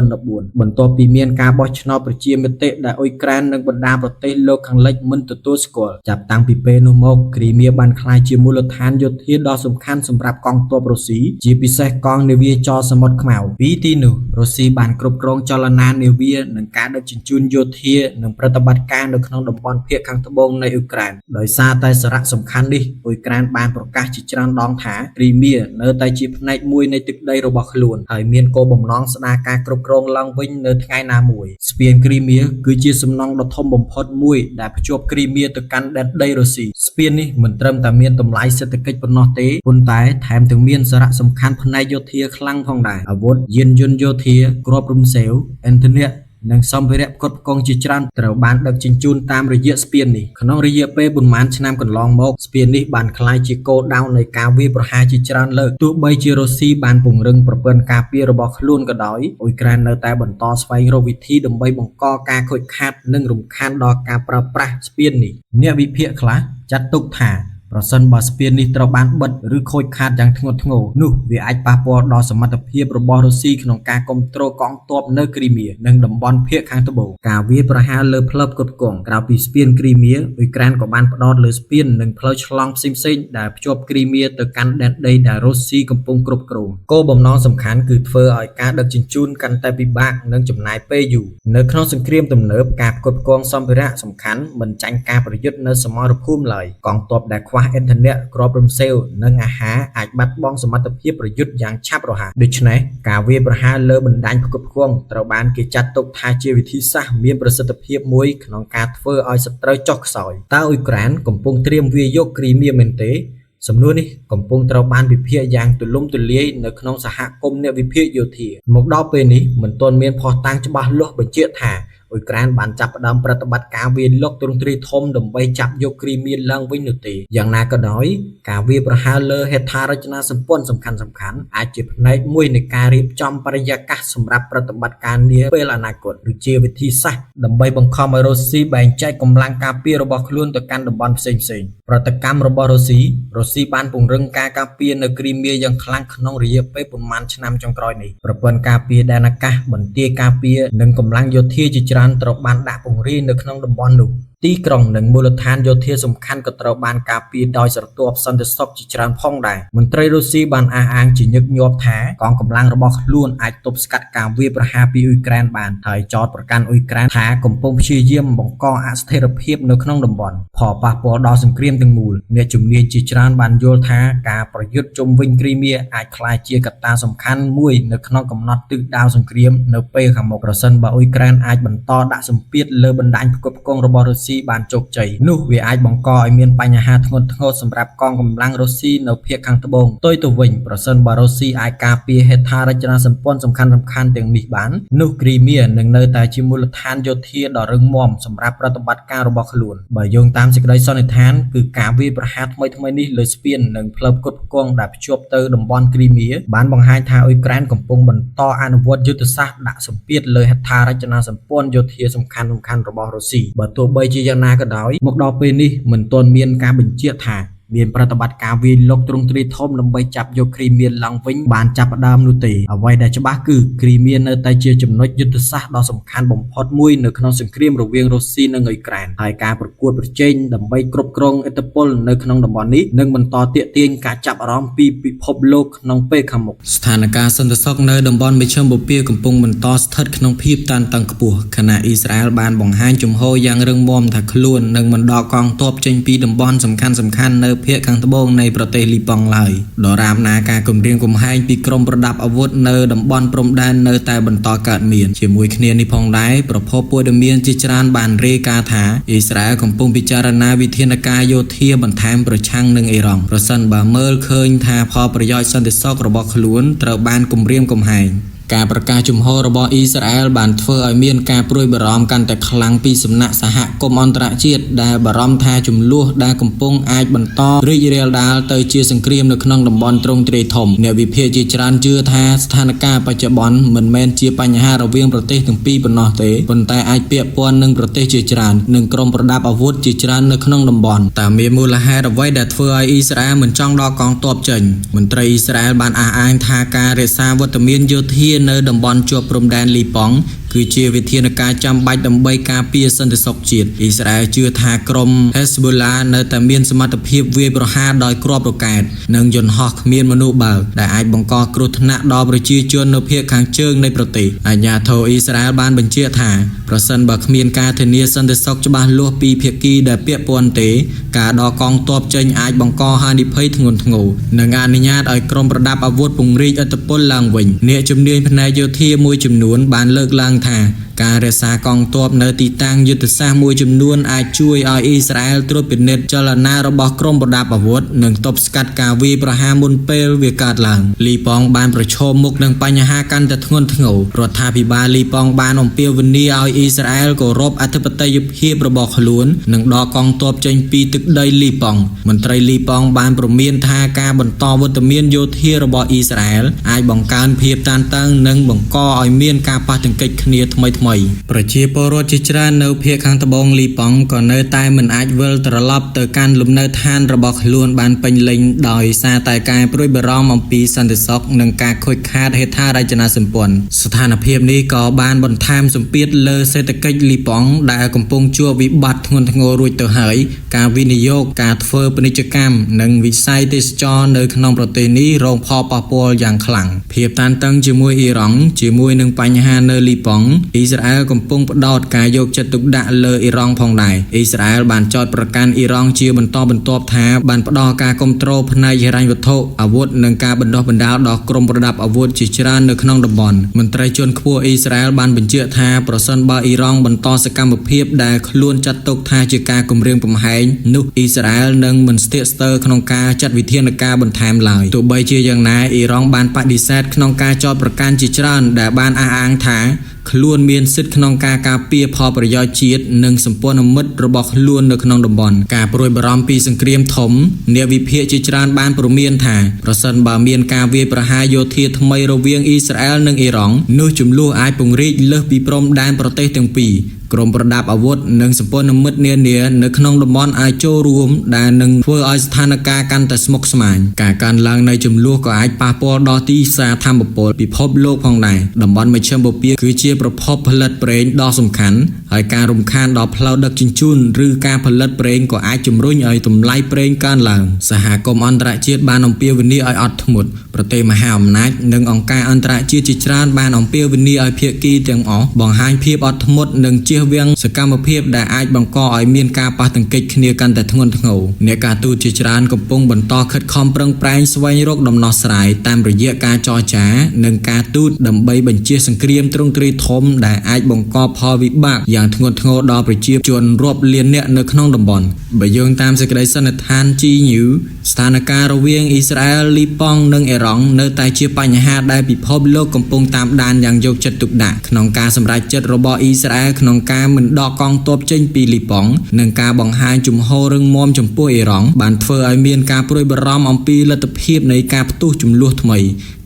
2014បន្ទាប់ពីមានការបោះឆ្នោតប្រជាមតិដែលអ៊ុយក្រែននិងបណ្ដាប្រទេសលោកខាងលិចមិនទទួលស្គាល់ចាប់តាំងពីពេលនោះមកគ្រីមៀបានក្លាយជាមូលដ្ឋានយោធាដ៏សំខាន់សម្រាប់កងទ័ពរុស្ស៊ីជាពិសេសកងនាវាចរសមុទ្រខ្មៅពីទីនោះរុស្ស៊ីបានគ្រប់គ្រងចលនានាវានិងការដឹកជញ្ជូនយោធានិងប្រតិបត្តិការនៅក្នុងតំបន់ភាគខាងត្បូងនៃអ៊ុយក្រែនដោយសារតែសារៈសំខាន់នេះអ៊ុយក្រែនបានប្រកាសជាច្រើនដងថាគ្រីមៀនៅតែជាផ្នែកមួយនៃទឹកដីរបស់ខ្លួនហើយមានគោលបំណងស្ដារការគ្រប់គ្រងឡើងវិញនៅថ្ងៃណាមួយស្ពានគ្រីមៀគឺជាសំណង់ដ៏ធំបំផុតមួយដែលភ្ជាប់គ្រីមៀទៅកាន់ដែនដីរុស្ស៊ីស្ពាននេះមិនត្រឹមតែមានតម្លៃសេដ្ឋកិច្ចប៉ុណ្ណោះទេប៉ុន្តែថែមទាំងមានសារៈសំខាន់ផ្នែកយោធាខ្លាំងផងដែរអាវុធយានយន្តយោធាគ្រាប់រំសេវឥន្ធនៈ និងសម្ភារៈផ្គត់ផ្គង់ជាច្រើនត្រូវបានដឹកជញ្ជូនតាមរយៈស្ពាននេះក្នុងរយៈពេលប៉ុន្មានឆ្នាំកន្លងមកស្ពាននេះបានក្លាយជាគោលដៅនៃការវាយប្រហារជាច្រើនលើកទោះបីជារុស្ស៊ីបានពង្រឹងប្រព័ន្ធការពាររបស់ខ្លួនក៏ដោយអ៊ុយក្រែននៅតែបន្តស្វែងរកវិធីដើម្បីបង្កការខូចខាតនិងរំខានដល់ការប្រើប្រាស់ស្ពាននេះអ្នកវិភាគខ្លះចាត់ទុកថាប្រសិនបើស្ពាននេះត្រូវបានបិទឬខូចខាតយ៉ាងធ្ងន់ធ្ងរនោះវាអាចប៉ះពាល់ដល់សមត្ថភាពរបស់រុស្ស៊ីក្នុងការគ្រប់គ្រងកងទ័ពនៅគ្រីមៀនិងតំបន់ភាគខាងត្បូងការវាយប្រហារលើផ្លូវផ្គត់ផ្គង់ក្រៅពីស្ពានគ្រីមៀអ៊ុយក្រែនក៏បានផ្ដោតលើស្ពាននិងផ្លូវឆ្លងផ្សេងៗដែលភ្ជាប់គ្រីមៀទៅកាន់ដែនដីដែលរុស្ស៊ីកំពុងគ្រប់គ្រងគោលបំណងសំខាន់គឺធ្វើឲ្យការដឹកជញ្ជូនកាន់តែពិបាកនិងចំណាយពេលយូរនៅក្នុងសង្គ្រាមទំនើបការផ្គត់ផ្គង់សម្ភារៈសំខាន់មិនចាញ់ការប្រយុទ្ធនៅសមរភូមិឡើយកងទ័ពដែលខ្វះឥន្ធនៈគ្រាប់រំសេវនិងអាហារអាចបាត់បង់សមត្ថភាពប្រយុទ្ធយ៉ាងឆាប់រហ័សដូច្នេះការវាយប្រហារលើបណ្ដាញផ្គត់ផ្គង់ត្រូវបានគេចាត់ទុកថាជាវិធីសាស្ត្រមានប្រសិទ្ធភាពមួយក្នុងការធ្វើឲ្យសត្រូវចុះខ្សោយតើអ៊ុយក្រែនកំពុងត្រៀមវាយយកគ្រីមៀមែនទេសំណួរនេះកំពុងត្រូវបានវិភាគយ៉ាងទូលំទូលាយនៅក្នុងសហគមន៍អ្នកវិភាគយោធាមកដល់ពេលនេះមិនទាន់មានភស្តុតាងច្បាស់លាស់បញ្ជាក់ថាអ៊ុយក្រែនបានចាប់ផ្ដើមប្រតិបត្តិការវាយលុកទ្រង់ទ្រាយធំដើម្បីចាប់យកគ្រីមៀឡើងវិញនោះទេយ៉ាងណាក៏ដោយការវាយប្រហារលើហេដ្ឋារចនាសម្ព័ន្ធសំខាន់ៗអាចជាផ្នែកមួយនៃការរៀបចំបរិយាកាសសម្រាប់ប្រតិបត្តិការនាពេលអនាគតឬជាវិធីសាស្ត្រដើម្បីបង្ខំឲ្យរុស្ស៊ីបែងចែកកម្លាំងការពាររបស់ខ្លួនទៅកាន់តំបន់ផ្សេងៗប្រតិកម្មរបស់រុស្ស៊ីបានពង្រឹងការការពារនៅគ្រីមៀយ៉ាងខ្លាំងក្នុងរយៈពេលប៉ុន្មានឆ្នាំចុងក្រោយនេះប្រព័ន្ធការពារដែនអាកាសបន្ទាយការពារនិងកម្លាំងយោធាជាច្រើនត្រូវបានដាក់ពង្រាយនៅក្នុងតំបន់នោះទីក្រុងនិងមូលដ្ឋានយោធាសំខាន់ក៏ត្រូវបានការពារដោយស្រទាប់សន្តិសុខជាច្រើនផងដែរមន្ត្រីរុស្ស៊ីបានអះអាងជាញឹកញាប់ថាកងកម្លាំងរបស់ខ្លួនអាចទប់ស្កាត់ការវាយប្រហារពីអ៊ុយក្រែនបានហើយចោទប្រកាន់អ៊ុយក្រែនថាកំពុងព្យាយាមបង្កអស្ថិរភាពនៅក្នុងតំបន់ផលប៉ះពាល់ដល់សង្គ្រាមទាំងមូលអ្នកជំនាញជាច្រើនបានយល់ថាការប្រយុទ្ធជុំវិញគ្រីមៀអាចក្លាយជាកត្តាសំខាន់មួយនៅក្នុងកំណត់ទិសដៅសង្គ្រាមនៅពេលខាងមុខប្រសិនបើអ៊ុយក្រែនអាចបន្តដាក់សម្ពាធលើបណ្ដាញផ្គត់ផ្គង់របស់រុស្ស៊ីបានជោគជ័យនោះវាអាចបង្កឲ្យមានបញ្ហាធ្ងន់ធ្ងរសម្រាប់កងកម្លាំងរុស្ស៊ីនៅភាគខាងត្បូងផ្ទុយទៅវិញប្រសិនបើរុស្ស៊ីអាចការពារហេដ្ឋារចនាសម្ព័ន្ធសំខាន់ៗទាំងនេះបាននោះគ្រីមៀនឹងនៅតែជាមូលដ្ឋានយោធាដ៏រឹងមាំសម្រាប់ប្រតិបត្តិការរបស់ខ្លួនបើយោងតាមសេចក្តីសន្និដ្ឋានគឺការវាយប្រហារថ្មីនេះលើស្ពាននិងផ្លូវផ្គត់ផ្គង់ដែលភ្ជាប់ទៅតំបន់គ្រីមៀបានបង្ហាញថាអ៊ុយក្រែនកំពុងបន្តអនុវត្តយុទ្ធសាស្ត្រដាក់សម្ពាធលើហេដ្ឋារចនាសម្ព័ន្ធយោធាសំខាន់ៗរបស់រុស្ស៊ីបើទោះបីជាយ៉ាងណាក៏ដោយមកដល់ពេលនេះមិនទាន់មានការបញ្ជាក់ថាមានប្រតិបត្តិការវាយលុកទ្រង់ទ្រាយធំដើម្បីចាប់យកគ្រីមៀឡើងវិញបានចាប់ផ្ដើមនោះទេអ្វីដែលច្បាស់គឺគ្រីមៀនៅតែជាចំណុចយុទ្ធសាស្ត្រដ៏សំខាន់បំផុតមួយនៅក្នុងសង្គ្រាមរវាងរុស្ស៊ីនិងអ៊ុយក្រែនហើយការប្រកួតប្រជែងដើម្បីគ្រប់គ្រងឥទ្ធិពលនៅក្នុងតំបន់នេះនឹងបន្តទាក់ទាញការចាប់អារម្មណ៍ពីពិភពលោកក្នុងពេលខាងមុខស្ថានភាពសន្តិសុខនៅតំបន់មជ្ឈមបូព៌ាកំពុងបន្តស្ថិតក្នុងភាពតានតឹងខ្ពស់ខណៈអ៊ីស្រាអែលបានបង្ហាញជំហរយ៉ាងរឹងមាំថាខ្លួននឹងមិនដកកងទ័ពចេញពីតំបន់សំខាន់ៗនៅភាគខាងត្បូងនៃប្រទេសលីបង់ឡើយដរាបណាការគំរាមកំហែងពីក្រុមប្រដាប់អាវុធនៅតំបន់ព្រំដែននៅតែបន្តកើតមានជាមួយគ្នានេះផងដែរប្រភពព័ត៌មានជាច្រើនបានរាយការណ៍ថាអ៊ីស្រាអែលកំពុងពិចារណាវិធានការយោធាបន្ថែមប្រឆាំងនឹងអ៊ីរ៉ង់ប្រសិនបើមើលឃើញថាផលប្រយោជន៍សន្តិសុខរបស់ខ្លួនត្រូវបានគំរាមកំហែងការប្រកាសជំហររបស់អ៊ីស្រាអែលបានធ្វើឲ្យមានការព្រួយបារម្ភកាន់តែខ្លាំងពីសំណាក់សហគមន៍អន្តរជាតិដែលបារម្ភថាចំនួនដែលកំពុងអាចបន្តរីករាលដាលទៅជាសង្គ្រាមនៅក្នុងតំបន់ទ្រង់ទ្រាយធំអ្នកវិភាគជាច្រើនជឿថាស្ថានភាពបច្ចុប្បន្នមិនមែនជាបញ្ហារវាងប្រទេសទាំងពីរប៉ុណ្ណោះទេប៉ុន្តែអាចពាក់ព័ន្ធនឹងប្រទេសជាច្រើននិងក្រុមប្រដាប់អាវុធជាច្រើននៅក្នុងតំបន់តើមានមូលហេតុអ្វីដែលធ្វើឲ្យអ៊ីស្រាអែលមិនចង់ដកកងទ័ពចេញមន្ត្រីអ៊ីស្រាអែលបានអះអាងថាការរក្សាវត្តមានយោធានៅតំបន់ជាប់ព្រំដែនលីបង់គឺជាវិធានការចាំបាច់ដើម្បីការពារសន្តិសុខជាតិអ៊ីស្រាអែលជឿថាក្រុម Hezbollah នៅតែមានសមត្ថភាពវាយប្រហារដោយគ្រាប់រ៉ុកែតនិងយន្តហោះគ្មានមនុស្សបើកដែលអាចបង្កគ្រោះថ្នាក់ដល់ប្រជាជននៅភាគខាងជើងនៃប្រទេសអាជ្ញាធរអ៊ីស្រាអែលបានបញ្ជាក់ថាប្រសិនបើគ្មានការធានាសន្តិសុខច្បាស់លាស់ពីភាគីដែលពាក់ព័ន្ធទេការដកកងទ័ពចេញអាចបង្កហានិភ័យធ្ងន់ធ្ងរនិងអនុញ្ញាតឲ្យក្រុមប្រដាប់អាវុធពង្រីកឥទ្ធិពលឡើងវិញអ្នកជំនាញផ្នែកយោធាមួយចំនួនបានលើកឡើង ថាការរក្សាកងទ័ពនៅទីតាំងយុទ្ធសាស្ត្រមួយចំនួនអាចជួយឲ្យអ៊ីស្រាអែលត្រួតពិនិត្យចលនារបស់ក្រុមប្រដាប់អាវុធនិងទប់ស្កាត់ការវាយប្រហារមុនពេលវាកើតឡើងលីប៉ងបានប្រឈមមុខនឹងបញ្ហាកាន់តែធ្ងន់ធ្ងររដ្ឋាភិបាលលីប៉ងបានអំពាវនាវឲ្យអ៊ីស្រាអែលគោរពអធិបតេយ្យភាពរបស់ខ្លួននិងដកកងទ័ពចេញពីទឹកដីលីប៉ងមន្ត្រីលីប៉ងបានព្រមានថាការបន្តវត្តមានយោធារបស់អ៊ីស្រាអែលអាចបង្កើនភាពតានតឹងនិងបង្កឲ្យមានការប៉ះទង្គិចគ្នាថ្មីប្រជាពលរដ្ឋជាច្រើននៅភាគខាងត្បូងលីប៉ង់ក៏នៅតែមិនអាចវិលត្រឡប់ទៅកាន់លំនៅឋានរបស់ខ្លួនបានពេញលេញដោយសារតែការព្រួយបារម្ភអំពីសន្តិសុខនិងការខូចខាតហេដ្ឋារចនាសម្ព័ន្ធស្ថានភាពនេះក៏បានបន្ថែមសម្ពាធលើសេដ្ឋកិច្ចលីប៉ង់ដែលកំពុងជួបវិបត្តិធ្ងន់ធ្ងររួចទៅហើយការវិនិយោគការធ្វើពាណិជ្ជកម្មនិងវិស័យទេសចរណ៍នៅក្នុងប្រទេសនេះរងផលប៉ះពាល់យ៉ាងខ្លាំងភាពតានតឹងជាមួយអ៊ីរ៉ង់ជាមួយនឹងបញ្ហានៅលីប៉ង់អ៊ីស្រាអែលកំពុងផ្ដោតការយកចិត្តទុកដាក់លើអ៊ីរ៉ង់ផងដែរអ៊ីស្រាអែលបានចោទប្រកាន់អ៊ីរ៉ង់ជាបន្តបន្ទាប់ថាបានផ្ដល់ការគ្រប់គ្រងផ្នែកហិរញ្ញវត្ថុអាវុធនិងការបណ្ដុះបណ្ដាលដល់ក្រុមប្រដាប់អាវុធជាច្រើននៅក្នុងតំបន់មន្ត្រីជាន់ខ្ពស់អ៊ីស្រាអែលបានបញ្ជាក់ថាប្រសិនបើអ៊ីរ៉ង់បន្តសកម្មភាពដែលខ្លួនចាត់ទុកថាជាការគំរាមកំហែងនោះអ៊ីស្រាអែលនឹងមិនស្ទាក់ស្ទើរក្នុងការចាត់វិធានការបន្ថែមឡើយទោះបីជាយ៉ាងណាអ៊ីរ៉ង់បានបដិសេធក្នុងការចោទប្រកាន់ជាច្រើនដែលបានអះអាងថាខ្លួនមានសិទ្ធិក្នុងការការពារផលប្រយោជន៍ជាតិនិងសម្ព័ន្ធមិត្តរបស់ខ្លួននៅក្នុងតំបន់ការព្រួយបារម្ភពីសង្គ្រាមធំអ្នកវិភាគជាច្រើនបានព្រមានថាប្រសិនបើមានការវាយប្រហារយោធាថ្មីរវាងអ៊ីស្រាអែលនិងអ៊ីរ៉ង់នោះជម្លោះអាចពង្រីកលើសពីព្រំដែនប្រទេសទាំងពីរក្រុមប្រដាប់អាវុធនិងសម្ព័ន្ធមិត្តនានានៅក្នុងតំបន់អាចចូលរួមដែលនឹងធ្វើឲ្យស្ថានភាពកាន់តែស្មុគស្មាញការកើនឡើងនៃជម្លោះក៏អាចប៉ះពាល់ដល់ទីផ្សារថាមពលពិភពលោកផងដែរតំបន់មជ្ឈិមបូព៌ាគឺជាប្រភពផលិតប្រេងដ៏សំខាន់ហើយការរំខានដល់ផ្លូវដឹកជញ្ជូនឬការផលិតប្រេងក៏អាចជំរុញឲ្យតម្លៃប្រេងកើនឡើងសហគមន៍អន្តរជាតិបានអំពាវនាវឲ្យអត់ធ្មត់ប្រទេសមហាអំណាចនិងអង្គការអន្តរជាតិជាច្រើនបានអំពាវនាវឲ្យភាគីទាំងអស់បង្ហាញភាពអត់ធ្មត់និងជៀសវាងសកម្មភាពដែលអាចបង្កឲ្យមានការប៉ះទង្គិចគ្នាកាន់តែធ្ងន់ធ្ងរអ្នកការទូតជាច្រើនកំពុងបន្តខិតខំប្រឹងប្រែងស្វែងរកដំណោះស្រាយតាមរយៈការចរចានិងការទូតដើម្បីបញ្ជៀសសង្គ្រាមទ្រង់ទ្រាយធំដែលអាចបង្កផលវិបាកយ៉ាងធ្ងន់ធ្ងរដល់ប្រជាជនរាប់លាននាក់នៅក្នុងតំបន់បើយោងតាមសេចក្តីសន្និដ្ឋាន GNews ស្ថានភាពរវាងអ៊ីស្រាអែលលីប៉ង់និងអ៊ីរ៉ង់នៅតែជាបញ្ហាដែលពិភពលោកកំពុងតាមដានយ៉ាងយកចិត្តទុកដាក់ក្នុងការសម្រេចចិត្តរបស់អ៊ីស្រាអែលក្នុងការមិនដកកងទ័ពចេញពីលីប៉ង់និងការបង្ហាញជំហររឹងមាំចំពោះអ៊ីរ៉ង់បានធ្វើឲ្យមានការព្រួយបារម្ភអំពីលទ្ធភាពនៃការផ្ទុះជម្លោះថ្មី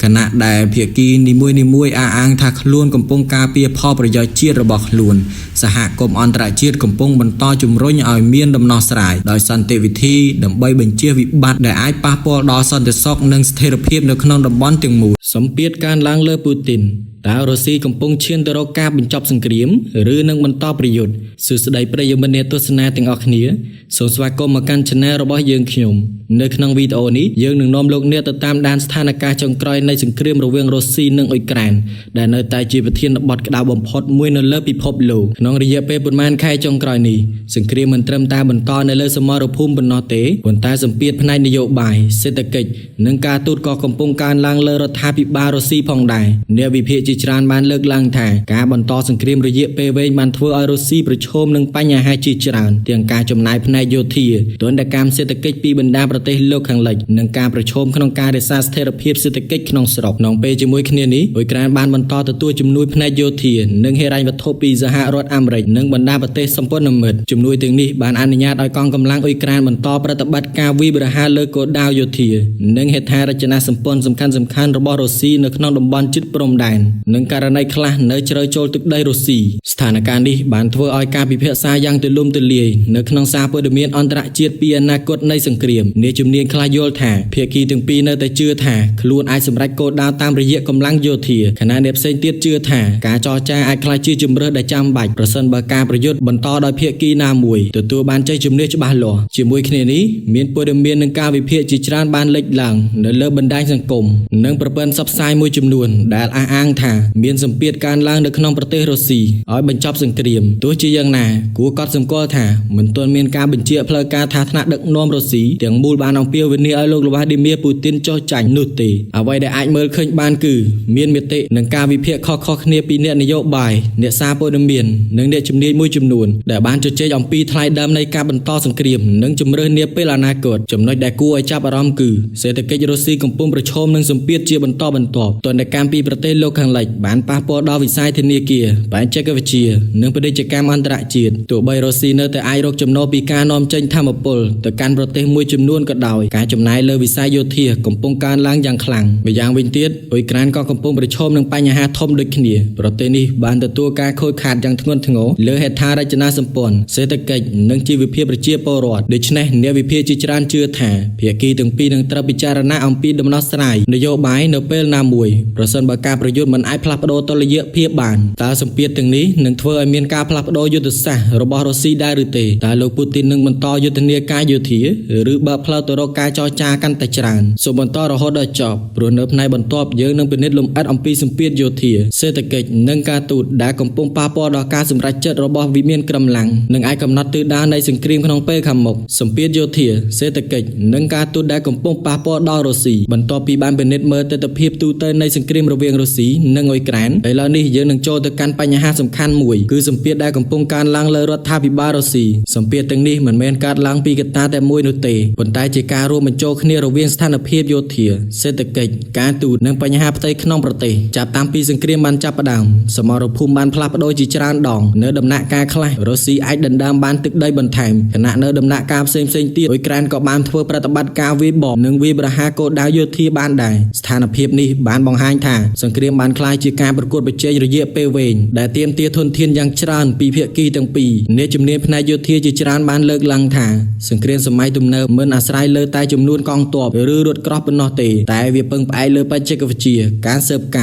ខណៈដែលភាគីនីមួយៗអះអាងថាខ្លួនកំពុងការពារផលប្រយោជន៍ជាតិរបស់ខ្លួនសហគមន៍អន្តរជាតិកំពុងបន្តជំរុញឲ្យមានដំណោះស្រាយដោយសន្តិវិធីដើម្បីបញ្ជៀសវិបត្តិដែលអាចប៉ះពាល់ដល់សន្តិសុខនិងស្ថិរភាពនៅក្នុងតំបន់ទាំងមូលសម្ពាធកើនឡើងលើពូទីនតើរុស្ស៊ីកំពុងឈានទៅរកការបញ្ចប់សង្គ្រាមឬនឹងបន្តប្រយុទ្ធសួស្តីប្រិយមិត្តអ្នកទស្សនាទាំងអស់គ្នាសូមស្វាគមន៍មកកាន់ Channel របស់យើងខ្ញុំនៅក្នុងវីដេអូនេះយើងនឹងនាំលោកអ្នកទៅតាមដានស្ថានភាពចុងក្រោយនៃសង្គ្រាមរវាងរុស្ស៊ីនិងអ៊ុយក្រែនដែលនៅតែជាប្រធានបទក្តៅបំផុតមួយនៅលើពិភពលោកក្នុងរយៈពេលប្រមាណខែចុងក្រោយនេះសង្គ្រាមមិនត្រឹមតែបន្តនៅលើសមរភូមិប៉ុណ្ណោះទេប៉ុន្តែសម្ពាធផ្នែកនយោបាយសេដ្ឋកិច្ចនិងការទូតក៏កំពុងកើនឡើងលើរដ្ឋាភិបាលរុស្ស៊ីផងដែរអ្នកវិភាគជាច្រើនបានលើកឡើងថាការបន្តសង្គ្រាមរយៈពេលវែងបានធ្វើឲ្យរុស្ស៊ីប្រឈមនឹងបញ្ហាជាច្រើនទាំងការចំណាយផ្នែកយោធាទណ្ឌកម្មសេដ្ឋកិច្ចពីបណ្ដាប្រទេសលោកខាងលិចនិងការប្រឈមក្នុងការរក្សាស្ថិរភាពសេដ្ឋកិច្ចក្នុងស្រុកក្នុងពេលជាមួយគ្នានេះអ៊ុយក្រែនបានបន្តទទួលជំនួយផ្នែកយោធានិងហិរញ្ញវត្ថុពីសហរដ្ឋអាមេរិកនិងបណ្ដាប្រទេសសម្ព័ន្ធមិត្តជំនួយទាំងនេះបានអនុញ្ញាតឲ្យកងកម្លាំងអ៊ុយក្រែនបន្តប្រតិបត្តិការវាយប្រហារលើគោលដៅយោធានិងហេដ្ឋារចនាសម្ព័ន្ធសំខាន់ៗរបស់រុស្ស៊ីនៅក្នុងតំបន់ជិតព្រំដែននិងករណីខ្លះនៅជ្រៅចូលទឹកដីរុស្ស៊ីស្ថានភាពនេះបានធ្វើឲ្យការពិភាក្សាយ៉ាងទូលំទូលាយនៅក្នុងសារព័ត៌មានអន្តរជាតិពីអនាគតនៃសង្គ្រាមអ្នកជំនាញខ្លះយល់ថាភាគីទាំងពីរនៅតែជឿថាខ្លួនអាចសម្រេចគោលដៅតាមរយៈកម្លាំងយោធាខណៈអ្នកផ្សេងទៀតជឿថាការចរចាអាចក្លាយជាជម្រើសដែលចាំបាច់ប្រសិនបើការប្រយុទ្ធបន្តដោយភាគីណាមួយទទួលបានជ័យជំនះច្បាស់លាស់ជាមួយគ្នានេះមានព័ត៌មាននិងការវិភាគជាច្រើនបានលេចឡើងនៅលើបណ្ដាញសង្គមនិងប្រព័ន្ធផ្សព្វផ្សាយមួយចំនួនដែលអះអាងថា ថាមានសម្ពាធការឡើងនៅក្នុងប្រទេសរុស្ស៊ីឲ្យបញ្ចប់សង្គ្រាមទោះជាយ៉ាងណាគួរកត់សម្គាល់ថាមិនទាន់មានការបញ្ជាក់ផ្លូវការថាថ្នាក់ដឹកនាំរុស្ស៊ីទាំងមូលបានអំពាវនាវឲ្យលោក Vladimir Putin ចុះចាញ់នោះទេអ្វីដែលអាចមើលឃើញបានគឺមានមតិនិងការវិភាគខុសៗគ្នាពីអ្នកនយោបាយអ្នកសារព័ត៌មាននិងអ្នកជំនាញមួយចំនួនដែលបានជជែកអំពីថ្លៃដើមនៃការបន្តសង្គ្រាមនិងជំរឿននាពេលអនាគតចំណុចដែលគួរឲ្យចាប់អារម្មណ៍គឺសេដ្ឋកិច្ចរុស្ស៊ីកំពុងប្រឈមនឹងសម្ពាធជាបន្តបន្ទាប់ទណ្ឌកម្មពីប្រទេសលោកខាងលិចបានប៉ះពាល់ដល់វិស័យធនាគារបច្ចេកវិទ្យានិងពាណិជ្ជកម្មអន្តរជាតិទោះបីរុស្ស៊ីនៅតែអាចរកចំណូលពីការនាំចេញថាមពលទៅកាន់ប្រទេសមួយចំនួនក៏ដោយការចំណាយលើវិស័យយោធាកំពុងកើនឡើងយ៉ាងខ្លាំងម្យ៉ាងវិញទៀតអ៊ុយក្រែនក៏កំពុងប្រឈមនឹងបញ្ហាធំដូចគ្នាប្រទេសនេះបានទទួលការខូចខាតយ៉ាងធ្ងន់ធ្ងរលើហេដ្ឋារចនាសម្ព័ន្ធសេដ្ឋកិច្ចនិងជីវភាពប្រជាពលរដ្ឋដូច្នេះអ្នកវិភាគជាច្រើនជឿថាភាគីទាំងពីរនឹងត្រូវពិចារណាអំពីដំណោះស្រាយនយោបាយនៅពេលណាមួយប្រសិនបើការប្រយុទ្ធមិនអាចផ្លាស់ប្ដូរតុល្យភាពបានតើសម្ពាធទាំងនេះនឹងធ្វើឲ្យមានការផ្លាស់ប្ដូរយុទ្ធសាស្ត្ររបស់រុស្ស៊ីដែរឬទេតើលោកពូទីននឹងបន្តយុទ្ធនាការយោធាឬបើកផ្លូវទៅរកការចរចាកាន់តែច្រើនសូមបន្តរហូតដល់ចប់ព្រោះនៅផ្នែកបន្ទាប់យើងនឹងពិនិត្យលម្អិតអំពីសម្ពាធយោធាសេដ្ឋកិច្ចនិងការទូតដែលកំពុងប៉ះពាល់ដល់ការសម្រេចចិត្តរបស់វិមានក្រំឡាំងនិងអាចកំណត់ទិសដៅនៃសង្គ្រាមក្នុងពេលខាងមុខសម្ពាធយោធាសេដ្ឋកិច្ចនិងការទូតដែលកំពុងប៉ះពាល់ដល់រុស្ស៊ីបន្ទាប់ពីបានពិនិត្យមើលទិដ្ឋភាពទូទៅនៃសង្គ្រាមរវាងរុស្ស៊ីនិងអ៊ុយក្រែនឥឡូវនេះយើងនឹងចូលទៅកាន់បញ្ហាសំខាន់មួយគឺសម្ពាធដែលកំពុងកើនឡើងលើរដ្ឋាភិបាលរុស្ស៊ីសម្ពាធទាំងនេះមិនមែនកើតឡើងពីកត្តាតែមួយនោះទេប៉ុន្តែជាការរួមបញ្ចូលគ្នារវាងស្ថានភាពយោធាសេដ្ឋកិច្ចការទូតនិងបញ្ហាផ្ទៃក្នុងប្រទេសចាប់តាំងពីសង្គ្រាមបានចាប់ផ្ដើមសមរភូមិបានផ្លាស់ប្ដូរជាច្រើនដងនៅដំណាក់កាលខ្លះរុស្ស៊ីអាចដណ្ដើមបានទឹកដីបន្ថែមខណៈនៅដំណាក់កាលផ្សេងៗទៀតអ៊ុយក្រែនក៏បានធ្វើប្រតិបត្តិការវាយបកនិងវាយប្រហារគោលដៅយោធាបានដែរស្ថានភាពនេះបានបង្ហាញថាសង្គ្រាមបានក្លាយជាការប្រកួតប្រជែងរយៈពេលវែងដែលទាមទារធនធានយ៉ាងច្រើនពីភាគីទាំងពីរអ្នកជំនាញផ្នែកយោធាជាច្រើនបានលើកឡើងថាសង្គ្រាមសម័យទំនើបមិនអាស្រ័យលើតែចំនួនកងទ័ពឬរថក្រោះប៉ុណ្ណោះទេតែវាពឹងផ្អែកលើបច្ចេកវិទ្យាការស៊ើបក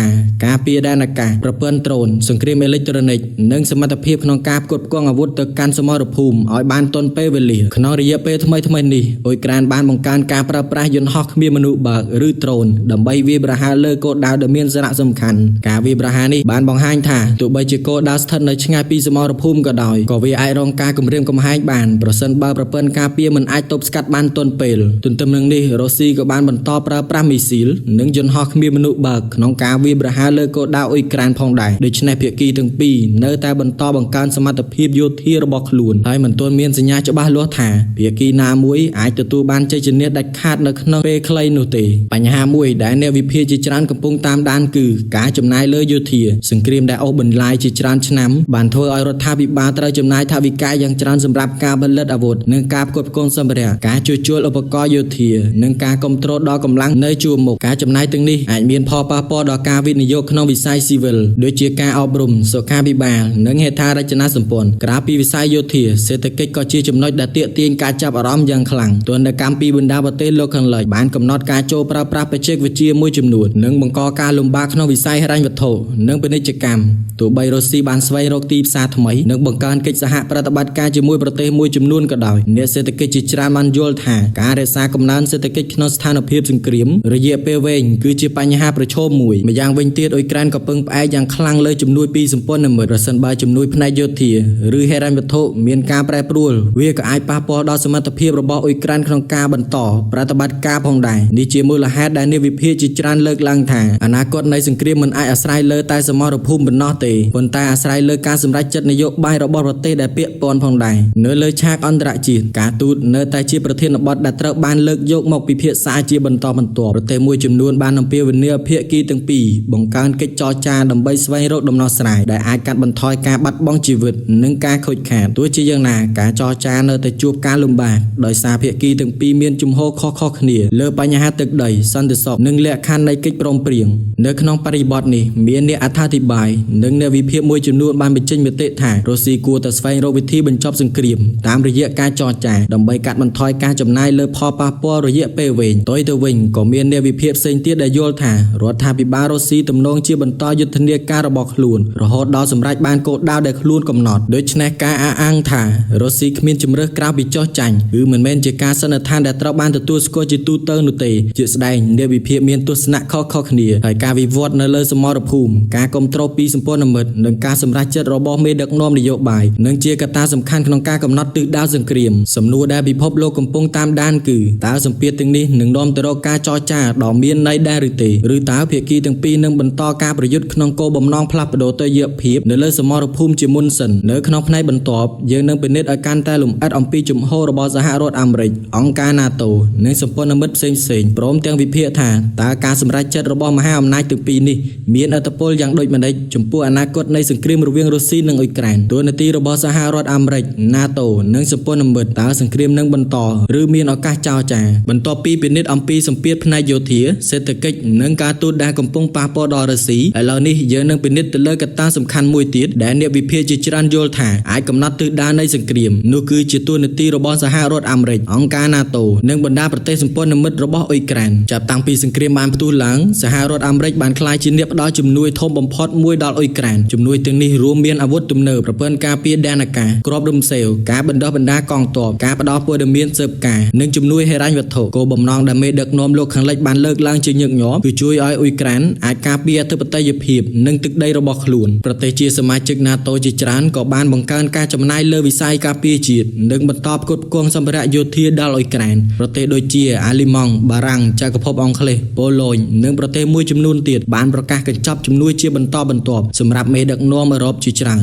ារពារដែនអាកាសប្រព័ន្ធដ្រូនសង្គ្រាមអេឡិចត្រូនិកនិងសមត្ថភាពក្នុងការផ្គត់ផ្គង់អាវុធទៅកាន់សមរភូមិឲ្យបានទាន់ពេលវេលាក្នុងរយៈពេលថ្មីៗនេះអ៊ុយក្រែនបានបង្កើនការប្រើប្រាស់យន្តហោះគ្មានមនុស្សបើកឬដ្រូនដើម្បីវាយប្រហារលើគោលដៅដ៏មានសារៈសំខាន់ការវាយប្រហារនេះបានបង្ហាញថាទោះបីជាគោលដៅស្ថិតនៅឆ្ងាយពីសមរភូមិក៏ដោយក៏វាអាចរងការគំរាមកំហែងបានប្រសិនបើប្រព័ន្ធការពារមិនអាចទប់ស្កាត់បានទាន់ពេលទន្ទឹមនឹងនេះរុស្ស៊ីក៏បានបន្តប្រើប្រាស់មីស៊ីលនិងយន្តហោះគ្មានមនុស្សបើកក្នុងការវាយប្រហារលើគោលដៅអ៊ុយក្រែនផងដែរដូច្នេះភាគីទាំងពីរនៅតែបន្តបង្កើនសមត្ថភាពយោធារបស់ខ្លួនហើយមិនទាន់មានសញ្ញាច្បាស់លាស់ថាភាគីណាមួយអាចទទួលបានជ័យជំនះដាច់ខាតនៅក្នុងពេលខ្លីនោះទេបញ្ហាមួយដែលអ្នកវិភាគជាច្រើនកំពុងតាមដានគឺការចំណាយលើយោធាសង្គ្រាមដែលអូសបន្លាយជាច្រើនឆ្នាំបានធ្វើឲ្យរដ្ឋាភិបាលត្រូវចំណាយថវិកាយ៉ាងច្រើនសម្រាប់ការផលិតអាវុធនិងការផ្គត់ផ្គង់សម្ភារៈការជួសជុលឧបករណ៍យោធានិងការគ្រប់គ្រងដល់កម្លាំងនៅជួរមុខការចំណាយទាំងនេះអាចមានផលប៉ះពាល់ដល់ការវិនិយោគក្នុងវិស័យស៊ីវិលដូចជាការអប់រំសុខាភិបាលនិងហេដ្ឋារចនាសម្ព័ន្ធក្រៅពីវិស័យយោធាសេដ្ឋកិច្ចក៏ជាចំណុចដែលទាក់ទាញការចាប់អារម្មណ៍យ៉ាងខ្លាំងទណ្ឌកម្មពីបណ្ដាប្រទេសលោកខាងលិចបានកំណត់ការចូលប្រើប្រាស់បច្ចេកវិទ្យាមួយចំនួននិងបង្កការលំបាកក្នុងវិស័យហិរញ្ញវត្ថុនិងពាណិជ្ជកម្មទោះបីរុស្ស៊ីបានស្វែងរកទីផ្សារថ្មីនិងបង្កើនកិច្ចសហប្រតិបត្តិការជាមួយប្រទេសមួយចំនួនក៏ដោយអ្នកសេដ្ឋកិច្ចជាច្រើនបានយល់ថាការរក្សាកំណើនសេដ្ឋកិច្ចក្នុងស្ថានភាពសង្គ្រាមរយៈពេលវែងគឺជាបញ្ហាប្រឈមមួយម្យ៉ាងវិញទៀតអ៊ុយក្រែនក៏ពឹងផ្អែកយ៉ាងខ្លាំងលើជំនួយពីសម្ព័ន្ធមិត្តប្រសិនបើជំនួយផ្នែកយោធាឬហិរញ្ញវត្ថុមានការប្រែប្រួលវាក៏អាចប៉ះពាល់ដល់សមត្ថភាពរបស់អ៊ុយក្រែនក្នុងការបន្តប្រតិបត្តិការផងដែរនេះជាមូលហេតុដែលអ្នកវិភាគជាច្រើនលើកឡើងថាអនាគតនៃសង្គ្រាមមិនអាចអាស្រ័យលើតែសមរភូមិប៉ុណ្ណោះទេប៉ុន្តែអាស្រ័យលើការសម្រេចចិត្តនយោបាយរបស់ប្រទេសដែលពាក់ព័ន្ធផងដែរនៅលើឆាកអន្តរជាតិការទូតនៅតែជាប្រធានបទដែលត្រូវបានលើកយកមកពិភាក្សាជាបន្តបន្ទាប់ប្រទេសមួយចំនួនបានអំពាវនាវភាគីទាំងពីរបង្កើនកិច្ចចរចាដើម្បីស្វែងរកដំណោះស្រាយដែលអាចកាត់បន្ថយការបាត់បង់ជីវិតនិងការខូចខាតទោះជាយ៉ាងណាការចរចានៅតែជួបការលំបាកដោយសារភាគីទាំងពីរមានជំហរខុសៗគ្នាលើបញ្ហាទឹកដីសន្តិសុខនិងលក្ខខណ្ឌនៃកិច្ចព្រមព្រៀងនៅក្នុងបរិបទនេះមានអ្នកអត្ថាធិប្បាយនិងអ្នកវិភាគមួយចំនួនបានបញ្ចេញមតិថារុស្ស៊ីគួរតែស្វែងរកវិធីបញ្ចប់សង្គ្រាមតាមរយៈការចរចាដើម្បីកាត់បន្ថយការចំណាយលើផលប៉ះពាល់រយៈពេលវែងផ្ទុយទៅវិញក៏មានអ្នកវិភាគផ្សេងទៀតដែលយល់ថារដ្ឋាភិបាលរុស្ស៊ីទំនងជាបន្តយុទ្ធនាការរបស់ខ្លួនរហូតដល់សម្រេចបានគោលដៅដែលខ្លួនកំណត់ដូច្នេះការអះអាងថារុស្ស៊ីគ្មានជំរើសក្រៅពីចោះចាញ់គឺមិនមែនជាការសន្និដ្ឋានដែលត្រូវបានទទួលស្គាល់ជាទូទៅនោះទេជាស្ដែងអ្នកវិភាគមានទស្សនៈខុសៗគ្នាហើយការវិវត្តនៅលើសម សមរភូមិការគ្រប់គ្រងពីសម្ព័ន្ធមិត្តនិងការសម្រេចចិត្តរបស់មេដឹកនាំនយោបាយនឹងជាកត្តាសំខាន់ក្នុងការកំណត់ទិសដៅសង្គ្រាមសំណួរដែលពិភពលោកកំពុងតាមដានគឺតើសម្ពាធទាំងនេះនឹងនាំទៅរកការចរចាដ៏មានន័យដែរឬទេឬតើភាគីទាំងពីរនឹងបន្តការប្រយុទ្ធក្នុងគោលបំណងផ្លាស់ប្ដូរតុល្យភាពនៅលើសមរភូមិជាមុនសិននៅក្នុងផ្នែកបន្ទាប់យើងនឹងពិនិត្យឲ្យកាន់តែលម្អិតអំពីជំហររបស់សហរដ្ឋអាមេរិកអង្គការ NATO និងសម្ព័ន្ធមិត្តផ្សេងៗព្រមទាំងវិភាគថាតើការសម្រេចចិត្តរបស់មហាអំណាចទាំងពីរនេះមានឥទ្ធិពលយ៉ាងដូចម្តេចចំពោះអនាគតនៃសង្គ្រាមរវាងរុស្ស៊ីនិងអ៊ុយក្រែនតួនាទីរបស់សហរដ្ឋអាមេរិក NATO និងសម្ព័ន្ធមិត្តតើសង្គ្រាមនឹងបន្តឬមានឱកាសចោរចាបន្ទាប់ពីពិនិត្យអំពីសម្ពាធផ្នែកយោធាសេដ្ឋកិច្ចនិងការទូតដែលកំពុងប៉ះពាល់ដល់រុស្ស៊ីឥឡូវនេះយើងនឹងពិនិត្យទៅលើកត្តាសំខាន់មួយទៀតដែលអ្នកវិភាគជាច្រើនយល់ថាអាចកំណត់ទិសដៅនៃសង្គ្រាមនោះគឺជាតួនាទីរបស់សហរដ្ឋអាមេរិកអង្គការ NATO និងបណ្ដាប្រទេសសម្ព័ន្ធមិត្តរបស់អ៊ុយក្រែនចាប់តាំងពីសង្គ្រាមបានផ្ទុះឡើងសហរដ្ឋអាមេរិកបានក្លាយជាអ្នកផ្ដល់ជំនួយធំបំផុតមួយដល់អ៊ុយក្រែនជំនួយទាំងនេះរួមមានអាវុធទំនើបប្រព័ន្ធការពារដែនអាកាសគ្រាប់រំសេវការបណ្ដោះបណ្ដាកងទ័ពការផ្ដល់ព័ត៌មានស៊ើបការនិងជំនួយហិរញ្ញវត្ថុគោលបំណងដែលមេដឹកនាំលោកខាងលិចបានលើកឡើងជាញឹកញាប់គឺជួយឲ្យអ៊ុយក្រែនអាចការពារអធិបតេយ្យភាពនិងទឹកដីរបស់ខ្លួនប្រទេសជាសមាជិក NATO ជាច្រើនក៏បានបង្កើនការចំណាយលើវិស័យការពារជាតិនិងបន្តផ្គត់ផ្គង់សម្ភារៈយោធាដល់អ៊ុយក្រែនប្រទេសដូចជាអាល្លីម៉ង់បារាំងចក្រភពអង់គ្លេសប៉ូឡូញនិងប្រទេសមួយចំនួនទៀតបានប្រកាសកញ្ចប់ជំនួយជាបន្តបន្ទាប់សម្រាប់មេដឹកនាំអឺរ៉ុបជាច្រើ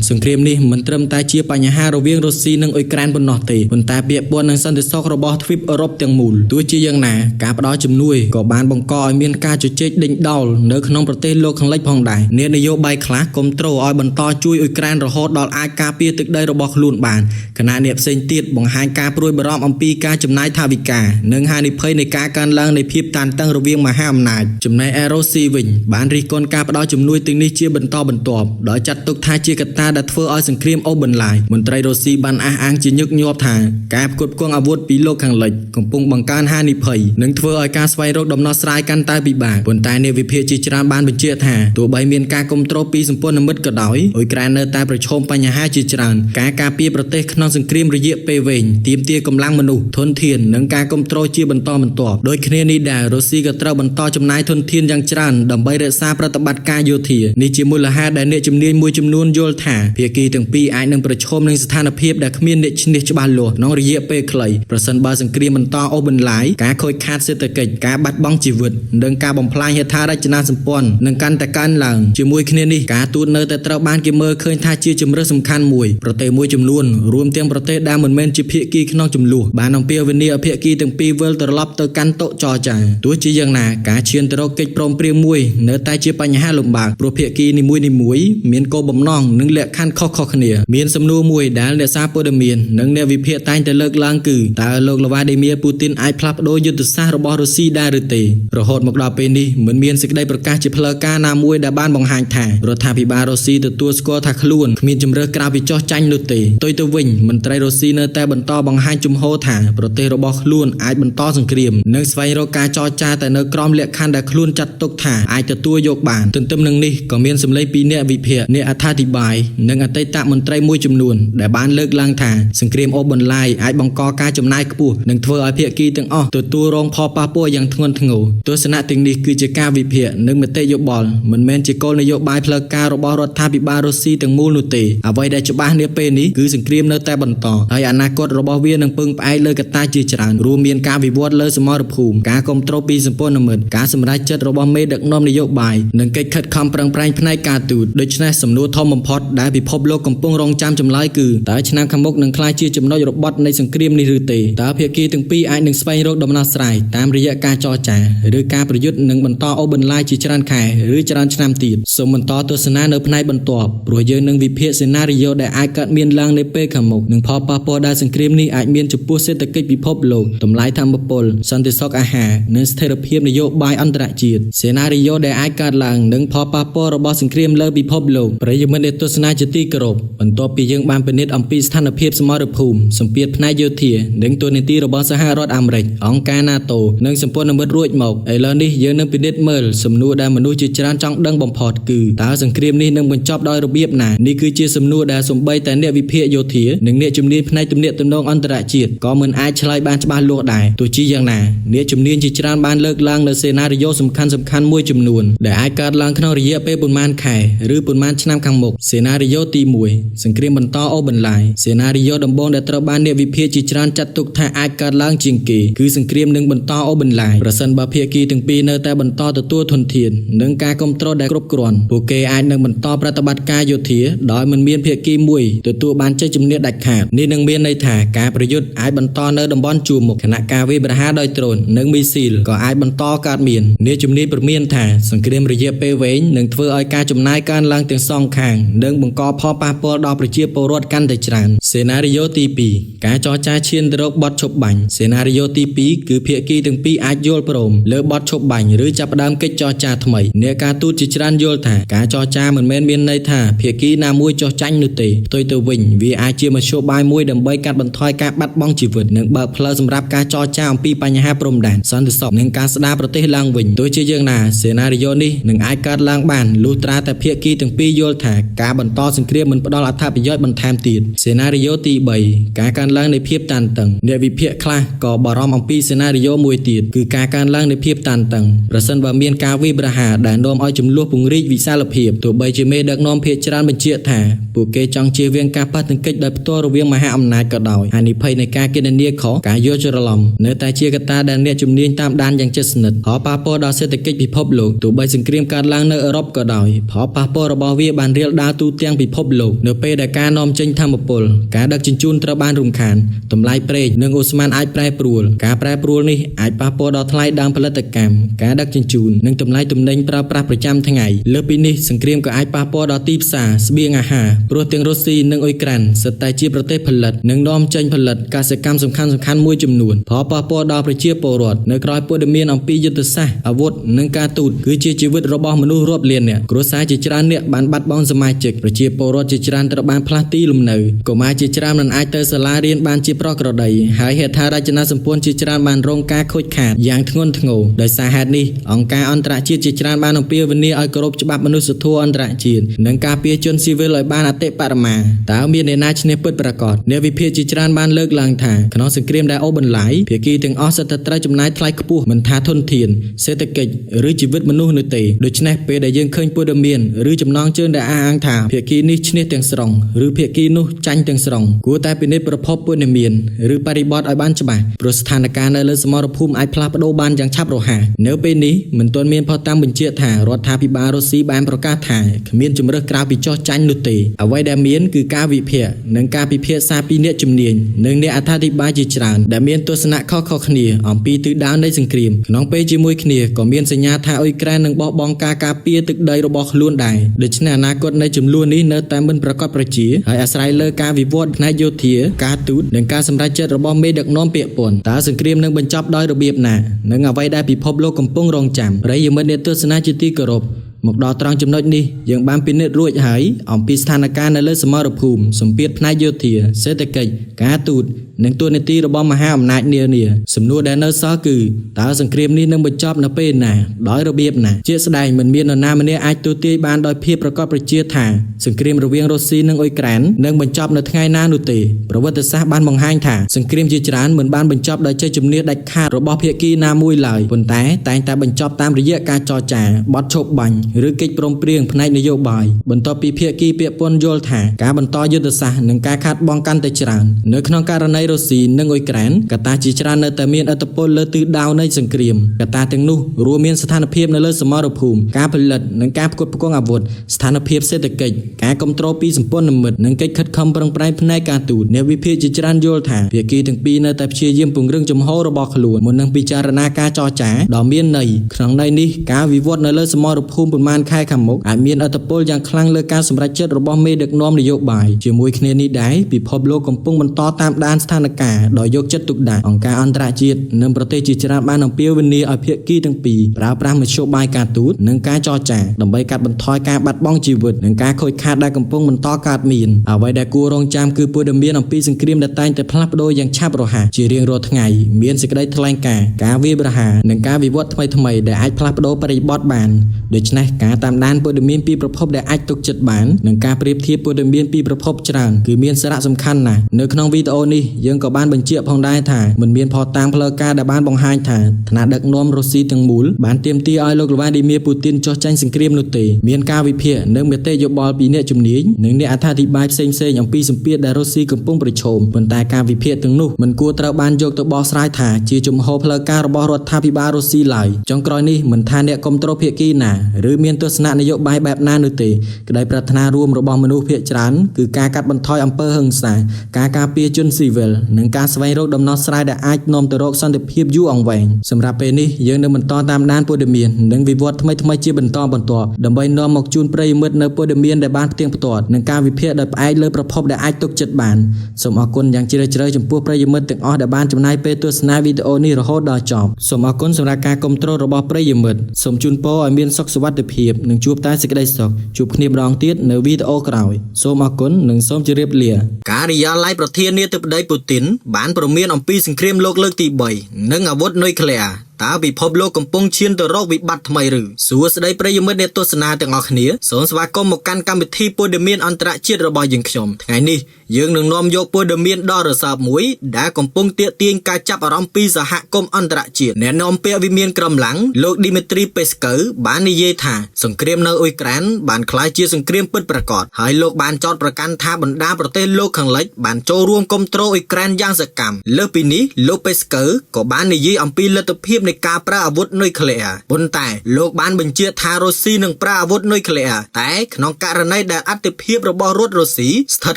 នសង្គ្រាមនេះមិនត្រឹមតែជាបញ្ហារវាងរុស្ស៊ីនិងអ៊ុយក្រែនប៉ុណ្ណោះទេប៉ុន្តែពាក់ព័ន្ធនឹងសន្តិសុខរបស់ទ្វីបអឺរ៉ុបទាំងមូលទោះជាយ៉ាងណាការផ្ដល់ជំនួយក៏បានបង្កឲ្យមានការជជែកដេញដោលនៅក្នុងប្រទេសលោកខាងលិចផងដែរអ្នកនយោបាយខ្លះគាំទ្រឲ្យបន្តជួយអ៊ុយក្រែនរហូតដល់អាចការពារទឹកដីរបស់ខ្លួនបានខណៈអ្នកផ្សេងទៀតបង្ហាញការព្រួយបារម្ភអំពីការចំណាយថវិកានិងហានិភ័យនៃការកើនឡើងនៃភាពតានតឹងរវាងមហាអំណាចចំណែកឯរុស្ស៊ីវិញបានរិះគន់ការផ្ដល់ជំនួយទាំងនេះជាបន្តបន្ទាប់ដោយចាត់ទុកថាជាកត្តាដែលធ្វើឲ្យសង្គ្រាមអូសបន្លាយមន្ត្រីរុស្ស៊ីបានអះអាងជាញឹកញាប់ថាការផ្គត់ផ្គង់អាវុធពីលោកខាងលិចកំពុងបង្កើនហានិភ័យនិងធ្វើឲ្យការស្វែងរកដំណោះស្រាយកាន់តែពិបាកប៉ុន្តែអ្នកវិភាគជាច្រើនបានបញ្ជាក់ថាទោះបីមានការគ្រប់គ្រងពីសម្ព័ន្ធមិត្តក៏ដោយអ៊ុយក្រែននៅតែប្រឈមបញ្ហាជាច្រើនការការពារប្រទេសក្នុងសង្គ្រាមរយៈពេលវែងទាមទារកម្លាំងមនុស្សធនធាននិងការគ្រប់គ្រងជាបន្តបន្ទាប់ដូចគ្នានេះដែររុស្ស៊ីក៏ត្រូវបន្តចំណាយធនធានយ៉ាងច្រើនដើម្បីរក្សាប្រតិបត្តិការយោធានេះជាមូលហេតុដែលអ្នកជំនាញមួយចំនួនយល់ថាភាគីទាំងពីរអាចនឹងប្រឈមនឹងស្ថានភាពដែលគ្មានអ្នកឈ្នះច្បាស់លាស់ក្នុងរយៈពេលខ្លីប្រសិនបើសង្គ្រាមបន្តអូសបន្លាយការខូចខាតសេដ្ឋកិច្ចការបាត់បង់ជីវិតនិងការបំផ្លាញហេដ្ឋារចនាសម្ព័ន្ធនឹងកាន់តែកើនឡើងជាមួយគ្នានេះការទូតនៅតែត្រូវបានគេមើលឃើញថាជាជម្រើសសំខាន់មួយប្រទេសមួយចំនួនរួមទាំងប្រទេសដែលមិនមែនជាភាគីក្នុងចំនួនបានអំពាវនាវឲ្យភាគីទាំងពីរវិលត្រឡប់ទៅកាន់តុចរចាទោះជាយ៉ាងណាការឈានទៅរកកិច្ចព្រមព្រៀងមួយនៅតែជាបញ្ហាលំបាកព្រោះភាគីនីមួយៗមានគោលបំណងនិងលក្ខខណ្ឌខុសៗគ្នាមានសំណួរមួយដែលអ្នកសារព័ត៌មាននិងអ្នកវិភាគតែងតែលើកឡើងគឺតើលោកឡាវ៉ាឌីមៀរពូទីនអាចផ្លាស់ប្ដូរយុទ្ធសាស្ត្ររបស់រុស្ស៊ីដែរឬទេរហូតមកដល់ពេលនេះមិនមានសេចក្តីប្រកាសជាផ្លូវការណាមួយដែលបានបង្ហាញថារដ្ឋាភិបាលរុស្ស៊ីទទួលស្គាល់ថាខ្លួនគ្មានជំរើសក្រៅពីចោះចាញ់នោះទេផ្ទុយទៅវិញមន្ត្រីរុស្ស៊ីនៅតែបន្តបង្ហាញជំហរថាប្រទេសរបស់ខ្លួនអាចបន្តសង្គ្រាមនិងស្វែងរកការចរចាតែនៅក្រោមលក្ខខណ្ឌដែលខ្លួនចាត់ទុកថាអាចទទួលយកបានទន្ទឹមនឹងនេះក៏មានសម្លេងពីអ្នកវិភាគអ្នកអត្ថាធិប្បាយនិងអតីតមន្ត្រីមួយចំនួនដែលបានលើកឡើងថាសង្គ្រាមអូសបន្លាយអាចបង្កការចំណាយខ្ពស់និងធ្វើឲ្យភាគីទាំងអស់ទទួលរងផលប៉ះពាល់យ៉ាងធ្ងន់ធ្ងរទស្សនៈទាំងនេះគឺជាការវិភាគនិងមតិយោបល់មិនមែនជាគោលនយោបាយផ្លូវការរបស់រដ្ឋាភិបាលរុស្ស៊ីទាំងមូលនោះទេអ្វីដែលច្បាស់នាពេលនេះគឺសង្គ្រាមនៅតែបន្តហើយអនាគតរបស់វានឹងពឹងផ្អែកលើកត្តាជាច្រើនរួមមានការវិវត្តលើសមរភូមិការគ្រប់គ្រងពីសម្ព័ន្ធមិត្តការសម្រេចចិត្តរបស់មេដឹកនាំនយោបាយនិងកិច្ចខិតខំប្រឹងប្រែងផ្នែកការទូតដូច្នេះសំណួរធំបំផុតដែលពិភពលោកកំពុងរងចាំចម្លើយគឺតើឆ្នាំខាងមុខនឹងក្លាយជាចំណុចរបត់នៃសង្គ្រាមនេះឬទេតើភាគីទាំងពីរអាចនឹងស្វែងរកដំណោះស្រាយតាមរយៈការចរចាឬការប្រយុទ្ធនឹងបន្តអូសបន្លាយជាច្រើនខែឬច្រើនឆ្នាំទៀតសូមបន្តទស្សនានៅផ្នែកបន្ទាប់ព្រោះយើងនឹងវិភាគសេណារីយ៉ូដែលអាចកើតមានឡើងនៅពេលខាងមុខនិងផលប៉ះពាល់ដែលសង្គ្រាមនេះអាចមានចំពោះសេដ្ឋកិច្ចពិភពលោកតម្លៃថាមពលសន្តិសុខអាហារនិងស្ថិរភាពនយោបាយអន្តរជាតិសេណារីយ៉ូដែលអាចកើតឡើងនិងផលប៉ះពាល់របស់សង្គ្រាមលើពិភពលោកប្រិយមិត្តអ្នកទស្សនាជាទីគោរពបន្ទាប់ពីយើងបានពិនិត្យអំពីស្ថានភាពសមរភូមិសម្ពាធផ្នែកយោធានិងទូនាទីរបស់សហរដ្ឋអាមេរិកអង្គការ NATO និងសម្ព័ន្ធមិត្តរួចមកឥឡូវនេះយើងនឹងពិនិត្យមើលសំណួរដែលមនុស្សជាច្រើនចង់ដឹងបំផុតគឺតើសង្គ្រាមនេះនឹងបញ្ចប់ដោយរបៀបណានេះគឺជាសំណួរដែលសូម្បីតែអ្នកវិភាគយោធានិងអ្នកជំនាញផ្នែកទំនាក់ទំនងអន្តរជាតិក៏មិនអាចឆ្លើយបានច្បាស់លាស់ដែរទោះជាយ៉ាងណាអ្នកជំនាញជាច្រើនបានលើកឡើងនូវសេណារីយ៉ូ សំខាន់មួយចំនួនដែលអាចកើតឡើងក្នុងរយៈពេលប៉ុន្មានខែឬប៉ុន្មានឆ្នាំខាងមុខសេណារីយ៉ូទី1សង្គ្រាមបន្តអូសបន្លាយសេណារីយ៉ូដំបូងដែលត្រូវបានអ្នកវិភាគជាច្រើនចាត់ទុកថាអាចកើតឡើងជាងគេគឺសង្គ្រាមនឹងបន្តអូសបន្លាយប្រសិនបើភាគីទាំងពីរនៅតែបន្តទទួលធនធាននិងការគ្រប់គ្រងដែលគ្រប់គ្រាន់ពួកគេអាចនឹងបន្តប្រតិបត្តិការយោធាដោយមិនមានភាគីមួយទទួលបានជ័យជំនះដាច់ខាតនេះនឹងមានន័យថាការប្រយុទ្ធអាចបន្តនៅតំបន់ជួរមុខខណៈការវាយប្រហារដោយដ្រូននិងមីស៊ីលក៏អាចបន្តកើតមានអ្នកជំនាញព្រមានថាសង្គ្រាមរយៈពេលវែងនឹងធ្វើឲ្យការចំណាយកើនឡើងទាំងសងខាងនិងបង្កផលប៉ះពាល់ដល់ប្រជាពលរដ្ឋកាន់តែច្រើនសេណារីយ៉ូទី2ការចរចាឈានទៅរកបទឈប់បាញ់សេណារីយ៉ូទី2គឺភាគីទាំងពីរអាចយល់ព្រមលើបទឈប់បាញ់ឬចាប់ផ្ដើមកិច្ចចរចាថ្មីអ្នកការទូតជាច្រើនយល់ថាការចរចាមិនមែនមានន័យថាភាគីណាមួយចោះចាញ់នោះទេផ្ទុយទៅវិញវាអាចជាមធ្យោបាយមួយដើម្បីកាត់បន្ថយការបាត់បង់ជីវិតនិងបើកផ្លូវសម្រាប់ការចរចាអំពីបញ្ហាព្រំដែនសន្តិសុខនិងការស្ដារប្រទេសឡើងវិញទោះជាយ៉ាងណាសេណារីយ៉ូនេះនឹងអាចកើតឡើងបានលុះត្រាតែភាគីទាំងពីរយល់ថាការបន្តសង្គ្រាមមិនផ្ដល់អត្ថប្រយោជន៍បន្ថែមទៀតសេណារីយ៉ូទី3ការកើនឡើងនៃភាពតានតឹងអ្នកវិភាគខ្លះក៏បារម្ភអំពីសេណារីយ៉ូមួយទៀតគឺការកើនឡើងនៃភាពតានតឹងប្រសិនបើមានការវាយប្រហារដែលនាំឲ្យចំនួនពង្រីកវិសាលភាពទោះបីជាមេដឹកនាំភាគច្រើនបញ្ជាក់ថាពួកគេចង់ជៀសវាងការប៉ះទង្គិចដោយផ្ទាល់រវាងមហាអំណាចក៏ដោយហានិភ័យនៃការគណនាខុសការយល់ច្រឡំនៅតែជាកត្តាដែលអ្នកជំនាញតាមដានយ៉ាងជិតស្និទ្ធផលប៉ះពាល់ដល់សេដ្ឋកិច្ចពិភពលោកទោះបីសង្គ្រាមកើតឡើងនៅអឺរ៉ុបក៏ដោយផលប៉ះពាល់របស់វាបានរាលដាលទូទាំងពិភពលោកនៅពេលដែលការនាំចេញថាមពលការដឹកជញ្ជូនត្រូវបានរំខានតម្លៃប្រេងនិងអូស្មန်អាចប្រែប្រួលការប្រែប្រួលនេះអាចប៉ះពាល់ដល់ថ្លៃដើមផលិតកម្មការដឹកជញ្ជូននិងតម្លៃទំនិញប្រើប្រាស់ប្រចាំថ្ងៃលើសពីនេះសង្គ្រាមក៏អាចប៉ះពាល់ដល់ទីផ្សារស្បៀងអាហារព្រោះទាំងរុស្ស៊ីនិងអ៊ុយក្រែនសុទ្ធតែជាប្រទេសផលិតនិងនាំចេញផលិតកសិកម្មសំខាន់មួយចំនួនផលប៉ះពាល់ដល់ប្រជាពលរដ្ឋនៅក្រៅព័ត៌មានអំពីយុទ្ធសាស្ត្រអាវុធនិងការទូតគឺជាជីវិតរបស់មនុស្សរាប់លាននាក់គ្រួសារជាច្រើនអ្នកបានបាត់បង់សមាជិកប្រជាពលរដ្ឋជាច្រើនត្រូវបានផ្លាស់ទីលំនៅកុមារជាច្រើនមិនអាចទៅសាលារៀនបានជាប្រក្រតីហើយហេដ្ឋារចនាសម្ព័ន្ធជាច្រើនបានរងការខូចខាតយ៉ាងធ្ងន់ធ្ងរដោយសារហេតុនេះអង្គការអន្តរជាតិជាច្រើនបានអំពាវនាវឲ្យគោរពច្បាប់មនុស្សធម៌អន្តរជាតិនិងការពារជនស៊ីវិលឲ្យបានអតិបរមាតើមានអ្នកណាឈ្នះពិតប្រាកដអ្នកវិភាគជាច្រើនបានលើកឡើងថាក្នុងសង្គ្រាមដែលអូសបន្លាយភាគីទាំងអស់សុទ្ធតែត្រូវចំណាយថ្លៃខ្ពស់មិនថាធនធានសេដ្ឋកិច្ចឬជីវិតមនុស្សនោះទេដូច្នេះពេលដែលយើងឃើញព័ត៌មានឬចំណងជើងដែលអះអាងថាភាគីនេះឈ្នះទាំងស្រុងឬភាគីនោះចាញ់ទាំងស្រុងគួរតែពិនិត្យប្រភពព័ត៌មានឬបរិបទឲ្យបានច្បាស់ព្រោះស្ថានភាពនៅលើសមរភូមិអាចផ្លាស់ប្ដូរបានយ៉ាងឆាប់រហ័សនៅពេលនេះមិនទាន់មានភស្តុតាងបញ្ជាក់ថារដ្ឋាភិបាលរុស្ស៊ីបានប្រកាសថាគ្មានជំរើសក្រៅពីចោះចាញ់នោះទេអ្វីដែលមានគឺការវិភាគនិងការពិភាក្សាពីអ្នកជំនាញនិងអ្នកអត្ថាធិប្បាយជាច្រើនដែលមានទស្សនៈខុសៗគ្នាអំពីទិសដៅនៃសង្គ្រាមក្នុងពេលជាមួយគ្នាក៏មានសញ្ញាថាអ៊ុយក្រែននឹងបោះបង់ការការពារទឹកដីរបស់ខ្លួនដែរដូច្នេះអនាគតនៃចំនួននេះនៅតែមិនប្រកបប្រជាហើយអាស្រ័យលើការវិវត្តផ្នែកយោធាការទូតនិងការសម្រេចចិត្តរបស់មេដឹកនាំពាក់ព័ន្ធតើសង្គ្រាមនឹងបញ្ចប់ដោយរបៀបណានិងអ្វីដែលពិភពលោកកំពុងរងចាំប្រិយមិត្តអ្នកទស្សនាជាទីគោរពមកដល់ត្រង់ចំណុចនេះយើងបានពិនិត្យរួចហើយអំពីស្ថានភាពនៅលើសមរភូមិសម្ពាធផ្នែកយោធាសេដ្ឋកិច្ចការទូតនិងទួនាទីរបស់មហាអំណាចនានាសំណួរដែលនៅសល់គឺតើសង្គ្រាមនេះនឹងបញ្ចប់នៅពេលណាដោយរបៀបណាជាស្ដែងមិនមាននរណាម្នាក់អាចទូទាយបានដោយភាពប្រកបប្រជាថាសង្គ្រាមរវាងរុស្ស៊ីនិងអ៊ុយក្រែននឹងបញ្ចប់នៅថ្ងៃណានោះទេប្រវត្តិសាស្ត្របានបង្ហាញថាសង្គ្រាមជាច្រើនមិនបានបញ្ចប់ដោយជ័យជំនះដាច់ខាតរបស់ភាគីណាមួយឡើយប៉ុន្តែតែងតែបញ្ចប់តាមរយៈការចរចាបទឈប់បាញ់ឬកិច្ចព្រមព្រៀងផ្នែកនយោបាយបន្ទាប់ពីភាគីពាក់ព័ន្ធយល់ថាការបន្តយុទ្ធសាស្ត្រនិងការខាតបង់កាន់តែច្រើននៅក្នុងករណីរុស្ស៊ីនិងអ៊ុយក្រែនកត្តាជាច្រើននៅតែមានឥទ្ធិពលលើទិសដៅនៃសង្គ្រាមកត្តាទាំងនោះរួមមានស្ថានភាពនៅលើសមរភូមិការផលិតនិងការផ្គត់ផ្គង់អាវុធស្ថានភាពសេដ្ឋកិច្ចការគ្រប់គ្រងពីសម្ព័ន្ធមិត្តនិងកិច្ចខិតខំប្រឹងប្រែងផ្នែកការទូតអ្នកវិភាគជាច្រើនយល់ថាភាគីទាំងពីរនៅតែព្យាយាមពង្រឹងជំហររបស់ខ្លួនមុននឹងពិចារណាការចរចាដ៏មានន័យក្នុងន័យនេះការវិវត្តនៅលើសមរភូមិប្រមាណខែខាងមុខអាចមានឥទ្ធិពលយ៉ាងខ្លាំងលើការសម្រេចចិត្តរបស់មេដឹកនាំនយោបាយជាមួយគ្នានេះដែរពិភពលោកកំពុងបន្តតាមដានស្ថានភាពដោយយកចិត្តទុកដាក់អង្គការអន្តរជាតិនិងប្រទេសជាច្រើនបានអំពាវនាវឲ្យភាគីទាំងពីរប្រើប្រាស់មធ្យោបាយការទូតនិងការចរចាដើម្បីកាត់បន្ថយការបាត់បង់ជីវិតនិងការខូចខាតដែលកំពុងបន្តកើតមានអ្វីដែលគួររងចាំគឺព័ត៌មានអំពីសង្គ្រាមដែលតែងតែផ្លាស់ប្ដូរយ៉ាងឆាប់រហ័សជារៀងរាល់ថ្ងៃមានសេចក្តីថ្លែងការណ៍ការវាយប្រហារនិងការវិវត្តថ្មីៗដែលអាចផ្លាស់ប្ដូរបរិបទបានដូច្នេះការតាមដានព័ត៌មានពីប្រភពដែលអាចទុកចិត្តបាននិងការប្រៀបធៀបព័ត៌មានពីប្រភពច្រើនគឺមានសារៈសំខាន់ណាស់នៅក្នុងវីដេអូនេះយើង យើងក៏បានបញ្ជាក់ផងដែរថាមិនមានផុសតាងផ្លូវការដែលបានបង្ហាញថាឋានៈដឹកនាំរុស្ស៊ីទាំងមូលបានទាមទារឲ្យលោកវ្លាឌីមៀពូទីនចុះចាញ់សង្គ្រាមនោះទេមានការវិភាគនិងមតិយោបល់ពីអ្នកជំនាញនិងអ្នកអត្ថាធិប្បាយផ្សេងៗអំពីសម្ពាធដែលរុស្ស៊ីកំពុងប្រឈមប៉ុន្តែការវិភាគទាំងនោះមិនគួរត្រូវបានយកទៅបោះស្រាយថាជាជំហរផ្លូវការរបស់រដ្ឋាភិបាលរុស្ស៊ីឡើយចុងក្រោយនេះមិនថាអ្នកគ្រប់គ្រងភាគីណាឬមានទស្សនៈនយោបាយបែបណានោះទេក្តីប្រាថ្នារួមរបស់មនុស្សភាគច្រើនគឺការកាត់បន្ថយអំពើហិង្សាការការពារជនស៊ីវិលនិងការស្វែងរកដំណោះស្រាយដែលអាចនាំទៅរកសន្តិភាពយូរអង្វែងសម្រាប់ពេលនេះយើងនឹងបន្តតាមដានព័ត៌មាននិងវិវត្តថ្មីៗជាបន្តបន្ទាប់ដើម្បីនាំមកជូនប្រិយមិត្តនៅព័ត៌មានដែលបានផ្ទៀងផ្ទាត់និងការវិភាគដោយផ្អែកលើប្រភពដែលអាចទុកចិត្តបានសូមអរគុណយ៉ាងជ្រាលជ្រៅចំពោះប្រិយមិត្តទាំងអស់ដែលបានចំណាយពេលទស្សនាវីដេអូនេះរហូតដល់ចប់សូមអរគុណសម្រាប់ការគាំទ្ររបស់ប្រិយមិត្តសូមជូនពរឲ្យមានសុខសុវត្ថិភាពនិងជួបតែសេចក្តីសុខជួបគ្នាម្ដងទៀតនៅវីដេអូក្រោយសូមអរគុណនិងសូមជម្រាបលាការិយាល័យប្រធានាធិបតីពូទីនបានព្រមានអំពីសង្គ្រាមលោកលើកទី3និងអាវុធនុយក្លេអ៊ែរតើពិភពលោកកំពុងឈានទៅរកវិបត្តិថ្មីឬសួស្តីប្រិយមិត្តអ្នកទស្សនាទាំងអស់គ្នាសូមស្វាគមន៍មកកាន់កម្មវិធីព័ត៌មានអន្តរជាតិរបស់យើងខ្ញុំថ្ងៃនេះយើងនឹងនាំយកព័ត៌មានដ៏រសើបមួយដែលកំពុងទាក់ទាញការចាប់អារម្មណ៍ពីសហគមន៍អន្តរជាតិអ្នកនាំពាក្យវិមានក្រមឡាំងលោកឌីមីត្រីពេស្កូបាននិយាយថាសង្គ្រាមនៅអ៊ុយក្រែនបានក្លាយជាសង្គ្រាមពិតប្រាកដហើយលោកបានចោទប្រកាន់ថាបណ្ដាប្រទេសលោកខាងលិចបានចូលរួមគាំទ្រអ៊ុយក្រែនយ៉ាងសកម្មលើសពីនេះលោកពេស្កូក៏បាននិយាយអំពីលទ្ធភាពនៃការប្រើអាវុធនុយក្លេអ៊ែរប៉ុន្តែលោកបានបញ្ជាក់ថារុស្ស៊ីនឹងប្រើអាវុធនុយក្លេអ៊ែរតែក្នុងករណីដែលអធិភាពរបស់រដ្ឋរុស្ស៊ីស្ថិត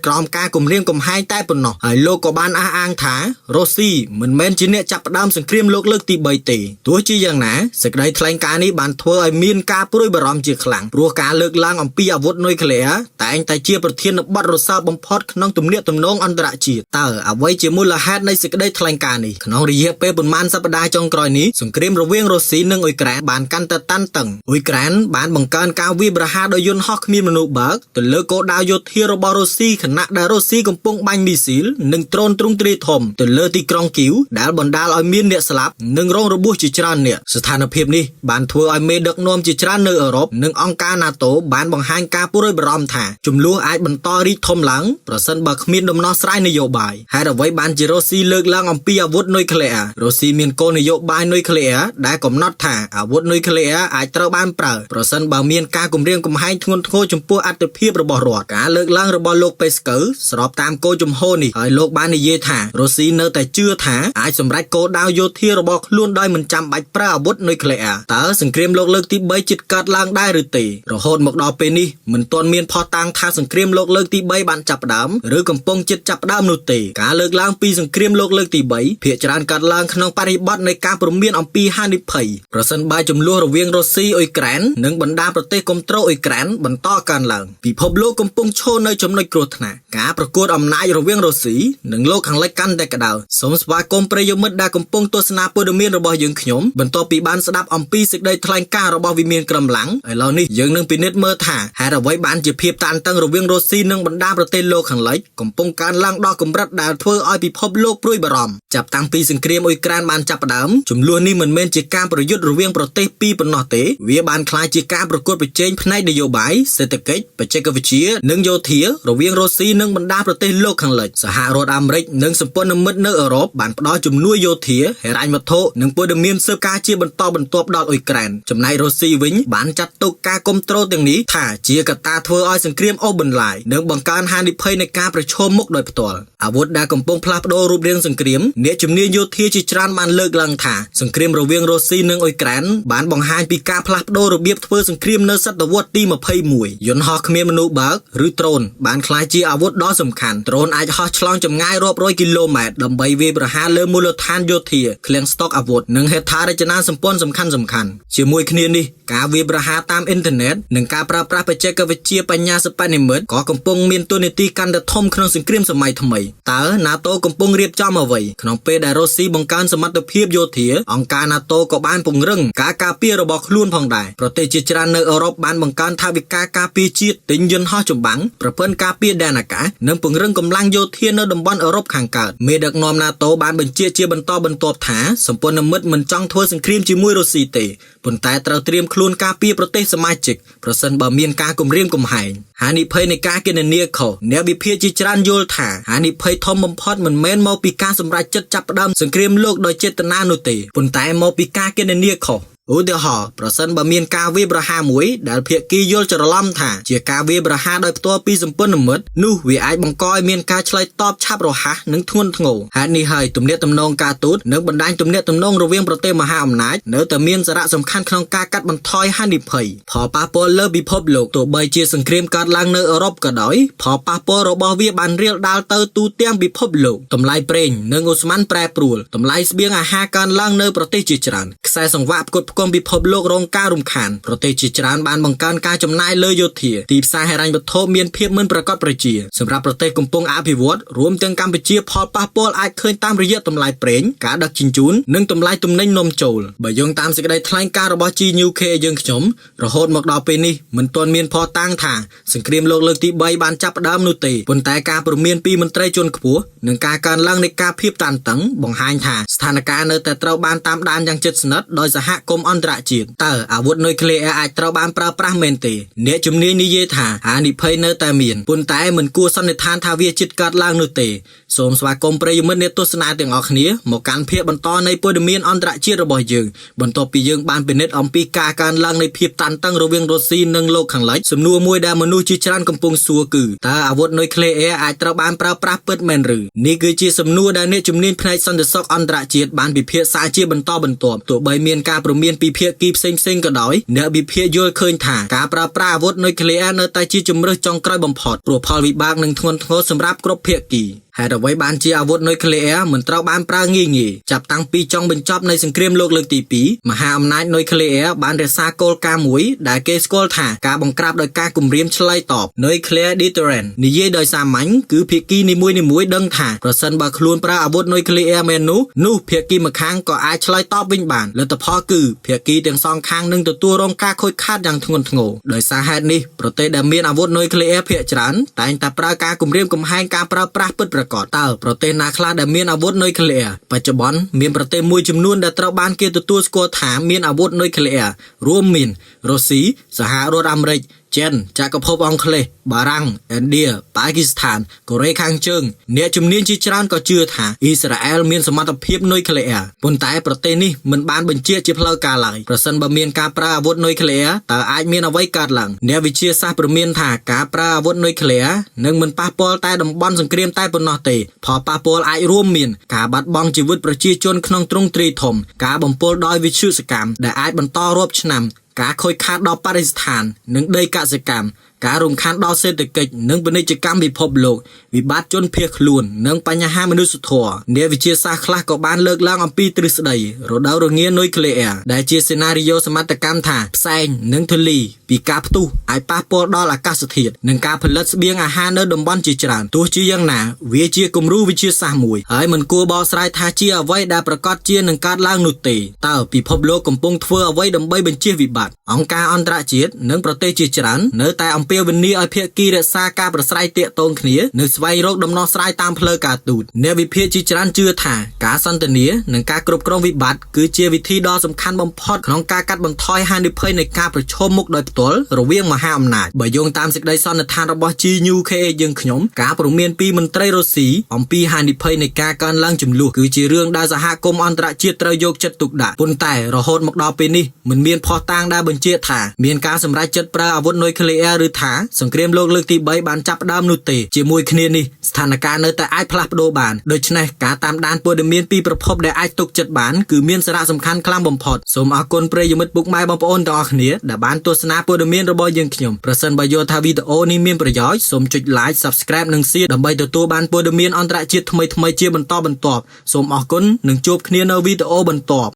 ក្រោមការគំរាមកំហែងតែប៉ុណ្ណោះហើយលោកក៏បានអះអាងថារុស្ស៊ីមិនមែនជាអ្នកចាប់ផ្ដើមសង្គ្រាមលោកលើកទី3ទេទោះជាយ៉ាងណាសេចក្តីថ្លែងការណ៍នេះបានធ្វើឲ្យមានការព្រួយបារម្ភជាខ្លាំងព្រោះការលើកឡើងអំពីអាវុធនុយក្លេអ៊ែរតែងតែជាប្រធានបទរសើបបំផុតក្នុងទំនាក់ទំនងអន្តរជាតិតើអ្វីជាមូលហេតុនៃសេចក្តីថ្លែងការណ៍នេះក្នុងរយៈពេលប៉ុន្មានសប្តាហ៍ចុងក្រោយនេះសង្គ្រាមរវាងរុស្ស៊ីនិងអ៊ុយក្រែនបានកាន់តែតានតឹងអ៊ុយក្រែនបានបង្កើនការវាយប្រហារដោយយន្តហោះគ្មានមនុស្សបើកទៅលើគោលដៅយោធារបស់រុស្ស៊ីខណៈដែលរុស្ស៊ីកំពុងបាញ់មីស៊ីលនិងដ្រូនទ្រង់ទ្រាយធំទៅលើទីក្រុងគីវដែលបណ្ដាលឲ្យមានអ្នកស្លាប់និងរងរបួសជាច្រើនអ្នកស្ថានភាពនេះបានធ្វើឲ្យមេដឹកនាំជាច្រើននៅអឺរ៉ុបនិងអង្គការ NATO បានបង្ហាញការព្រួយបារម្ភថាជម្លោះអាចបន្តរីកធំឡើងប្រសិនបើគ្មានដំណោះស្រាយនយោបាយហេតុអ្វីបានជារុស្ស៊ីលើកឡើងអំពីអាវុធនុយក្លេអ៊ែររុស្ស៊ីមានគោលនយោបាយនុយក្លេអ៊ែរដែលកំណត់ថាអាវុធនុយក្លេអ៊ែរអាចត្រូវបានប្រើប្រសិនបើមានការគំរាមកំហែងធ្ងន់ធ្ងរចំពោះអធិភាពរបស់រដ្ឋការលើកឡើងរបស់លោកពេស្កូស្របតាមគោលជំហរនេះហើយលោកបាននិយាយថារុស្ស៊ីនៅតែជឿថាអាចសម្រេចគោលដៅយោធារបស់ខ្លួនដោយមិនចាំបាច់ប្រើអាវុធនុយក្លេអ៊ែរតើសង្គ្រាមលោកលើកទី3ជិតកើតឡើងដែរឬទេរហូតមកដល់ពេលនេះមិនទាន់មានភស្តុតាងថាសង្គ្រាមលោកលើកទី3បានចាប់ផ្ដើមឬកំពុងជិតចាប់ផ្ដើមនោះទេការលើកឡើងពីសង្គ្រាមលោកលើកទី3ភាគច្រើនកើតឡើងក្នុងបរិបទនៃការព្រមានអំពីហានិភ័យប្រសិនបើចំនួនរវាងរុស្ស៊ីអ៊ុយក្រែននិងបណ្ដាប្រទេសគាំទ្រអ៊ុយក្រែនបន្តកើនឡើងពិភពលោកកំពុងឈរនៅចំណុចគ្រោះថ្នាក់ការប្រកួតអំណាចរវាងរុស្ស៊ីនិងលោកខាងលិចកាន់តែក្តៅសូមស្វាគមន៍ប្រិយមិត្តដែលកំពុងទស្សនាព័ត៌មានរបស់យើងខ្ញុំបន្ទាប់ពីបានស្ដាប់អំពីសេចក្តីថ្លែងការណ៍របស់វិមានក្រមឡាំងឥឡូវនេះយើងនឹងពិនិត្យមើលថាហេតុអ្វីបានជាភាពតានតឹងរវាងរុស្ស៊ីនិងបណ្ដាប្រទេសលោកខាងលិចកំពុងកើនឡើងដល់កម្រិតដែលធ្វើឲ្យពិភពលោកព្រួយបារម្ភចាប់តាំងពីសង្គ្រាមអ៊ុយក្រែនបានចាប់ផ្ដើមចំនួននេះមិនមែនជាការប្រយុទ្ធរវាងប្រទេសពីរប៉ុណ្ណោះទេវាបានក្លាយជាការប្រកួតប្រជែងផ្នែកនយោបាយសេដ្ឋកិច្ចបច្ចេកវិទ្យានិងយោធារវាងរុស្ស៊ីនិងបណ្ដាប្រទេសលោកខាងលិចសហរដ្ឋអាមេរិកនិងសម្ព័ន្ធមិត្តនៅអឺរ៉ុបបានផ្ដល់ជំនួយយោធាហិរញ្ញវត្ថុនិងព័ត៌មានស៊ើបការជាបន្តបន្ទាប់ដល់អ៊ុយក្រែនចំណែករុស្ស៊ីវិញបានចាត់ទុកការគាំទ្រទាំងនេះថាជាកត្តាធ្វើឲ្យសង្គ្រាមអូសបន្លាយនិងបង្កើនហានិភ័យនៃការប្រឈមមុខដោយផ្ទាល់អាវុធដែលកំពុងផ្លាស់ប្ដូររូបរាងសង្គ្រាមអ្នកជំនាញយោធាជាច្រើនបានលើកឡើងថាសង្គ្រាមរវាងរុស្ស៊ីនិងអ៊ុយក្រែនបានបង្ហាញពីការផ្លាស់ប្ដូររបៀបធ្វើសង្គ្រាមនៅសតវត្សទី21យន្តហោះគ្មានមនុស្សបើកឬដ្រូនបានក្លាយជាអាវុធដ៏សំខាន់ដ្រូនអាចហោះឆ្លងចម្ងាយរាប់រយគីឡូម៉ែត្រដើម្បីវាយប្រហារលើមូលដ្ឋានយោធាឃ្លាំងស្តុកអាវុធនិងហេដ្ឋារចនាសម្ព័ន្ធសំខាន់ៗជាមួយគ្នានេះការវាយប្រហារតាមអ៊ីនធឺណិតនិងការប្រើប្រាស់បច្ចេកវិទ្យាបញ្ញាសិប្បនិម្មិតក៏កំពុងមានតួនាទីកាន់តែធំក្នុងសង្គ្រាមសម័យថ្មីតើ NATO កំពុងរៀបចំអ្វីក្នុងពេលដែលរុស្ស៊ីបង្កើនសមត្ថភាពយោធាអ អង្គការ NATO ក៏បានពង្រឹងការការពាររបស់ខ្លួនផងដែរប្រទេសជាច្រើននៅអឺរ៉ុបបានបង្កើនថវិកាការពារជាតិទិញយន្តហោះចម្បាំងប្រព័ន្ធការពារដែនអាកាសនិងពង្រឹងកម្លាំងយោធានៅតំបន់អឺរ៉ុបខាងកើតមេដឹកនាំ NATO បានបញ្ជាជាបន្តបន្ទាប់ថាសម្ព័ន្ធមិត្តមិនចង់ធ្វើសង្គ្រាមជាមួយរុស្ស៊ីទេប៉ុន្តែត្រូវត្រៀមខ្លួនការពារប្រទេសសមាជិកប្រសិនបើមានការគំរាមកំហែងហានិភ័យនៃការគណនាខុសអ្នកវិភាគជាច្រើនយល់ថាហានិភ័យធំបំផុតមិនមែនមកពីការសម្រេចចិត្តចាប់ផ្ដើមសង្គ្រាមលោកដោយចេតនានោះទេប៉ុន្តែមកពីការគណនាខុសឧទាហរណ៍ប្រសិនបើមានការវាយប្រហារមួយដែលភាគីយល់ច្រឡំថាជាការវាយប្រហារដោយផ្ទាល់ពីសម្ព័ន្ធមិត្តនោះវាអាចបង្កឲ្យមានការឆ្លើយតបឆាប់រហ័សនិងធ្ងន់ធ្ងរហេតុនេះហើយទំនាក់ទំនងការទូតនិងបណ្ដាញទំនាក់ទំនងរវាងប្រទេសមហាអំណាចនៅតែមានសារៈសំខាន់ក្នុងការកាត់បន្ថយហានិភ័យផលប៉ះពាល់លើពិភពលោកទោះបីជាសង្គ្រាមកើតឡើងនៅអឺរ៉ុបក៏ដោយផលប៉ះពាល់របស់វាបានរាលដាលទៅទូទាំងពិភពលោកតម្លៃប្រេងនិងអូស្មန်ប្រែប្រួលតម្លៃស្បៀងអាហារកើនឡើងនៅប្រទេសជាច្រើនខ្សែសង្វាក់ផ្គត់ផ្គង់ពិភពលោករងការរំខានប្រទេសជាច្រើនបានបង្កើនការចំណាយលើយោធាទីផ្សារហិរញ្ញវត្ថុមានភាពមិនប្រកបប្រជាសម្រាប់ប្រទេសកំពុងអភិវឌ្ឍរួមទាំងកម្ពុជាផលប៉ះពាល់អាចឃើញតាមរយៈតម្លៃប្រេងការដឹកជញ្ជូននិងតម្លៃទំនិញនាំចូលបើយោងតាមសេចក្តីថ្លែងការណ៍របស់ GNUK យើងខ្ញុំរហូតមកដល់ពេលនេះមិនទាន់មានភស្តុតាងថាសង្គ្រាមលោកលើកទី3បានចាប់ផ្ដើមនោះទេប៉ុន្តែការព្រមានពីមន្ត្រីជាន់ខ្ពស់និងការកើនឡើងនៃការភាពតានតឹងបង្ហាញថាស្ថានភាពនៅតែត្រូវបានតាមដានយ៉ាងជិតស្និទ្ធដោយសហគមន៍អន្តរជាតិតើអាវុធនុយក្លេអ៊ែរអាចត្រូវបានប្រើប្រាស់មែនទេអ្នកជំនាញនិយាយថាហានិភ័យនៅតែមានប៉ុន្តែមិនគួរសន្និដ្ឋានថាវាជិតកើតឡើងនោះទេសូមស្វាគមន៍ប្រិយមិត្តអ្នកទស្សនាទាំងអស់គ្នាមកកាន់ភាគបន្តនៃព័ត៌មានអន្តរជាតិរបស់យើងបន្ទាប់ពីយើងបានពិនិត្យអំពីការកើនឡើងនៃភាពតានតឹងរវាងរុស្ស៊ីនិងលោកខាងលិចសំណួរមួយដែលមនុស្សជាច្រើនកំពុងសួរគឺតើអាវុធនុយក្លេអ៊ែរអាចត្រូវបានប្រើប្រាស់ពិតមែនឬនេះគឺជាសំណួរដែលអ្នកជំនាញផ្នែកសន្តិសុខអន្តរជាតិបានពិភាក្សាជាបន្តបន្ទាប់ទោះបីមានការព្រមានពីភាគីផ្សេងៗក៏ដោយអ្នកវិភាគយល់ឃើញថាការប្រើប្រាស់អាវុធនុយក្លេអ៊ែរនៅតែជាជម្រើសចុងក្រោយបំផុតព្រោះផលវិបាកនិងធ្ងន់ធ្ងរសម្រាប់គ្រប់ភាគីហេតុអ្វីបានជាអាវុធនុយក្លេអ៊ែរមិនត្រូវបានប្រើងាយៗចាប់តាំងពីចុងបញ្ចប់នៃសង្គ្រាមលោកលើកទី2មហាអំណាចនុយក្លេអ៊ែរបានរក្សាគោលការណ៍មួយដែលគេស្គាល់ថាការបង្ក្រាបដោយការគំរាមឆ្លើយតប Nuclear Deterrent និយាយដោយសាមញ្ញគឺភាគីនីមួយៗដឹងថាប្រសិនបើខ្លួនប្រើអាវុធនុយក្លេអ៊ែរមែននោះភាគីម្ខាងក៏អាចឆ្លើយតបវិញបានលទ្ធផលគឺភាគីទាំងសងខាងនឹងទទួលរងការខូចខាតយ៉ាងធ្ងន់ធ្ងរដោយសារហេតុនេះប្រទេសដែលមានអាវុធនុយក្លេអ៊ែរភាគច្រើនតែងតែប្រើការគំរាមកំហែងការប្រើប្រាស់ពិតប្រាកដតើប្រទេសណាខ្លះដែលមានអាវុធនុយក្លេអ៊ែរបច្ចុប្បន្នមានប្រទេសមួយចំនួនដែលត្រូវបានគេទទួលស្គាល់ថាមានអាវុធនុយក្លេអ៊ែររួមមានរុស្ស៊ីសហរដ្ឋអាមេរិកចិនចក្រភពអង់គ្លេសបារាំងឥណ្ឌាប៉ាគីស្ថានកូរ៉េខាងជើងអ្នកជំនាញជាច្រើនក៏ជឿថាអ៊ីស្រាអែលមានសមត្ថភាពនុយក្លេអ៊ែរប៉ុន្តែប្រទេសនេះមិនបានបញ្ជាជាផ្លូវការឡើយប្រសិនបើមានការប្រើអាវុធនុយក្លេអ៊ែរតើអាចមានអ្វីកើតឡើងអ្នកវិទ្យាសាស្ត្រព្រមានថាការប្រើអាវុធនុយក្លេអ៊ែរនឹងមិនប៉ះពាល់តែតំបន់សង្គ្រាមតែប៉ុណ្ណោះទេផលប៉ះពាល់អាចរួមមានការបាត់បង់ជីវិតប្រជាជនក្នុងទ្រង់ទ្រាយធំការបំពុលដោយវិទ្យុសកម្មដែលអាចបន្តរាប់ឆ្នាំការខូចខាតដល់បរិស្ថាននិងដីកសិកម្មការរំខានដល់សេដ្ឋកិច្ចនិងពាណិជ្ជកម្មពិភពលោកវិបត្តិជនភៀសខ្លួននិងបញ្ហាមនុស្សធម៌អ្នកវិទ្យាសាស្ត្រខ្លះក៏បានលើកឡើងអំពីទ្រឹស្ដីរដូវរងានុយក្លេអ៊ែរដែលជាសេណារីយ៉ូសមត្ថកម្មថាផ្សែងនិងធូលីពីការផ្ទុះអាចប៉ះពាល់ដល់អាកាសធាតុនិងការផលិតស្បៀងអាហារនៅតំបន់ជាច្រើនទោះជាយ៉ាងណាវាជាគំរូវិទ្យាសាស្ត្រមួយហើយមិនគួរបកស្រាយថាជាអ្វីដែលប្រកាសជានឹងកើតឡើងនោះទេតើពិភពលោកកំពុងធ្វើអ្វីដើម្បីបញ្ជៀសវិបត្តិអង្គការអន្តរជាតិនិងប្រទេសជាច្រើននៅតែអំពាវនាវឲ្យភាគីរក្សាការប្រស្រ័យទាក់ទងគ្នានិងស្វែងរកដំណោះស្រាយតាមផ្លូវការទូតអ្នកវិភាគជាច្រើនជឿថាការសន្ទនានិងការគ្រប់គ្រងវិបត្តិគឺជាវិធីដ៏សំខាន់បំផុតក្នុងការកាត់បន្ថយហានិភ័យនៃការប្រឈមមុខដោយផ្ទាល់រវាងមហាអំណាចបើយោងតាមសេចក្តីសន្និដ្ឋានរបស់ GNUK យើងខ្ញុំការព្រមានពីមន្ត្រីរុស្ស៊ីអំពីហានិភ័យនៃការកើនឡើងជម្លោះគឺជារឿងដែលសហគមន៍អន្តរជាតិត្រូវយកចិត្តទុកដាក់ប៉ុន្តែរហូតមកដល់ពេលនេះមិនមានភស្តុតាងដែលបញ្ជាក់ថាមានការសម្រេចចិត្តប្រើអាវុធនុយក្លេអ៊ែរឬថាសង្គ្រាមលោកលើកទី3បានចាប់ផ្ដើមនោះទេជាមួយគ្នានេះស្ថានភាពនៅតែអាចផ្លាស់ប្ដូរបានដូច្នេះការតាមដានព័ត៌មានពីប្រភពដែលអាចទុកចិត្តបានគឺមានសារៈសំខាន់ខ្លាំងបំផុតសូមអរគុណប្រិយមិត្តពុកម៉ែបងប្អូនទាំងអស់គ្នាដែលបានទស្សនាព័ត៌មានរបស់យើងខ្ញុំប្រសិនបើយល់ថាវីដេអូនេះមានប្រយោជន៍សូមចុច like Subscribe និង Share ដើម្បីទទួលបានព័ត៌មានអន្តរជាតិថ្មីៗជាបន្តបន្ទាប់សូមអរគុណនិងជួបគ្នានៅវីដេអូបន្ទាប់